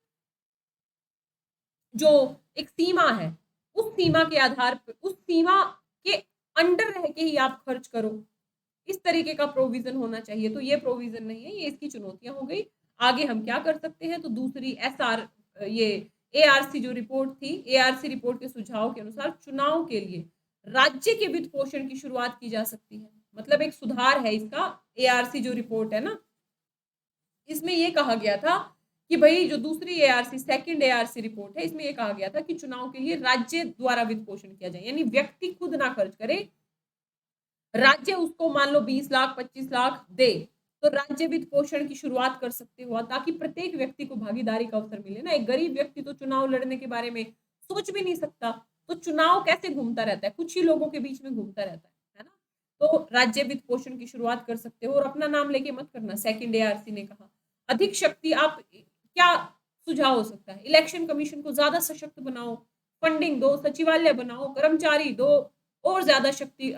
जो एक सीमा है, उस सीमा के आधार पर, उस सीमा के अंडर रह के ही आप खर्च करो, इस तरीके का प्रोविजन होना चाहिए। तो ये प्रोविजन नहीं है, ये इसकी चुनौतियां हो गई। आगे हम क्या कर सकते हैं? तो दूसरी एसआर ये एआरसी जो रिपोर्ट थी, एआरसी रिपोर्ट के सुझाव के अनुसार चुनाव के लिए राज्य के वित्त पोषण की शुरुआत की जा सकती है। मतलब एक सुधार है इसका। एआरसी जो रिपोर्ट है ना, इसमें ये कहा गया था कि भाई जो दूसरी एआरसी सेकंड एआरसी रिपोर्ट है, इसमें ये कहा गया था कि चुनाव के लिए राज्य द्वारा वित्त पोषण किया जाए, यानी व्यक्ति खुद ना खर्च करे, राज्य उसको मान लो 20 लाख 25 लाख दे, तो राज्य वित्त पोषण की शुरुआत कर सकते हो, ताकि प्रत्येक व्यक्ति को भागीदारी का अवसर मिले ना। एक गरीब व्यक्ति तो चुनाव लड़ने के बारे में सोच भी नहीं सकता, तो चुनाव कैसे घूमता रहता है? कुछ ही लोगों के बीच में घूमता रहता है ना। तो राज्य वित्त पोषण की शुरुआत कर सकते हो। और अपना नाम लेके मत करना, सेकंड एआरसी ने कहा। अधिक शक्ति, आप क्या सुझाव हो सकता है? इलेक्शन कमीशन को ज्यादा सशक्त बनाओ, फंडिंग दो, सचिवालय बनाओ, कर्मचारी दो, और ज्यादा शक्ति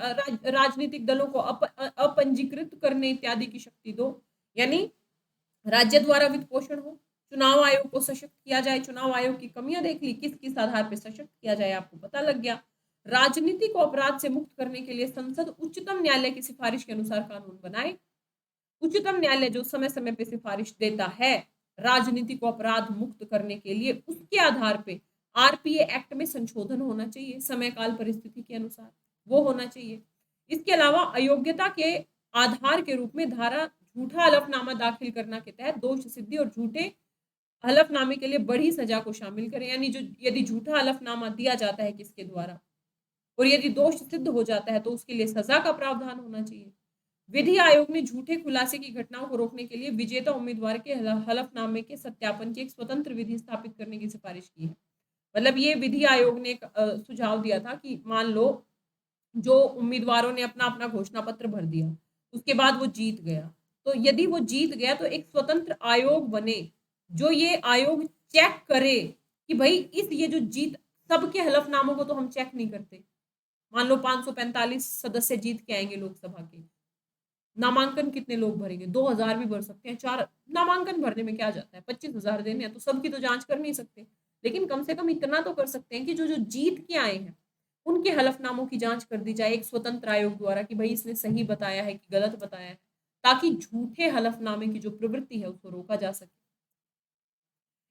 राजनीतिक दलों को अपंजीकृत करने इत्यादि की शक्ति दो, यानी राज्य द्वारा वित्त पोषण हो। चुनाव आयोग को सशक्त किया जाए। चुनाव आयोग की कमियां देख ली, किस किस आधार पर सशक्त किया जाए आपको पता लग गया। राजनीति को अपराध से मुक्त करने के लिए संसद उच्चतम न्यायालय की सिफारिश के अनुसार कानून बनाए। उच्चतम न्यायालय जो समय समय पे सिफारिश देता है राजनीति को अपराध मुक्त करने के लिए, उसके आधार पे आरपीए एक्ट में संशोधन होना चाहिए समय काल परिस्थिति के अनुसार, वो होना चाहिए। इसके अलावा अयोग्यता के आधार के रूप में धारा झूठा हलफनामा दाखिल करना के तहत दोष सिद्धि और झूठे हलफनामे के लिए बड़ी सजा को शामिल करें, यानी जो यदि झूठा हलफनामा दिया जाता है किसके द्वारा और यदि दोष सिद्ध हो जाता है तो उसके लिए सजा का प्रावधान होना चाहिए। विधि आयोग ने झूठे खुलासे की घटनाओं को रोकने के लिए विजेता उम्मीदवार के हलफनामे के सत्यापन की एक स्वतंत्र विधि स्थापित करने की सिफारिश की है। मतलब ये विधि आयोग ने एक सुझाव दिया था कि मान लो जो उम्मीदवारों ने अपना अपना घोषणा पत्र भर दिया, उसके बाद वो जीत गया, तो यदि वो जीत गया तो एक स्वतंत्र आयोग बने जो ये आयोग चेक करे कि भाई इस ये जो जीत, सबके हलफनामों को तो हम चेक नहीं करते। मान लो 545 सदस्य जीत के आएंगे लोकसभा के, नामांकन कितने लोग भरेंगे, 2000 भी भर सकते हैं, 4 नामांकन भरने में क्या जाता है, 25,000 देने हैं, तो सबकी तो जांच कर नहीं सकते, लेकिन कम से कम इतना तो कर सकते हैं कि जो जो जीत के आए हैं उनके हलफनामों की जांच कर दी जाए एक स्वतंत्र आयोग द्वारा कि भाई इसने सही बताया है कि गलत बताया है, ताकि झूठे हलफनामे की जो प्रवृत्ति है उसको रोका जा सके।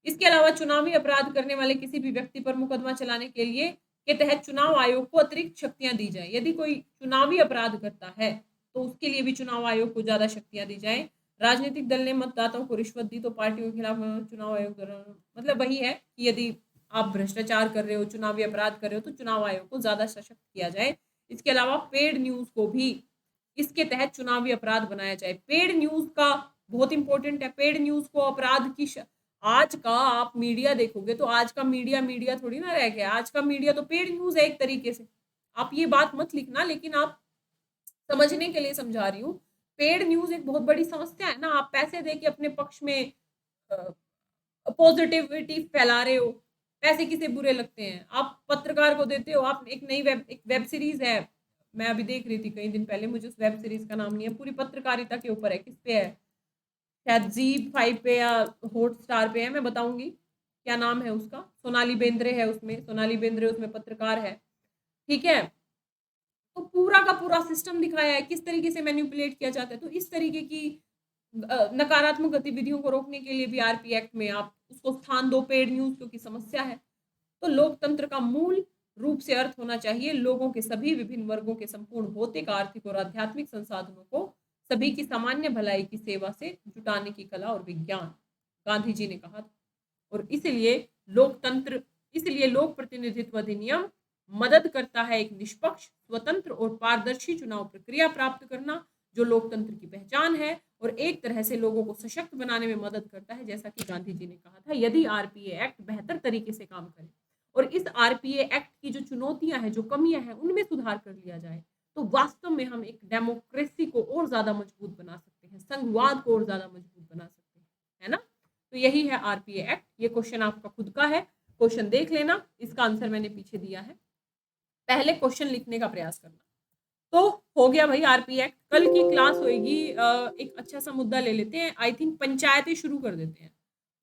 इसके अलावा चुनावी अपराध करने वाले किसी भी व्यक्ति पर मुकदमा चलाने के लिए के तहत चुनाव आयोग को अतिरिक्त शक्तियां दी जाए। यदि कोई चुनावी अपराध करता है तो उसके लिए भी चुनाव आयोग को ज्यादा शक्तियां दी जाए। राजनीतिक दल ने मतदाताओं को रिश्वत दी तो पार्टियों के खिलाफ चुनाव आयोग द्वारा, मतलब वही है कि यदि आप भ्रष्टाचार कर रहे हो, चुनावी अपराध कर रहे हो, तो चुनाव आयोग को ज्यादा सशक्त किया जाए। इसके अलावा पेड न्यूज को भी इसके तहत चुनावी अपराध बनाया जाए। पेड न्यूज का बहुत इंपॉर्टेंट है, पेड न्यूज को अपराध की आज का आप मीडिया देखोगे तो आज का मीडिया मीडिया थोड़ी ना रह गया, आज का मीडिया तो पेड न्यूज है एक तरीके से। आप ये बात मत लिखना, लेकिन आप समझने के लिए समझा रही हूँ। पेड न्यूज एक बहुत बड़ी समस्या है ना, आप पैसे दे के अपने पक्ष में पॉजिटिविटी फैला रहे हो। पैसे किसे बुरे लगते हैं, आप पत्रकार को देते हो। आप एक नई एक वेब सीरीज है, मैं अभी देख रही थी कई दिन पहले, मुझे उस वेब सीरीज का नाम नहीं है, पूरी पत्रकारिता के ऊपर है। किस पे है, शायद जी5 पे या हॉटस्टार पे है, मैं बताऊंगी क्या नाम है उसका। सोनाली बेंद्रे है उसमें, सोनाली बेंद्रे उसमें पत्रकार है, ठीक है। तो पूरा का पूरा सिस्टम दिखाया है किस तरीके से मैनिपुलेट किया जाता है। तो इस तरीके की नकारात्मक गतिविधियों को रोकने के लिए भी आरपी एक्ट में आप उसको स्थान दो, पेड न्यूज, क्योंकि समस्या है। तो लोकतंत्र का मूल रूप से अर्थ होना चाहिए लोगों के सभी विभिन्न वर्गों के संपूर्ण भौतिक, आर्थिक और आध्यात्मिक संसाधनों को सभी की सामान्य भलाई की सेवा से जुटाने की कला और विज्ञान, गांधी जी ने कहा था। और इसलिए लोक प्रतिनिधित्व अधिनियम मदद करता है एक निष्पक्ष, स्वतंत्र और पारदर्शी चुनाव प्रक्रिया प्राप्त करना, जो लोकतंत्र की पहचान है और एक तरह से लोगों को सशक्त बनाने में मदद करता है। जैसा कि गांधी जी ने कहा था, यदि आरपीए एक्ट बेहतर तरीके से काम करे और इस आरपीए एक्ट की जो चुनौतियां हैं, जो कमियां हैं, उनमें सुधार कर लिया जाए, तो वास्तव में हम एक डेमोक्रेसी को और ज्यादा मजबूत बना सकते हैं, संघवाद को और ज्यादा मजबूत बना सकते हैं, है ना। तो यही है आरपीए एक्ट। ये क्वेश्चन आपका खुद का है, क्वेश्चन देख लेना, इसका आंसर मैंने पीछे दिया है, पहले क्वेश्चन लिखने का प्रयास करना। तो हो गया भाई आरपी एक्ट। कल की क्लास होगी, एक अच्छा सा मुद्दा ले लेते हैं, आई थिंक पंचायतें शुरू कर देते हैं।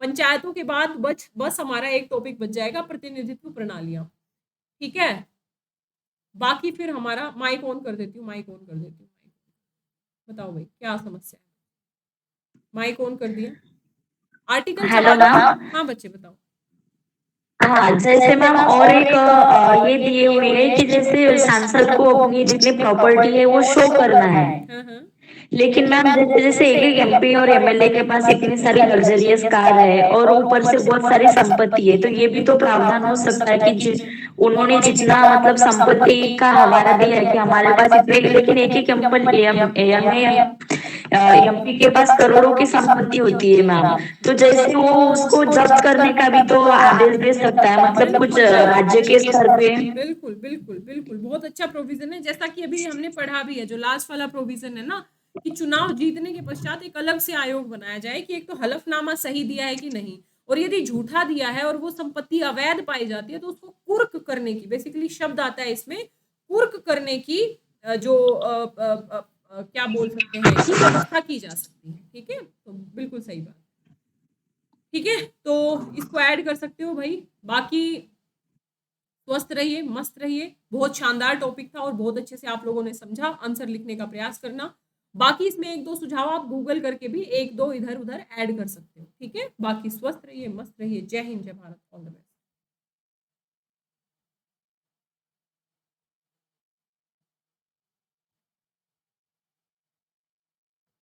पंचायतों के बाद बस हमारा एक टॉपिक बच जाएगा, प्रतिनिधित्व प्रणालियां, ठीक है। बाकी फिर हमारा माइक ऑन कर देती हूँ, माइक ऑन कर देती हूँ। बताओ भाई क्या समस्या है, माइक ऑन कर दिया। Article hello ma'am. हाँ बच्चे बताओ। हाँ, जैसे मैम और एक ये दिए हुए है कि जैसे सांसद को अपनी जितनी प्रॉपर्टी है वो शो करना है, हाँ हाँ लेकिन मैम जैसे जैसे एक एक एमपी और एमएलए के पास इतनी सारी लग्जरियस कार है और ऊपर से बहुत सारी संपत्ति है, तो ये भी तो प्रावधान हो सकता है कि उन्होंने जितना मतलब संपत्ति का हवाला दिया है कि हमारे पास इतने, लेकिन एक एक एमपी के पास करोड़ों की संपत्ति होती है मैम, तो जैसे वो उसको जब्त करने का भी तो आदेश दे सकता है, मतलब कुछ राज्य के स्तर पे। बिल्कुल बिल्कुल बिल्कुल, बहुत अच्छा प्रोविजन है, जैसा कि अभी हमने पढ़ा भी है, जो लास्ट वाला प्रोविजन है ना, कि चुनाव जीतने के पश्चात एक अलग से आयोग बनाया जाए कि एक तो हलफनामा सही दिया है कि नहीं, और यदि झूठा दिया है और वो संपत्ति अवैध पाई जाती है तो उसको कुर्क करने की, बेसिकली शब्द आता है इसमें, कुर्क करने की जो क्या बोल सकते हैं कि व्यवस्था की जा सकती है, ठीक है। तो बिल्कुल सही बात, ठीक है। तो इसको ऐड कर सकते हो भाई। बाकी स्वस्थ रहिए, मस्त रहिए, बहुत शानदार टॉपिक था और बहुत अच्छे से आप लोगों ने समझा। आंसर लिखने का प्रयास करना बाकी इसमें एक दो सुझाव आप गूगल करके भी एक दो इधर उधर ऐड कर सकते हो, ठीक है। बाकी स्वस्थ रहिए, मस्त रहिए। जय हिंद, जय भारत, ऑल द बेस्ट।